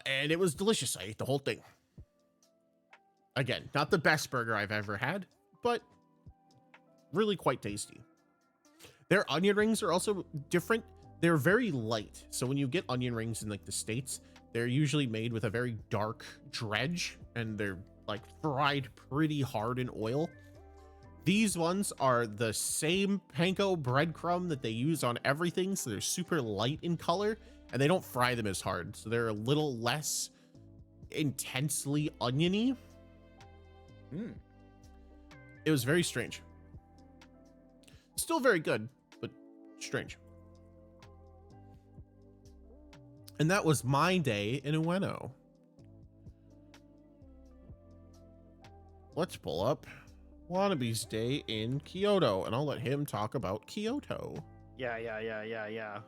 And it was delicious. I ate the whole thing. Again, not the best burger I've ever had, but really quite tasty. Their onion rings are also different. They're very light. So when you get onion rings in like the States, they're usually made with a very dark dredge and they're like fried pretty hard in oil. These ones are the same panko breadcrumb that they use on everything. So they're super light in color and they don't fry them as hard. So they're a little less intensely oniony. It was very strange. Still very good, but strange. And that was my day in Ueno. Let's pull up Wannabe's day in Kyoto, and I'll let him talk about Kyoto. Yeah.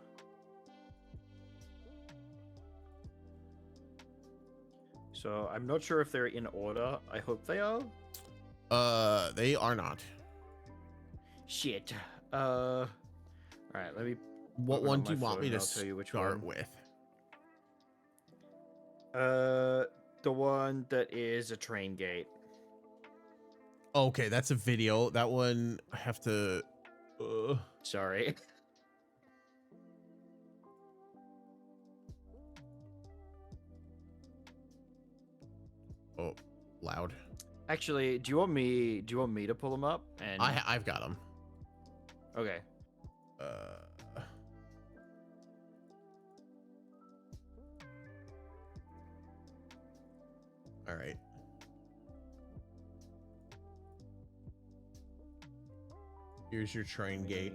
So I'm not sure if they're in order. I hope they are. They are not. Shit. All right. Let me. What open one up do you my want me phone, to I'll tell you which start one. with? The one that is a train gate. Okay, that's a video. That one I have to. Sorry. Oh, loud. Actually, do you want me to pull them up? And I've got them. okay. All right. Here's your train gate.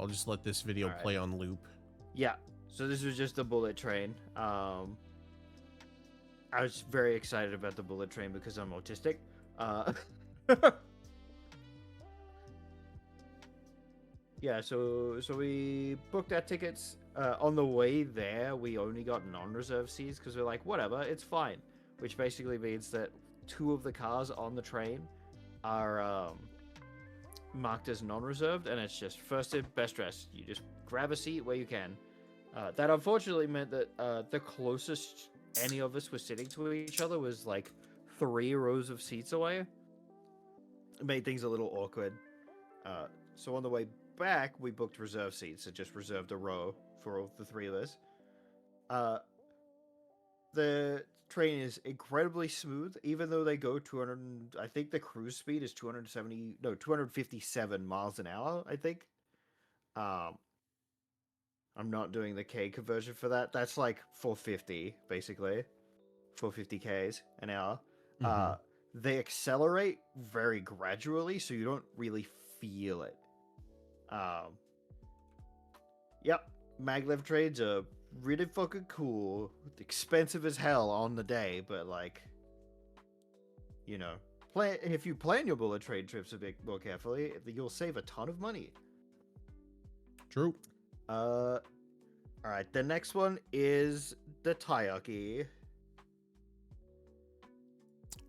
I'll just let this video All right. play on loop. Yeah. So this was just the bullet train. I was very excited about the bullet train because I'm autistic. Yeah, so we booked our tickets. On the way there, we only got non-reserved seats because we're like, whatever, it's fine. Which basically means that 2 of the cars on the train are marked as non-reserved, and it's just first in, best dressed. You just grab a seat where you can. That unfortunately meant that the closest any of us were sitting to each other was like 3 rows of seats away. It made things a little awkward. So on the way back, we booked reserve seats. So just reserved a row for all the three of us. The train is incredibly smooth, even though they go 200. I think the cruise speed is 257 miles an hour. I think. I'm not doing the K conversion for that. That's like 450, basically. 450 Ks an hour. They accelerate very gradually, so you don't really feel it. Yep, maglev trains are really fucking cool. Expensive as hell on the day, but like, you know, if you plan your bullet train trips a bit more carefully, you'll save a ton of money. True. All right. The next one is the taiyaki.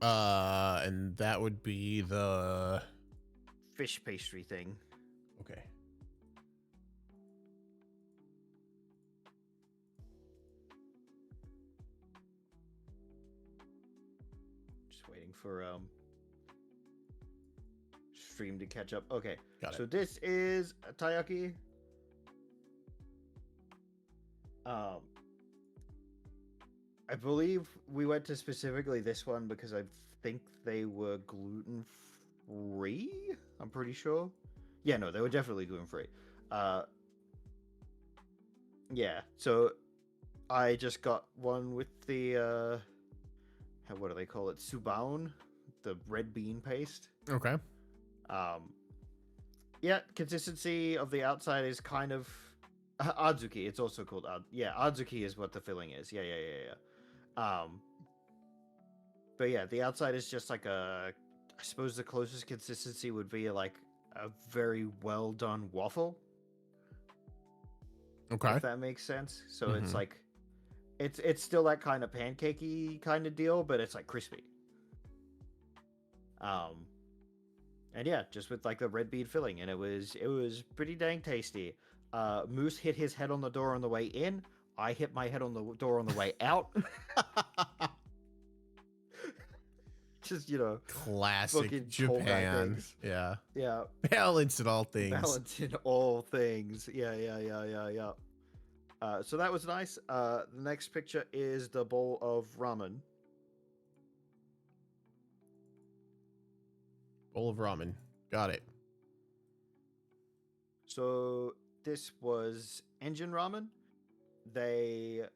And that would be the Fish pastry thing. okay. Just waiting for stream to catch up. Okay. Got So it. this is a taiyaki. I believe we went to specifically this one because I think they were gluten free. I'm pretty sure. Yeah, no, they were definitely gluten free. Yeah. So I just got one with the what do they call it? Subaon, the red bean paste. Okay. Yeah, consistency of the outside is kind of adzuki. It's also called adzuki is what the filling is. Yeah. But yeah, the outside is just like I suppose the closest consistency would be like a very well done waffle. Okay. If that makes sense. So it's like it's still that kind of pancakey kind of deal, but it's like crispy. And yeah, just with like the red bean filling, and it was pretty dang tasty. Moose hit his head on the door on the way in. I hit my head on the door on the way out. Just, you know, Classic fucking Japan. things. Yeah. Yeah, Balance in all things. balance in all things. Yeah. So that was nice. The next picture is the bowl of ramen. Bowl of ramen. Got it. So this was engine ramen. I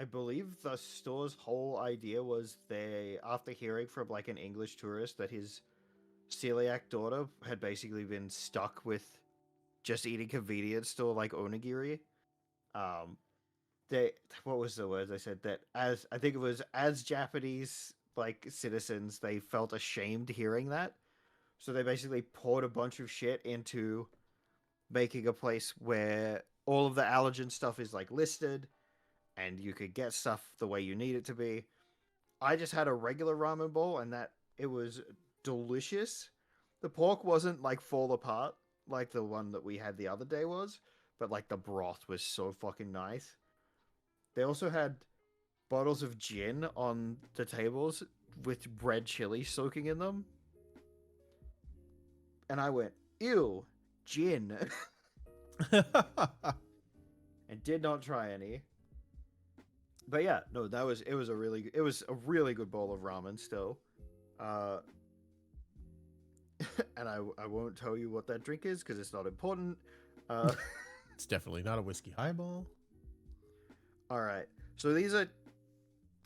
believe the store's whole idea was after hearing from like an English tourist that his celiac daughter had basically been stuck with just eating convenience store like onigiri. What was the word they said? That as Japanese like citizens, they felt ashamed hearing that. So they basically poured a bunch of shit into making a place where all of the allergen stuff is like listed and you could get stuff the way you need it to be. I just had a regular ramen bowl and that it was delicious. The pork wasn't like fall apart like the one that we had the other day was, but like the broth was so fucking nice. They also had bottles of gin on the tables with red chili soaking in them. And I went, ew, gin. And did not try any. But yeah, no, it was a really good bowl of ramen still. And I won't tell you what that drink is because it's not important. It's definitely not a whiskey highball. All right. So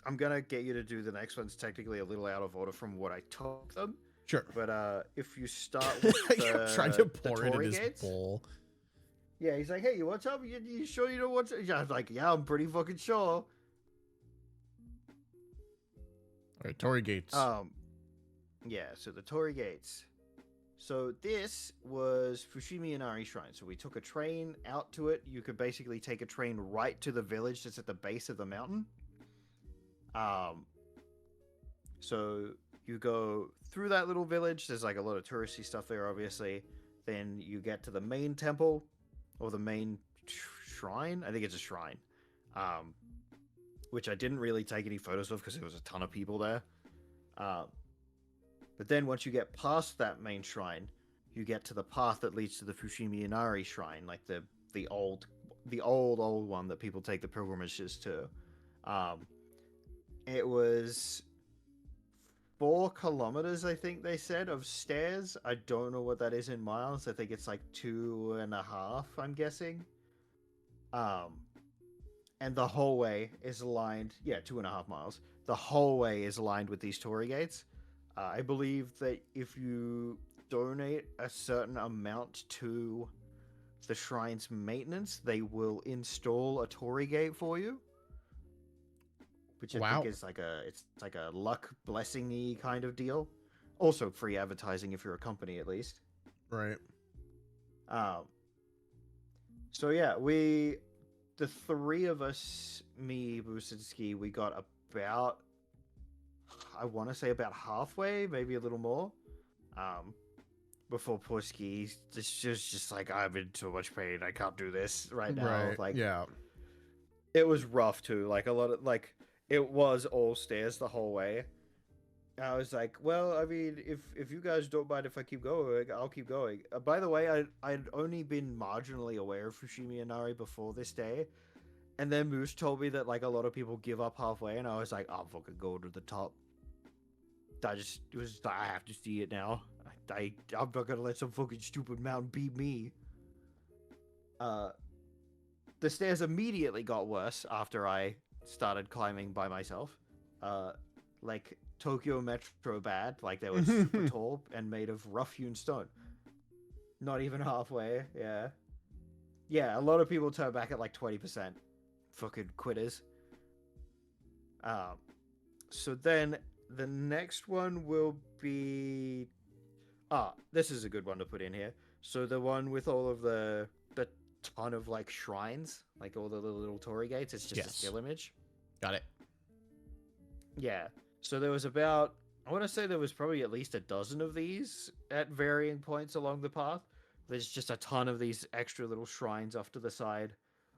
I'm going to get you to do the next one's technically a little out of order from what I took them. Sure. But if you start with You're trying to pour it in his bowl. Yeah, he's like, hey, you want some? You sure you know what's... Yeah, I'm like, yeah, I'm pretty fucking sure. All right, Torii Gates. Yeah, so the Torii Gates. So this was Fushimi Inari Shrine. So we took a train out to it. You could basically take a train right to the village that's at the base of the mountain. So you go through that little village. There's like a lot of touristy stuff there, obviously. Then you get to the main temple or the main shrine. I think it's a shrine. Which I didn't really take any photos of because there was a ton of people there. But then once you get past that main shrine, you get to the path that leads to the Fushimi Inari Shrine, like the old one that people take the pilgrimages to. It was 4 kilometers, I think they said, of stairs. I don't know what that is in miles. I think it's like 2.5, I'm guessing. And the whole way is lined, 2.5 miles. The whole way is lined with these torii gates. I believe that if you donate a certain amount to the shrine's maintenance, they will install a torii gate for you. Which I think is like a luck blessing-y kind of deal. Also free advertising if you're a company, at least. Right. So yeah, the 3 of us, me, Businski, we got about, I want to say about halfway, maybe a little more. Before Pusky just like, I'm in so much pain, I can't do this right now. Right. Like, yeah. It was rough too. Like a lot of it was all stairs the whole way. I was like, well, I mean, if you guys don't mind if I keep going, I'll keep going. By the way, I'd only been marginally aware of Fushimi Inari before this day, and then Moose told me that like a lot of people give up halfway, and I was like, I'm fucking going to the top. I have to see it now. I'm not gonna let some fucking stupid mountain beat me. The stairs immediately got worse after I started climbing by myself. Like Tokyo Metro bad, like they were super tall and made of rough-hewn stone. Not even halfway, yeah. Yeah, a lot of people turn back at like 20%. Fucking quitters. So then the next one will be... this is a good one to put in here. So the one with all of the ton of like shrines, like all the little torii gates, it's just a still image. Got it. Yeah. So there was about, I want to say there was probably at least a dozen of these at varying points along the path. There's just a ton of these extra little shrines off to the side.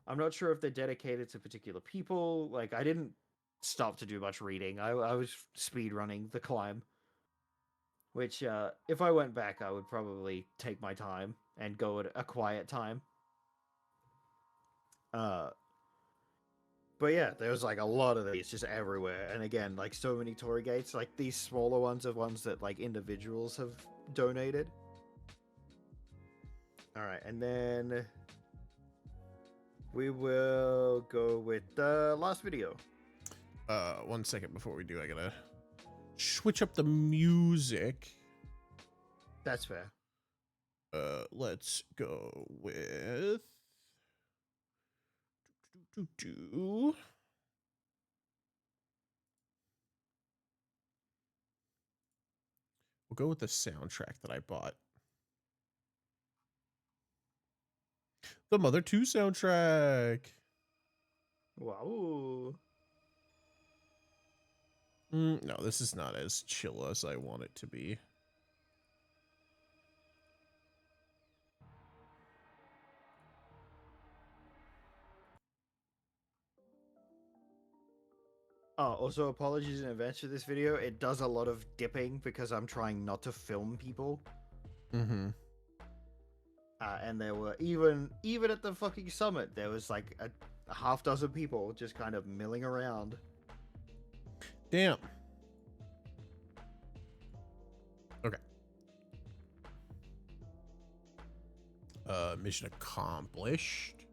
I'm not sure if they're dedicated to particular people. Like, I didn't stop to do much reading. I was speed running the climb. Which, if I went back, I would probably take my time and go at a quiet time. But yeah, there's like a lot of these just everywhere. And again, like so many torii gates, like these smaller ones are ones that like individuals have donated. Alright, and then we will go with the last video. 1 second before we do, I gotta switch up the music. That's fair. Let's go with we'll go with the soundtrack that I bought. The Mother 2 soundtrack. Wow. No, this is not as chill as I want it to be. Oh, also apologies in advance for this video. It does a lot of dipping because I'm trying not to film people. Mm-hmm. And there were even at the fucking summit, there was like a half dozen people just kind of milling around. Damn. Okay. Mission accomplished.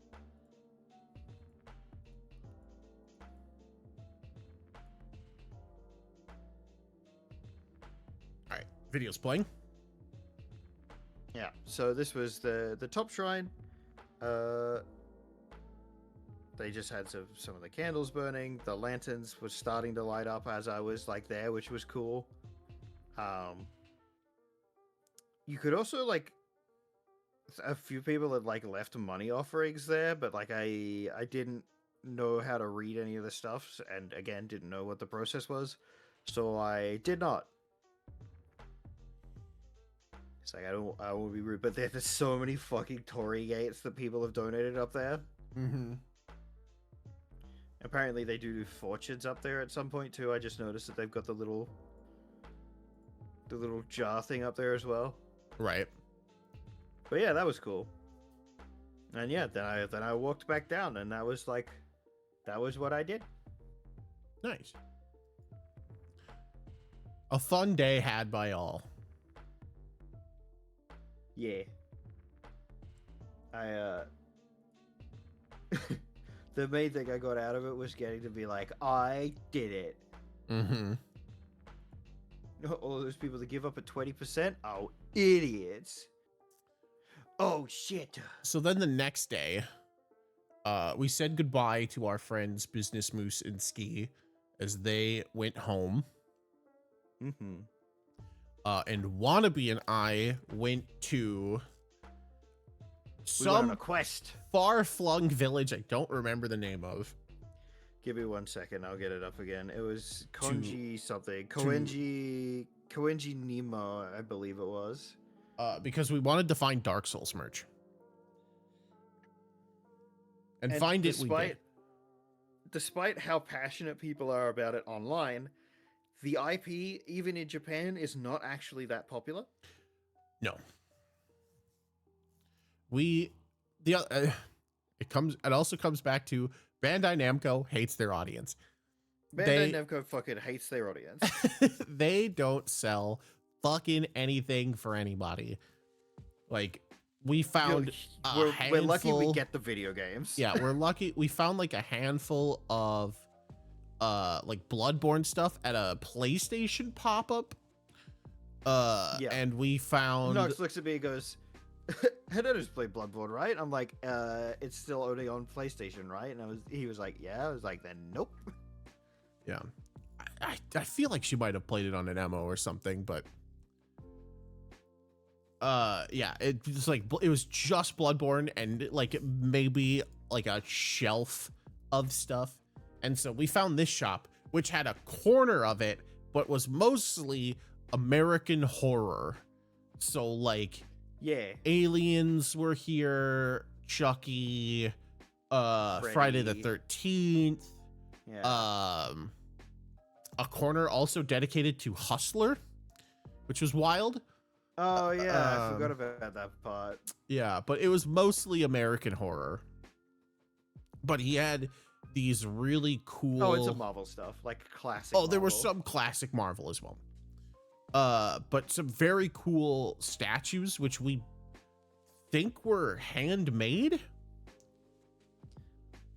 All right, video's playing. Yeah, so this was the top shrine. They just had some of the candles burning. The lanterns were starting to light up as I was like there, which was cool. You could also like, a few people had like left money offerings there, but like I didn't know how to read any of the stuff, and again didn't know what the process was, so I did not. It's like I don't want to be rude, but there's so many fucking torii gates that people have donated up there. Mm-hmm. Apparently they do fortunes up there at some point too. I just noticed that they've got the little jar thing up there as well. Right. But yeah, that was cool. And yeah, then I walked back down, and that was what I did. Nice. A fun day had by all. Yeah. The main thing I got out of it was getting to be like, I did it. Mm-hmm. All those people that give up at 20%, oh, idiots. Oh, shit. So then the next day, we said goodbye to our friends Business Moose and Ski as they went home. Mm-hmm. And Wannabe and I went to We went on some a quest. far-flung village I don't remember the name of. Give me 1 second, I'll get it up again. It was To- Konji something. Koenji Nemo, I believe it was. Because we wanted to find Dark Souls merch. And find it we did. Despite how passionate people are about it online, the IP, even in Japan, is not actually that popular. No. It also comes back to Bandai Namco hates their audience. Bandai Namco fucking hates their audience. They don't sell fucking anything for anybody. Like, we found We're lucky we handful- get the video games. Yeah, we're lucky. We found like a handful of like Bloodborne stuff at a PlayStation pop-up. Yeah. And we found Nox looks at me and goes, Hideo's played Bloodborne, right? I'm like, it's still only on PlayStation, right? And he was like, yeah. I was like, then nope. Yeah. I feel like she might have played it on an MO or something, but yeah, it was just Bloodborne and like maybe like a shelf of stuff. And so we found this shop which had a corner of it but was mostly American horror. So like Yeah. Aliens were here, Chucky, Friday the Freddy. 13th, Yeah. a corner also dedicated to Hustler, which was wild. Oh yeah, I um, forgot about that part. Yeah, but it was mostly American horror. But he had these really cool. Oh, it's a Marvel stuff, like classic. Oh, there was Marvel. some classic Marvel as well. But some very cool statues, which we think were handmade.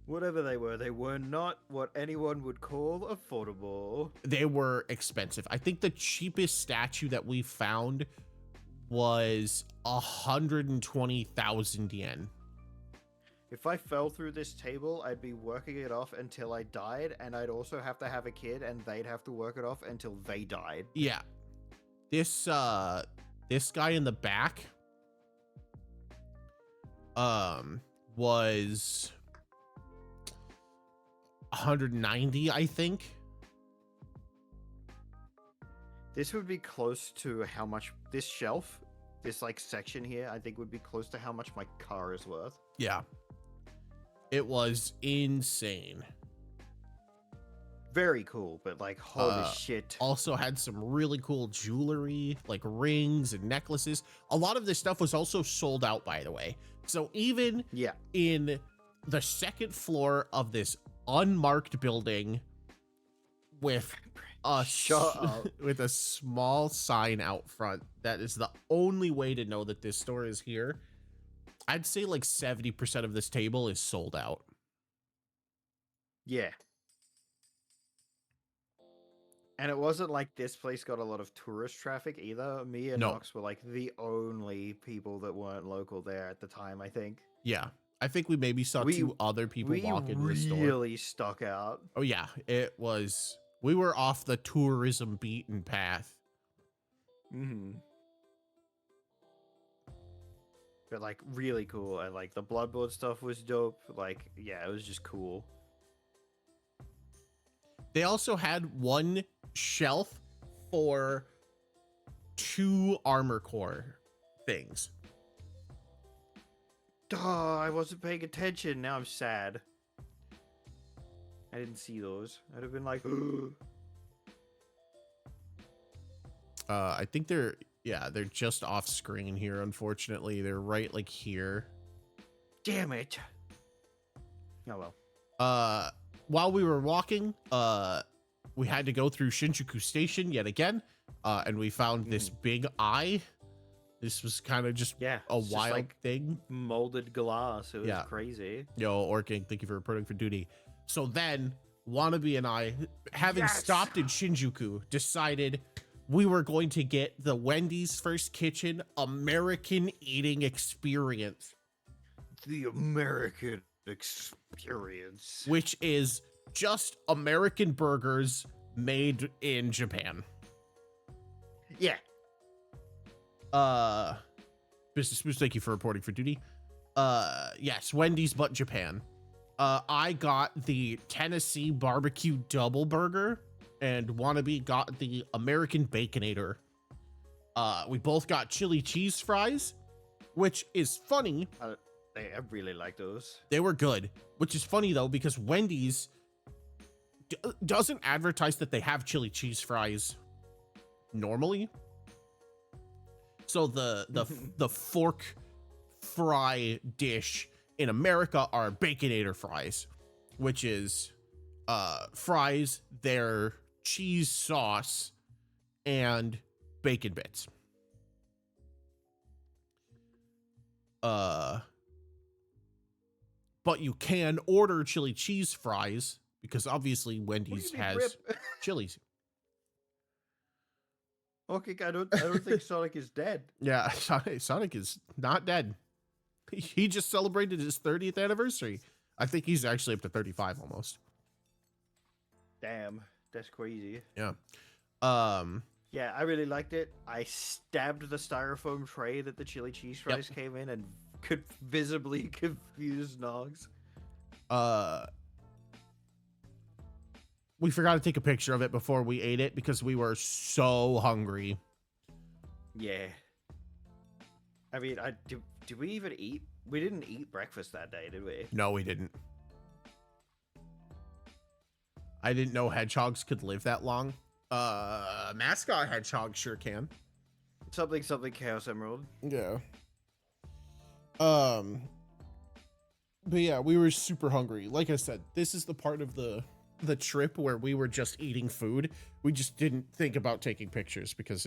Whatever they were not what anyone would call affordable. They were expensive. I think the cheapest statue that we found was 120,000 yen. If I fell through this table, I'd be working it off until I died, and I'd also have to have a kid, and they'd have to work it off until they died. Yeah. This guy in the back was 190, I think. This would be close to how much this shelf, this like section here, I think would be close to how much my car is worth. Yeah. It was insane. Very cool, but like holy shit. Also had some really cool jewelry, like rings and necklaces. A lot of this stuff was also sold out, by the way. So even Yeah. in the second floor of this unmarked building with a Shut up. with a small sign out front, that is the only way to know that this store is here. I'd say like 70% of this table is sold out. Yeah. And it wasn't like this place got a lot of tourist traffic either. Me and No. Nox were like the only people that weren't local there at the time, I think. Yeah. I think we maybe saw We- two other people We walk into the store. really stuck out. Oh yeah, it was. We were off the tourism beaten path. Mm-hmm. But like really cool, and like the Bloodborne stuff was dope. Like, yeah, it was just cool. They also had one shelf for 2 armor core things. Duh, I wasn't paying attention. Now I'm sad. I didn't see those. I'd have been like, I think they're Yeah, they're just off screen here, unfortunately. They're right like here. Damn it. Oh well. While we were walking, we had to go through Shinjuku Station yet again, and we found this big eye. This was kind of just Yeah, a it's just wild like thing. molded glass. It was Yeah. crazy. Yo, Orking, thank you for reporting for duty. So then, Wannabe and I, having Yes! stopped in Shinjuku, decided we were going to get the Wendy's First Kitchen American Eating Experience, The American experience. which is just American burgers made in Japan. Yeah. Business Boost, thank you for reporting for duty. Yes, Wendy's but Japan. I got the Tennessee barbecue double burger, and Wannabe got the American Baconator. We both got chili cheese fries, which is funny. I really like those. They were good, which is funny though, because Wendy's doesn't advertise that they have chili cheese fries normally. So the fork fry dish in America are Baconator fries, which is fries, their cheese sauce, and bacon bits. But you can order chili cheese fries because obviously Wendy's has chilies. Okay, I don't think Sonic is dead. Yeah, Sonic is not dead. He just celebrated his 30th anniversary. I think he's actually up to 35 almost. Damn, that's crazy. Yeah. Yeah, I really liked it. I stabbed the styrofoam tray that the chili cheese fries came in and could visibly confuse Nogs. We forgot to take a picture of it before we ate it because we were so hungry. Yeah. I mean, did we even eat? We didn't eat breakfast that day, did we? No, we didn't. I didn't know hedgehogs could live that long. Mascot hedgehog sure can. Something Chaos Emerald. Yeah. But yeah, we were super hungry. Like I said, this is the part of the trip where we were just eating food. We just didn't think about taking pictures because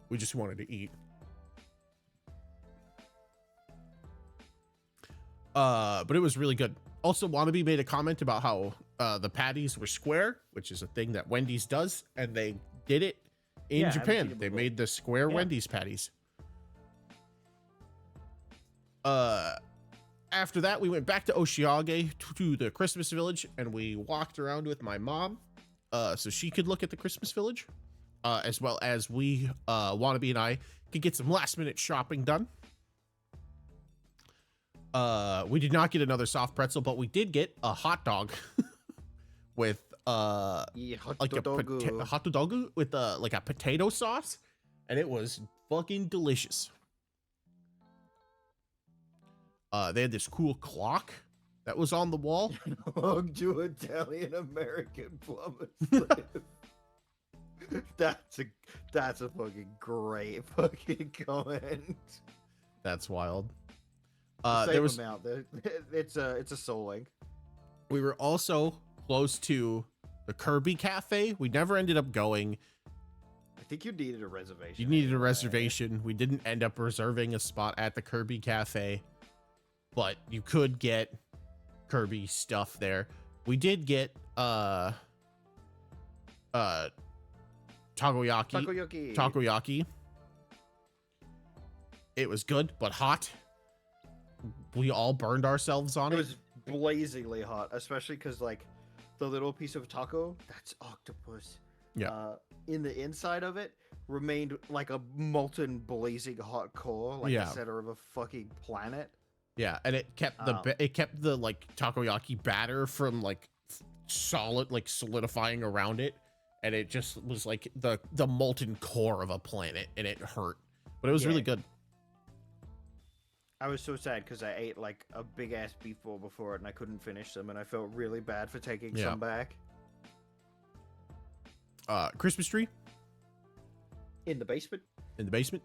we just wanted to eat. But it was really good. Also, Wannabe made a comment about how the patties were square, which is a thing that Wendy's does, and they did it in Yeah, I haven't seen Japan. it They before. made the square Yeah. Wendy's patties. After that, we went back to Oshiage to the Christmas village, and we walked around with my mom, so she could look at the Christmas village, as well as we, Wannabe and I, could get some last minute shopping done. We did not get another soft pretzel, but we did get a hot dog with Yeah, hot like a dog. hot dog with like a potato sauce, and it was fucking delicious. They had this cool clock that was on the wall. Hug to Italian American plumber slip. That's a fucking great fucking comment. That's wild. Same There was amount. It's a soul link. we were also close to the Kirby Cafe. We never ended up going. I think you needed a reservation. You needed a anyway. reservation. We didn't end up reserving a spot at the Kirby Cafe, but you could get Kirby stuff there. We did get takoyaki. It was good, but hot. We all burned ourselves on It it. was blazingly hot, especially because like the little piece of taco that's octopus. Yeah. In the inside of it remained like a molten, blazing hot core, like Yeah. the center of a fucking planet. Yeah, and it kept the like takoyaki batter from like solidifying around it, and it just was like the molten core of a planet, and it hurt, but it was really good. I was so sad because I ate like a big ass beef bowl before it and I couldn't finish them, and I felt really bad for taking Yeah. some back. Christmas tree. In the basement. in the basement.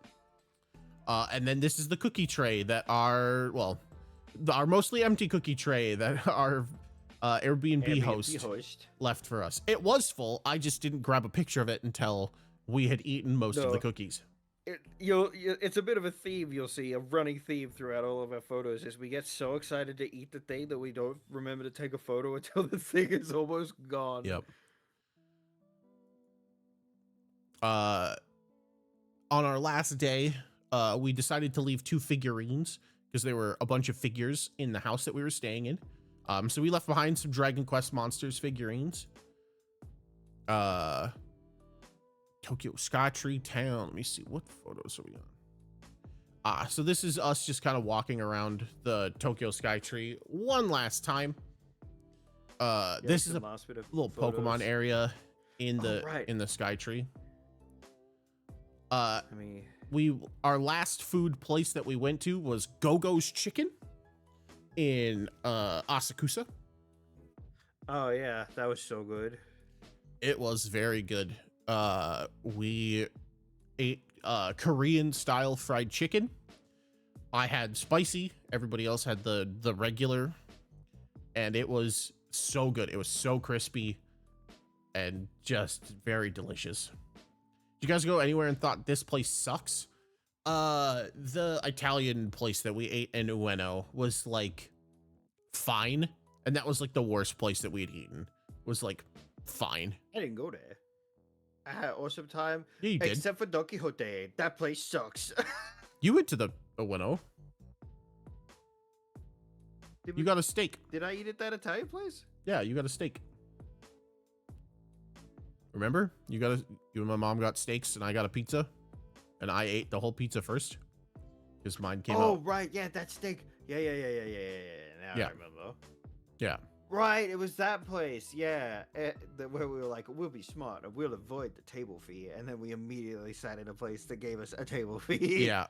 And then this is the cookie tray that our mostly empty cookie tray that our Airbnb host left for us. It was full. I just didn't grab a picture of it until we had eaten most of the cookies. It's a bit of a theme you'll see, a running theme throughout all of our photos, is we get so excited to eat the thing that we don't remember to take a photo until the thing is almost gone. Yep. On our last day, we decided to leave 2 figurines because there were a bunch of figures in the house that we were staying in. So we left behind some Dragon Quest Monsters figurines. Tokyo Skytree Town. Let me see, what photos are we on? So this is us just kind of walking around the Tokyo Skytree one last time. This is a little Pokemon area in the Skytree. Our last food place that we went to was Go-Go's Chicken in Asakusa. Oh yeah, that was so good. It was very good. We ate Korean style fried chicken. I had spicy, everybody else had the regular, and it was so good. It was so crispy and just very delicious. Did you guys go anywhere and thought this place sucks? The Italian place that we ate in Ueno was like fine, and that was like the worst place that we had eaten. Was like fine. I didn't go there. I had an awesome time. Yeah, you did. Except for Don Quixote. That place sucks. You went to the Ueno. You got a steak. Did I eat at that Italian place? Yeah, you got a steak. Remember? You and my mom got steaks and I got a pizza. And I ate the whole pizza first. Because mine came out. Oh, right. Yeah, that steak. Yeah. Now I remember. Yeah. Right, it was that place. Yeah. Where we were like, we'll be smart and we'll avoid the table fee. And then we immediately sat in a place that gave us a table fee. Yeah.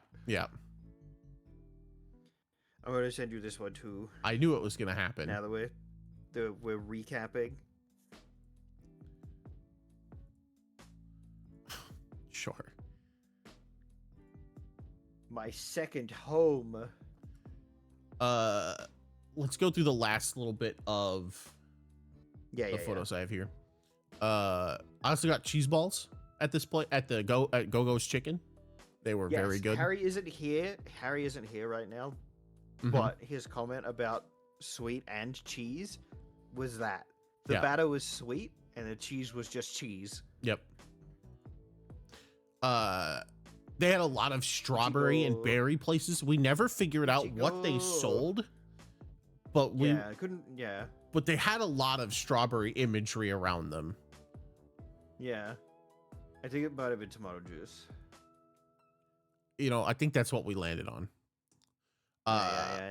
I'm going to send you this one too. I knew it was going to happen. Now that we're recapping. Sure. My second home. Let's go through the last little bit of the photos I have here. I also got cheese balls at this point at Go-Go's Chicken. They were very good. Harry isn't here right now. Mm-hmm. But his comment about sweet and cheese was that the batter was sweet and the cheese was just cheese. Yep. They had a lot of strawberry and berry places. We never figured out what they sold, but but they had a lot of strawberry imagery around them. Yeah, I think it might have been tomato juice. I think that's what we landed on.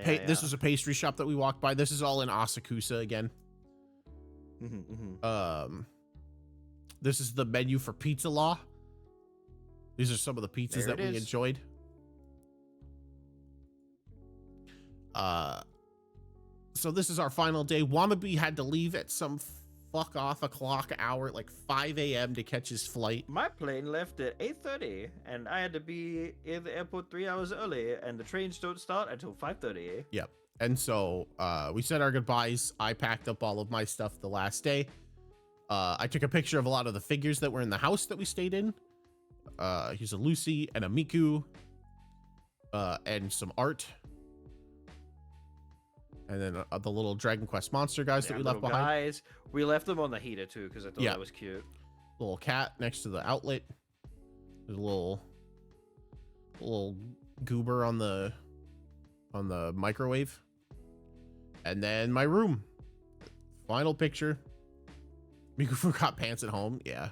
This was a pastry shop that we walked by. This is all in Asakusa again. This is the menu for Pizza Law. These are some of the pizzas that we enjoyed. So this is our final day. Wamabi had to leave at some fuck off o'clock hour at like 5 a.m. to catch his flight. My plane left at 8:30, and I had to be in the airport 3 hours early, and the trains don't start until 5:30. Yep. And so we said our goodbyes. I packed up all of my stuff the last day. I took a picture of a lot of the figures that were in the house that we stayed in. Here's a Lucy and a Miku, and some art. And then the little Dragon Quest monster guys that we left behind. We left them on the heater too because I thought that was cute. Little cat next to the outlet. There's a little goober on the microwave. And then my room. Final picture. Miku forgot pants at home. Yeah.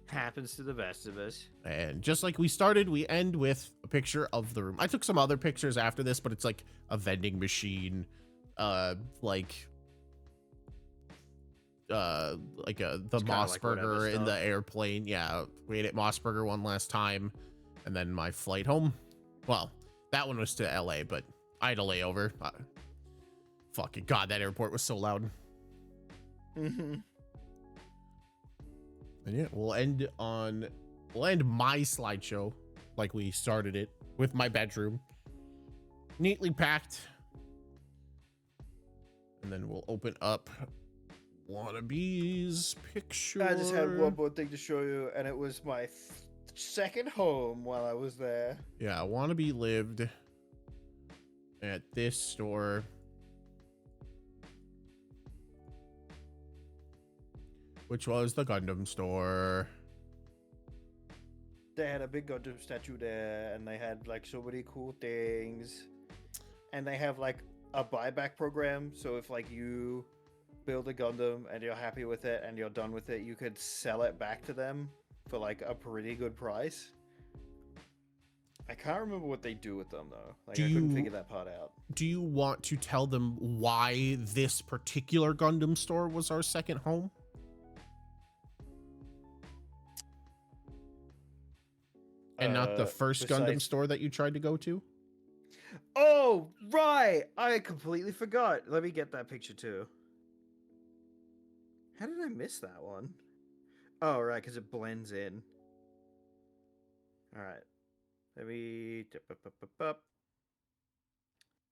Happens to the best of us. And just like we started, we end with a picture of the room. I took some other pictures after this, but it's like a vending machine, the Moss Burger in the airplane. Yeah, we ate at Moss Burger one last time, and then my flight home. Well, that one was to LA, but I had a layover. Fucking God, that airport was so loud. Mm-hmm. And yeah, we'll end on We'll end my slideshow like we started it with my bedroom. Neatly packed. And then we'll open up Wannabe's picture. I just had one more thing to show you, and it was my second home while I was there. Yeah, Wannabe lived at this store. Which was the Gundam store. They had a big Gundam statue there, and they had like so many cool things. And they have like a buyback program, so if like you build a Gundam and you're happy with it and you're done with it, you could sell it back to them for like a pretty good price. I can't remember what they do with them though. Like I couldn't figure that part out. Do you want to tell them why this particular Gundam store was our second home? And not the first Gundam store that you tried to go to? Oh, right! I completely forgot. Let me get that picture too. How did I miss that one? Oh, right, because it blends in. Alright. Let me...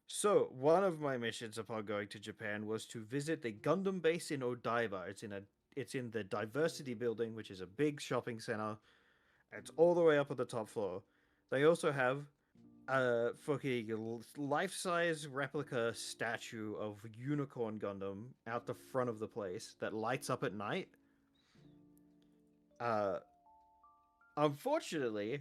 So, one of my missions upon going to Japan was to visit the Gundam base in Odaiba. It's in the Diversity Building, which is a big shopping center. It's all the way up on the top floor. They also have a fucking life-size replica statue of Unicorn Gundam out the front of the place that lights up at night. Unfortunately,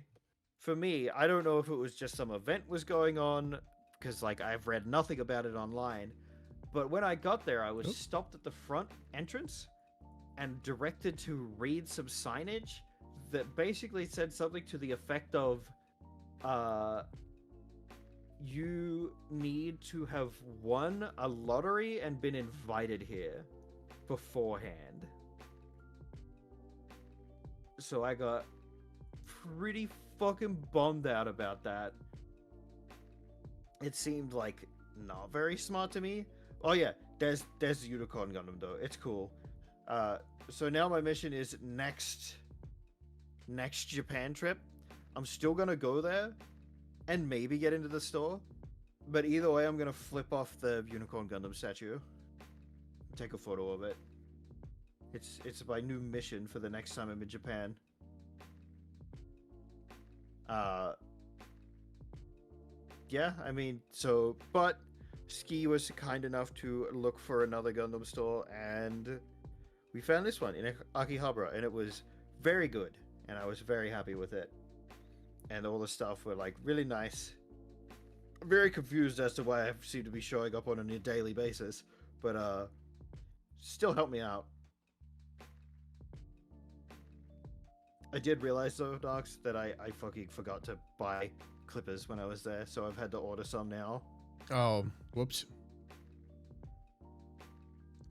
for me, I don't know if it was just some event was going on, because like I've read nothing about it online, but when I got there, I was stopped at the front entrance and directed to read some signage that basically said something to the effect of, you need to have won a lottery and been invited here beforehand. So I got pretty fucking bummed out about that. It seemed like not very smart to me. Oh yeah, there's the Unicorn Gundam though. It's cool. So now my mission is next Japan trip. I'm still gonna go there and maybe get into the store, but either way I'm gonna flip off the Unicorn Gundam statue, take a photo of it. It's my new mission for the next time I'm in Japan. Yeah, I mean, so, but Ski was kind enough to look for another Gundam store, and we found this one in Akihabara, and it was very good, and I was very happy with it. And all the stuff were like really nice. I'm very confused as to why I seem to be showing up on a daily basis, but still helped me out. I did realize though, Docs, that I fucking forgot to buy clippers when I was there, so I've had to order some now. Oh, whoops.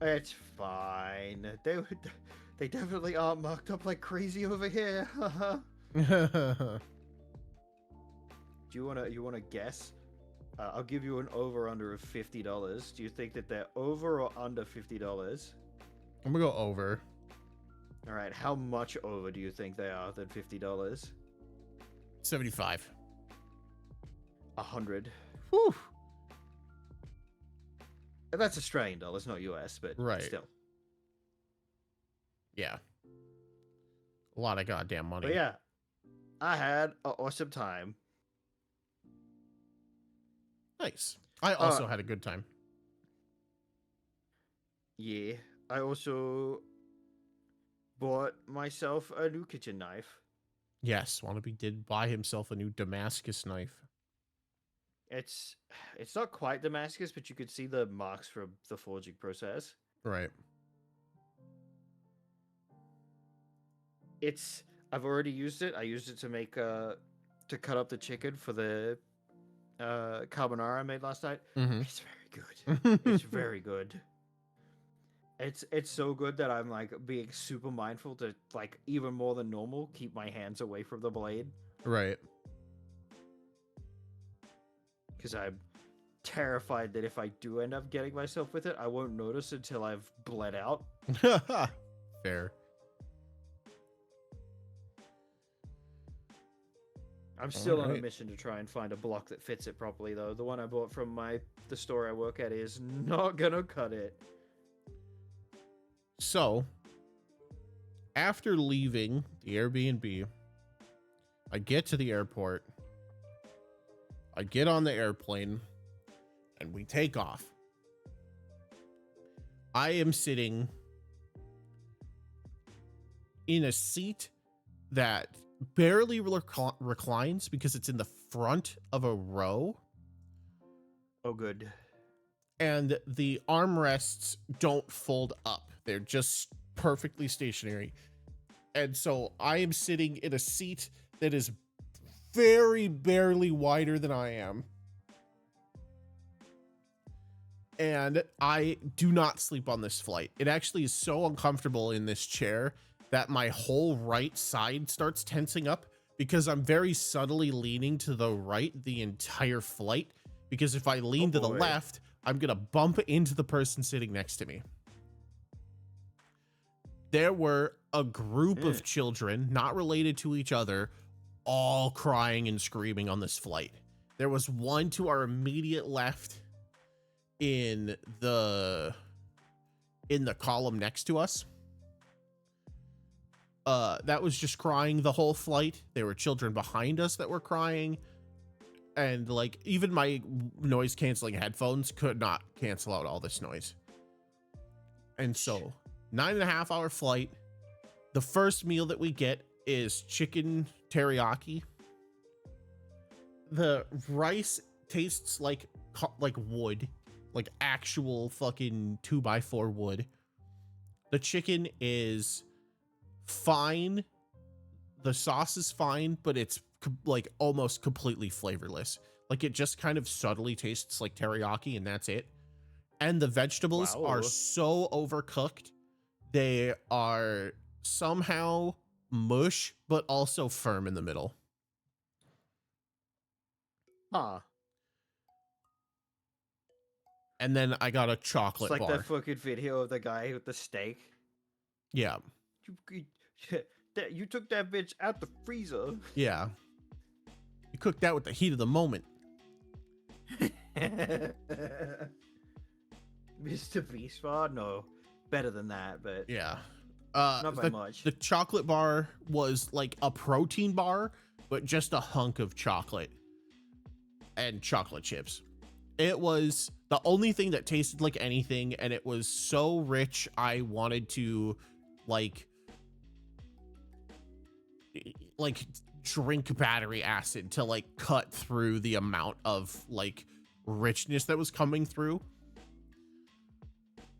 It's fine. They definitely aren't marked up like crazy over here. Do you wanna guess? I'll give you an over/under of $50. Do you think that they're over or under $50? I'm gonna go over. All right, how much over do you think they are than $50? 75. 100. Whew. And that's Australian dollars, not US, but right. Still. Yeah. A lot of goddamn money. But yeah, I had an awesome time. Nice. I also had a good time. Yeah, I also bought myself a new kitchen knife. Yes, Wannabe did buy himself a new Damascus knife. It's not quite Damascus, but you could see the marks from the forging process. Right. I've already used it. I used it to make to cut up the chicken for the carbonara I made last night. Mm-hmm. It's very good. It's very good. It's so good that I'm like being super mindful to, like, even more than normal, keep my hands away from the blade. Right. Because I'm terrified that if I do end up getting myself with it, I won't notice until I've bled out. Fair. I'm still on a Alright. mission to try and find a block that fits it properly, though. The one I bought from the store I work at is not gonna cut it. So, after leaving the Airbnb, I get to the airport. I get on the airplane, and we take off. I am sitting in a seat that barely reclines because it's in the front of a row, Oh, good. and the armrests don't fold up. They're just perfectly stationary. And so I am sitting in a seat that is very barely wider than I am. And I do not sleep on this flight. It actually is so uncomfortable in this chair that my whole right side starts tensing up because I'm very subtly leaning to the right the entire flight. Because if I lean to the boy. left, I'm going to bump into the person sitting next to me. There were a group of children, not related to each other, all crying and screaming on this flight. There was one to our immediate left in the column next to us. That was just crying the whole flight. There were children behind us that were crying. And like even my noise canceling headphones could not cancel out all this noise. And so 9.5 hour flight. The first meal that we get is chicken teriyaki. The rice tastes like wood, like actual fucking 2x4 wood. The chicken is fine. The sauce is fine, but it's like almost completely flavorless. Like it just kind of subtly tastes like teriyaki and that's it. And the vegetables Wow. are so overcooked. They are somehow mush, but also firm in the middle. Huh. And then I got a It's chocolate like bar. that fucking video of the guy with the steak. Yeah. You took that bitch out the freezer. Yeah. You cooked that with the heat of the moment. Mr. Beast bar? No. Better than that, but Yeah. not by much. The chocolate bar was like a protein bar, but just a hunk of chocolate and chocolate chips. It was the only thing that tasted like anything, and it was so rich. I wanted to like drink battery acid to like cut through the amount of like richness that was coming through.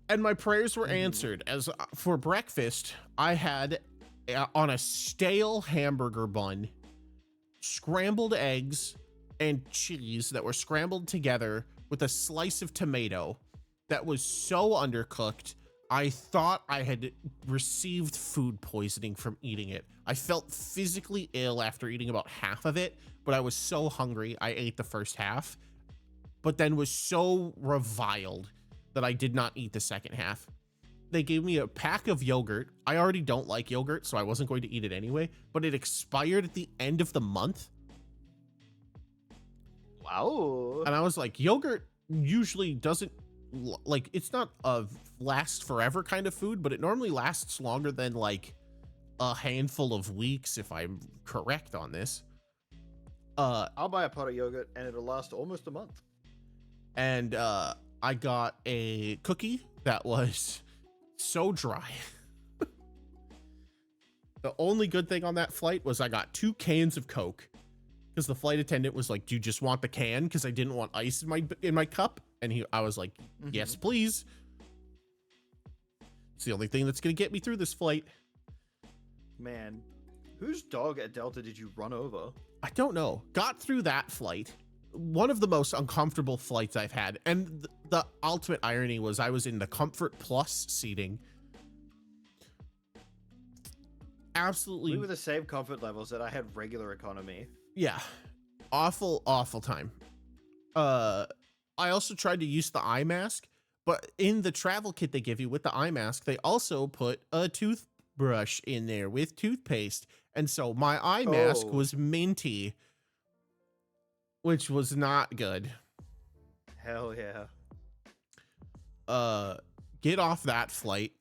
And my prayers were answered, as for breakfast, I had on a stale hamburger bun, scrambled eggs and cheese that were scrambled together with a slice of tomato that was so undercooked, I thought I had received food poisoning from eating it. I felt physically ill after eating about half of it, but I was so hungry, I ate the first half, but then was so reviled that I did not eat the second half. They gave me a pack of yogurt. I already don't like yogurt, so I wasn't going to eat it anyway, but it expired at the end of the month. Wow. And I was like, yogurt usually doesn't, like, it's not a last forever kind of food, but it normally lasts longer than like a handful of weeks, if I'm correct on this. I'll buy a pot of yogurt and it'll last almost a month. And I got a cookie that was so dry. The only good thing on that flight was I got 2 cans of Coke, because the flight attendant was like, "Do you just want the can?" Because I didn't want ice in my cup, and I was like, "Yes, please." It's the only thing that's gonna get me through this flight. Man, whose dog at Delta did you run over? I don't know. Got through that flight. One of the most uncomfortable flights I've had. And the ultimate irony was I was in the Comfort Plus seating. Absolutely. We were the same comfort levels that I had regular economy. Yeah. Awful, awful time. I also tried to use the eye mask, but in the travel kit they give you with the eye mask, they also put a toothbrush in there with toothpaste. And so my eye mask Oh. was minty which was not good. Hell yeah. Get off that flight.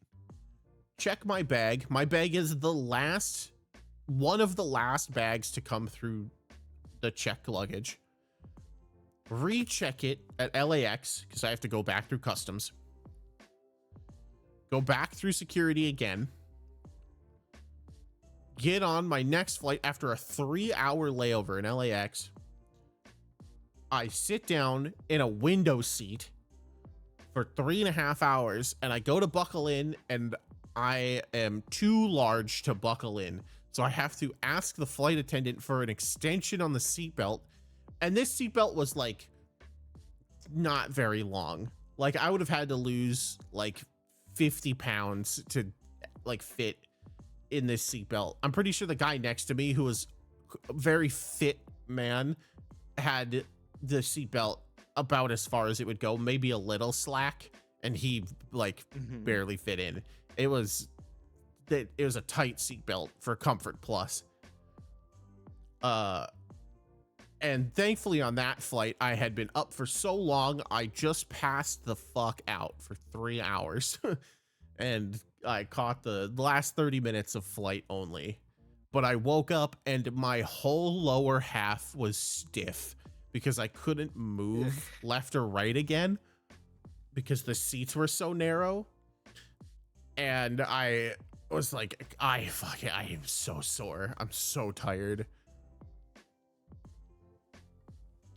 Check my bag. My bag is one of the last bags to come through the check luggage. Recheck it at LAX because I have to go back through customs. Go back through security again. Get on my next flight after a 3-hour layover in LAX. I sit down in a window seat for 3.5 hours and I go to buckle in and I am too large to buckle in. So I have to ask the flight attendant for an extension on the seatbelt. And this seatbelt was like not very long. Like I would have had to lose like 50 pounds to like fit in this seatbelt. I'm pretty sure the guy next to me, who was a very fit man, had the seatbelt about as far as it would go, maybe a little slack, and he like barely fit in. It was a tight seatbelt for Comfort Plus. And thankfully on that flight, I had been up for so long, I just passed the fuck out for 3 hours. And I caught the last 30 minutes of flight only. But I woke up and my whole lower half was stiff because I couldn't move left or right again because the seats were so narrow. And I was like, I am so sore. I'm so tired.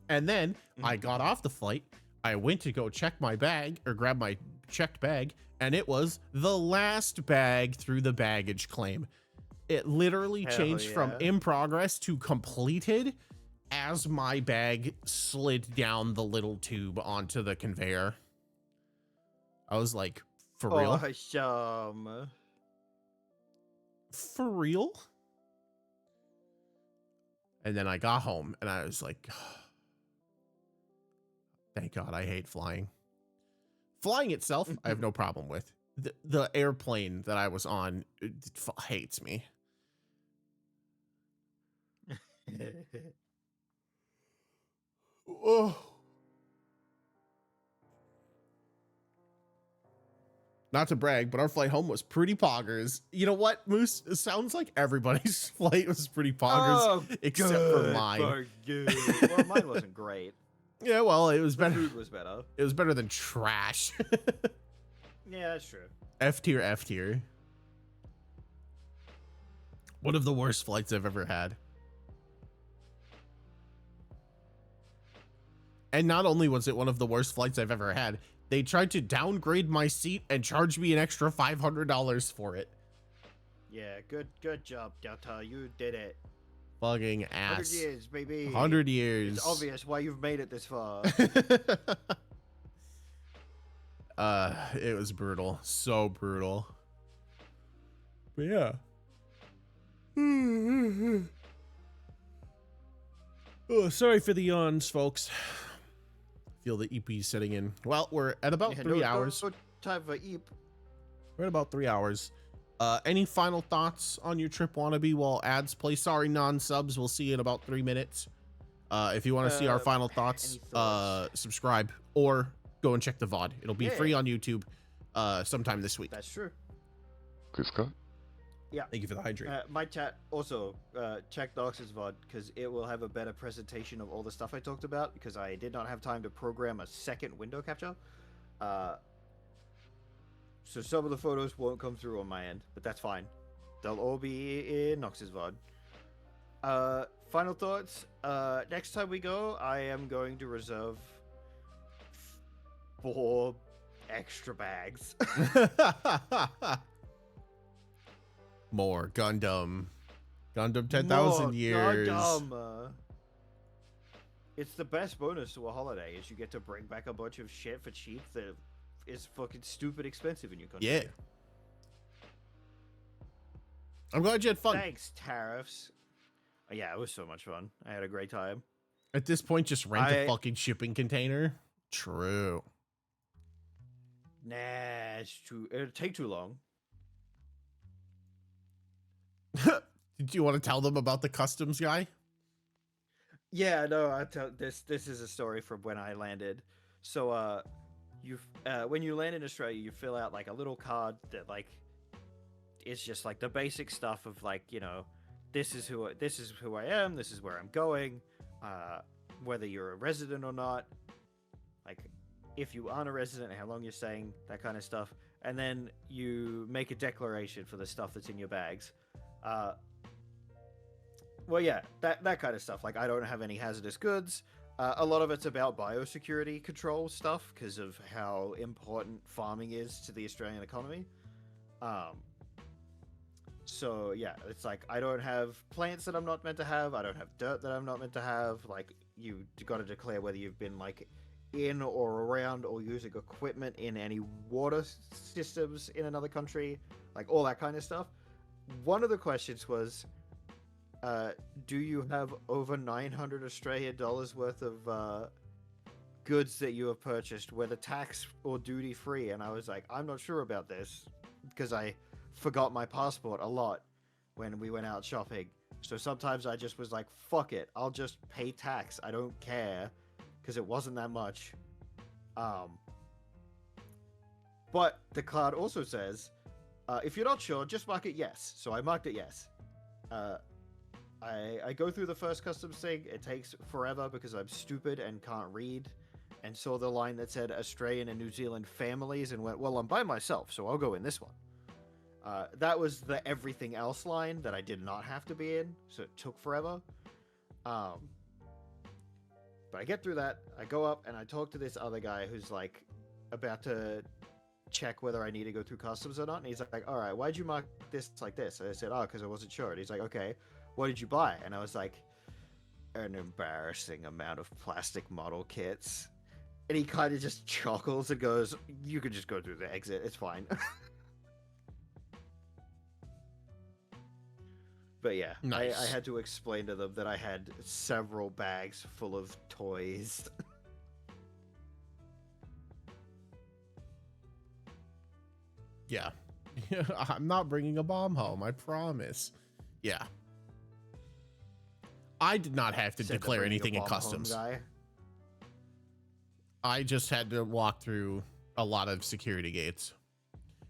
And then I got off the flight. I went to go check my bag or grab my checked bag, and it was the last bag through the baggage claim. It literally changed from in progress to completed as my bag slid down the little tube onto the conveyor. I was like, for real? Awesome. For real? And then I got home and I was like, thank God, I hate flying. Flying itself, I have no problem with. The airplane that I was on hates me. Oh. Not to brag, but our flight home was pretty poggers. You know what, Moose? It sounds like everybody's flight was pretty poggers, except for mine. Well, mine wasn't great. Yeah, well, it was better. Food was better. It was better than trash. Yeah, that's true. F tier, F tier. One of the worst flights I've ever had. And not only was it one of the worst flights I've ever had, they tried to downgrade my seat and charge me an extra $500 for it. Yeah, good job, Delta. You did it. Fucking ass. 100 years, baby. 100 years. It's obvious why you've made it this far. It was brutal. So brutal. But yeah. Oh, sorry for the yawns, folks. Feel the EP setting in. Well, we're at about 3 hours. No time for Eep. We're at about 3 hours. Any final thoughts on your trip, Wannabe, while ads play? Sorry, non-subs. We'll see you in about 3 minutes. If you want to see our final thoughts, subscribe or go and check the VOD. It'll be free on YouTube sometime this week. That's true. Good, Scott. Yeah. Thank you for the hydrate. My chat also check Dox's VOD because it will have a better presentation of all the stuff I talked about because I did not have time to program a second window capture. So some of the photos won't come through on my end, but that's fine. They'll all be in Nox's VOD. Final thoughts. Next time we go, I am going to reserve 4 extra bags. More Gundam 10,000 years. Gundam. It's the best bonus to a holiday is you get to bring back a bunch of shit for cheap that is fucking stupid expensive in your country. Yeah. I'm glad you had fun. Thanks, tariffs. Yeah, it was so much fun. I had a great time. At this point, just rent a fucking shipping container. True. Nah, it's too. It'll take too long. Did you want to tell them about the customs guy? Yeah, no, I tell this. This is a story from when I landed. So, you when you land in Australia, you fill out like a little card that like it's just like the basic stuff of like this is who I am, this is where I'm going, uh, whether you're a resident or not, like if you aren't a resident, how long you're staying, that kind of stuff, and then you make a declaration for the stuff that's in your bags. Uh, well, yeah, that kind of stuff. Like I don't have any hazardous goods. A lot of it's about biosecurity control stuff because of how important farming is to the Australian economy. Um, So yeah, it's like I don't have plants that I'm not meant to have. I don't have dirt that I'm not meant to have. Like you got to declare whether you've been like in or around or using equipment in any water systems in another country, like all that kind of stuff. One of the questions was, do you have over 900 Australian dollars worth of goods that you have purchased, whether tax or duty free? And I was like, I'm not sure about this because I forgot my passport a lot when we went out shopping. So sometimes I just was like, fuck it, I'll just pay tax. I don't care because it wasn't that much. But the card also says, if you're not sure, just mark it yes. So I marked it yes. I go through the first customs thing. It takes forever because I'm stupid and can't read, and saw the line that said Australian and New Zealand families and went, well, I'm by myself, so I'll go in this one. That was the everything else line that I did not have to be in, so it took forever. But I get through that, I go up, and I talk to this other guy who's, like, about to check whether I need to go through customs or not, and he's like, alright, why'd you mark this like this? And I said, oh, because I wasn't sure. And he's like, okay, what did you buy? And I was like, an embarrassing amount of plastic model kits. And he kind of just chuckles and goes, you can just go through the exit, it's fine. But yeah, Nice. I had to explain to them that I had several bags full of toys. Yeah. I'm not bringing a bomb home, I promise. Yeah. I did not have to Said the declare bring your anything in bomb home customs. guy. I just had to walk through a lot of security gates.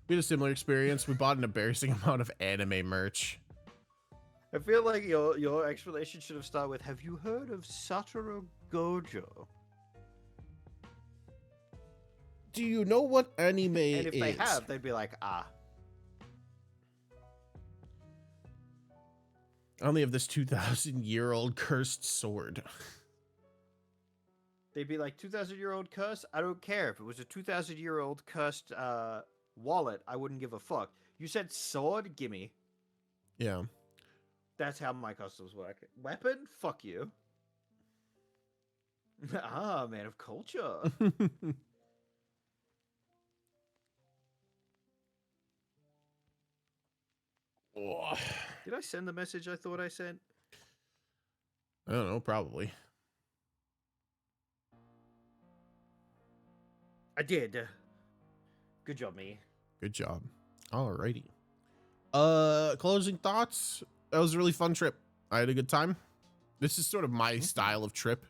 We had a similar experience. We bought an embarrassing amount of anime merch. I feel like your explanation should have started with, have you heard of Satoru Gojo? Do you know what anime And if is? they have, they'd be like, ah. I only have this 2,000-year-old cursed sword. They'd be like, 2,000-year-old curse? I don't care. If it was a 2,000-year-old cursed wallet, I wouldn't give a fuck. You said sword? Gimme. Yeah. That's how my customs work. Weapon? Fuck you. Ah, man of culture. Oh, Did I send the message I thought I sent? I don't know, probably. I did. Good job, me. Good job. Alrighty. Closing thoughts. That was a really fun trip. I had a good time. This is sort of my style of trip.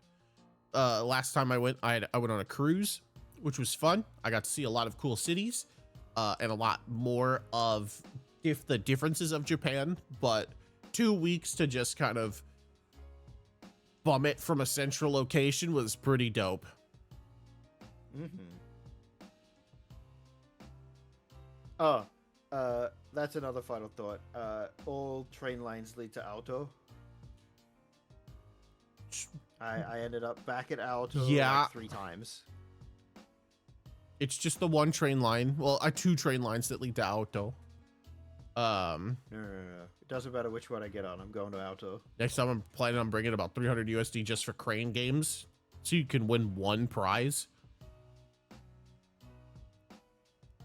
Last time I went on a cruise, which was fun. I got to see a lot of cool cities, and a lot more of the differences of Japan, but 2 weeks to just kind of bum it from a central location was pretty dope. Oh, that's another final thought. All train lines lead to Alto. I ended up back at Alto Yeah. like 3 times. It's just the one train line. Well, 2 train lines that lead to Auto. No. It doesn't matter which one I get on. I'm going to Alto. Next time I'm planning on bringing about 300 USD just for crane games, so you can win 1 prize.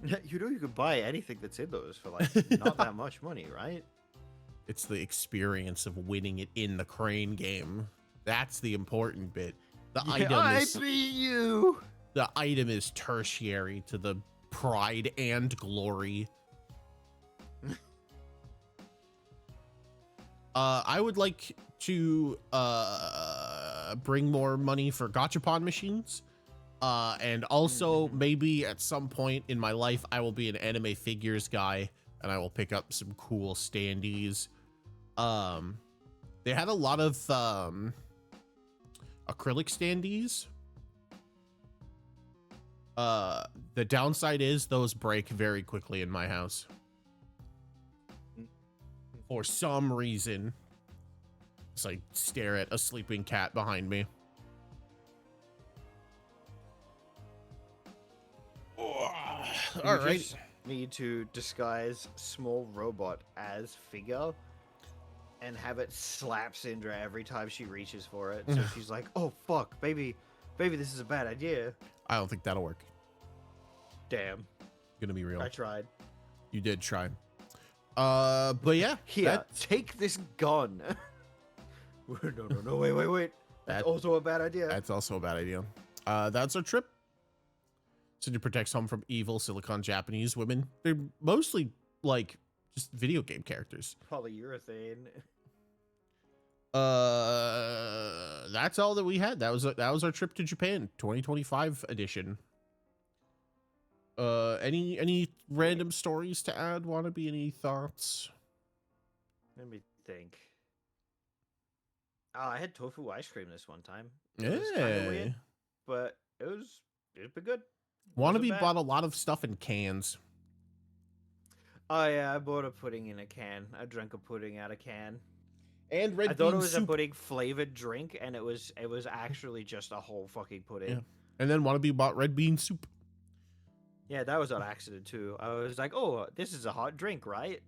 You know you can buy anything that's in those for like not that much money, right? It's the experience of winning it in the crane game. That's the important bit. The beat you. The item is tertiary to the pride and glory. I would like to bring more money for gachapon machines. And also maybe at some point in my life, I will be an anime figures guy and I will pick up some cool standees. They had a lot of, acrylic standees. The downside is those break very quickly in my house. For some reason. Just like stare at a sleeping cat behind me. All right. Just need to disguise small robot as figure and have it slap Syndra every time she reaches for it. So she's like, "Oh fuck, baby, this is a bad idea." I don't think that'll work. Damn, Gonna be real. I tried. You did try. But yeah. Here, take this gun. No, wait. That's also a bad idea. That's also a bad idea. That's our trip. Syndra protects home from evil silicon Japanese women. They're mostly like just video game characters. Polyurethane. That's all that we had. That was our trip to Japan, 2025 edition. Any random stories to add? Wannabe, any thoughts? Let me think. I had tofu ice cream this one time. Yeah, It was kinda weird, but it'd be good. Wannabe bad. bought a lot of stuff in cans. Oh yeah, I bought a pudding in a can. I drank a pudding out of can. And red I thought bean it was soup. a pudding flavored drink, and it was actually just a whole fucking pudding. Yeah. And then Wannabe bought red bean soup. Yeah, that was on accident too. I was like, "Oh, this is a hot drink, right?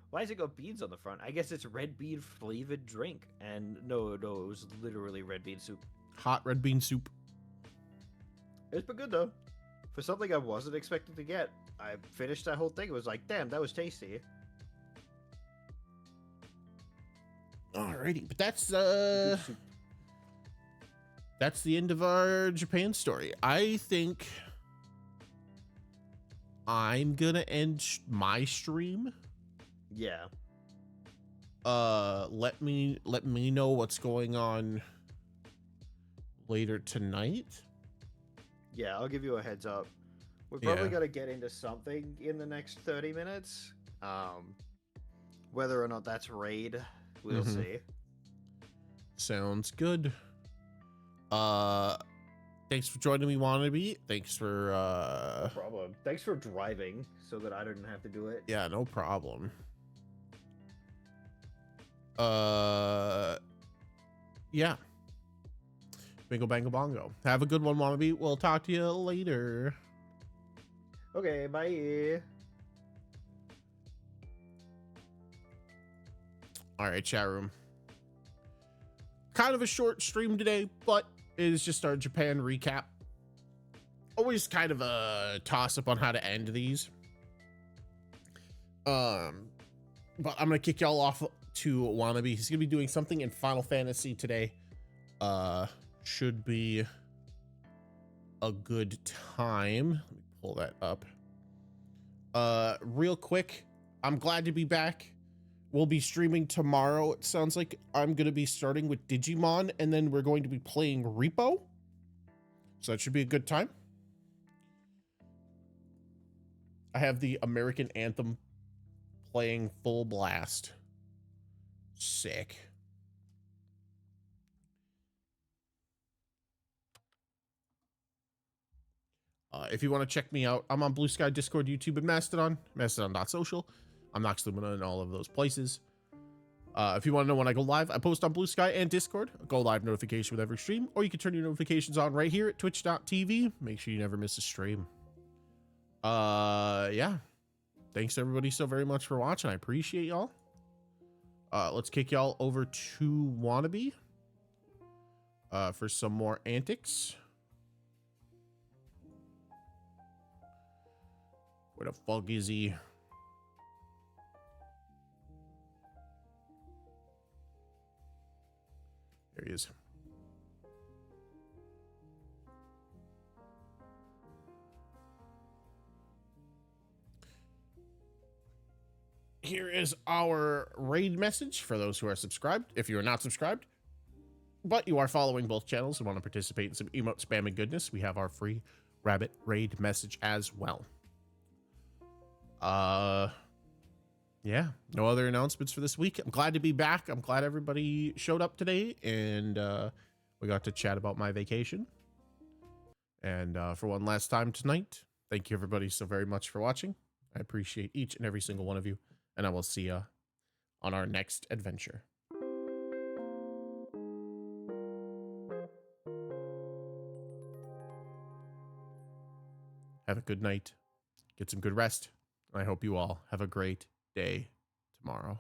Why has it got beans on the front? I guess it's red bean flavored drink." And no, it was literally red bean soup. Hot red bean soup. It's been good though. For something I wasn't expecting to get, I finished that whole thing. It was like, damn, that was tasty. Alrighty, but that's the end of our Japan story. I think I'm gonna end my stream. Yeah. Let me know what's going on later tonight. Yeah, I'll give you a heads up. We're probably Yeah. gonna get into something in the next 30 minutes. Whether or not that's raid, we'll Mhm. see. Sounds good. Thanks for joining me, Wannabe. Thanks for No problem. Thanks for driving so that I didn't have to do it. yeah, no problem. Yeah. Bingo bango bongo. Have a good one, Wannabe. We'll talk to you later. Okay, bye. All right, chat room. Kind of a short stream today, but it is just our Japan recap. Always kind of a toss up on how to end these. But I'm gonna kick y'all off to Wannabe. He's gonna be doing something in Final Fantasy today. Should be a good time. Let me pull that up. Real quick, I'm glad to be back. We'll be streaming tomorrow. It sounds like I'm going to be starting with Digimon, and then we're going to be playing Repo. So that should be a good time. I have the American Anthem playing full blast. Sick. If you want to check me out, I'm on Blue Sky, Discord, YouTube, and Mastodon. Mastodon.social. I'm Nox Lumina in all of those places. If you want to know when I go live, I post on Blue Sky and Discord. Go live notification with every stream, or you can turn your notifications on right here at twitch.tv. Make sure you never miss a stream. Yeah. Thanks everybody so very much for watching. I appreciate y'all. Let's kick y'all over to Wannabe for some more antics. Where the fuck is he? There he is. Here is our raid message for those who are subscribed. If you are not subscribed, but you are following both channels and want to participate in some emote spamming goodness, we have our free Rabbit Raid message as well. Yeah, no other announcements for this week. I'm glad to be back. I'm glad everybody showed up today, and we got to chat about my vacation. And for one last time tonight, thank you everybody so very much for watching. I appreciate each and every single one of you, and I will see you on our next adventure. Have a good night. Get some good rest. I hope you all have a great day tomorrow.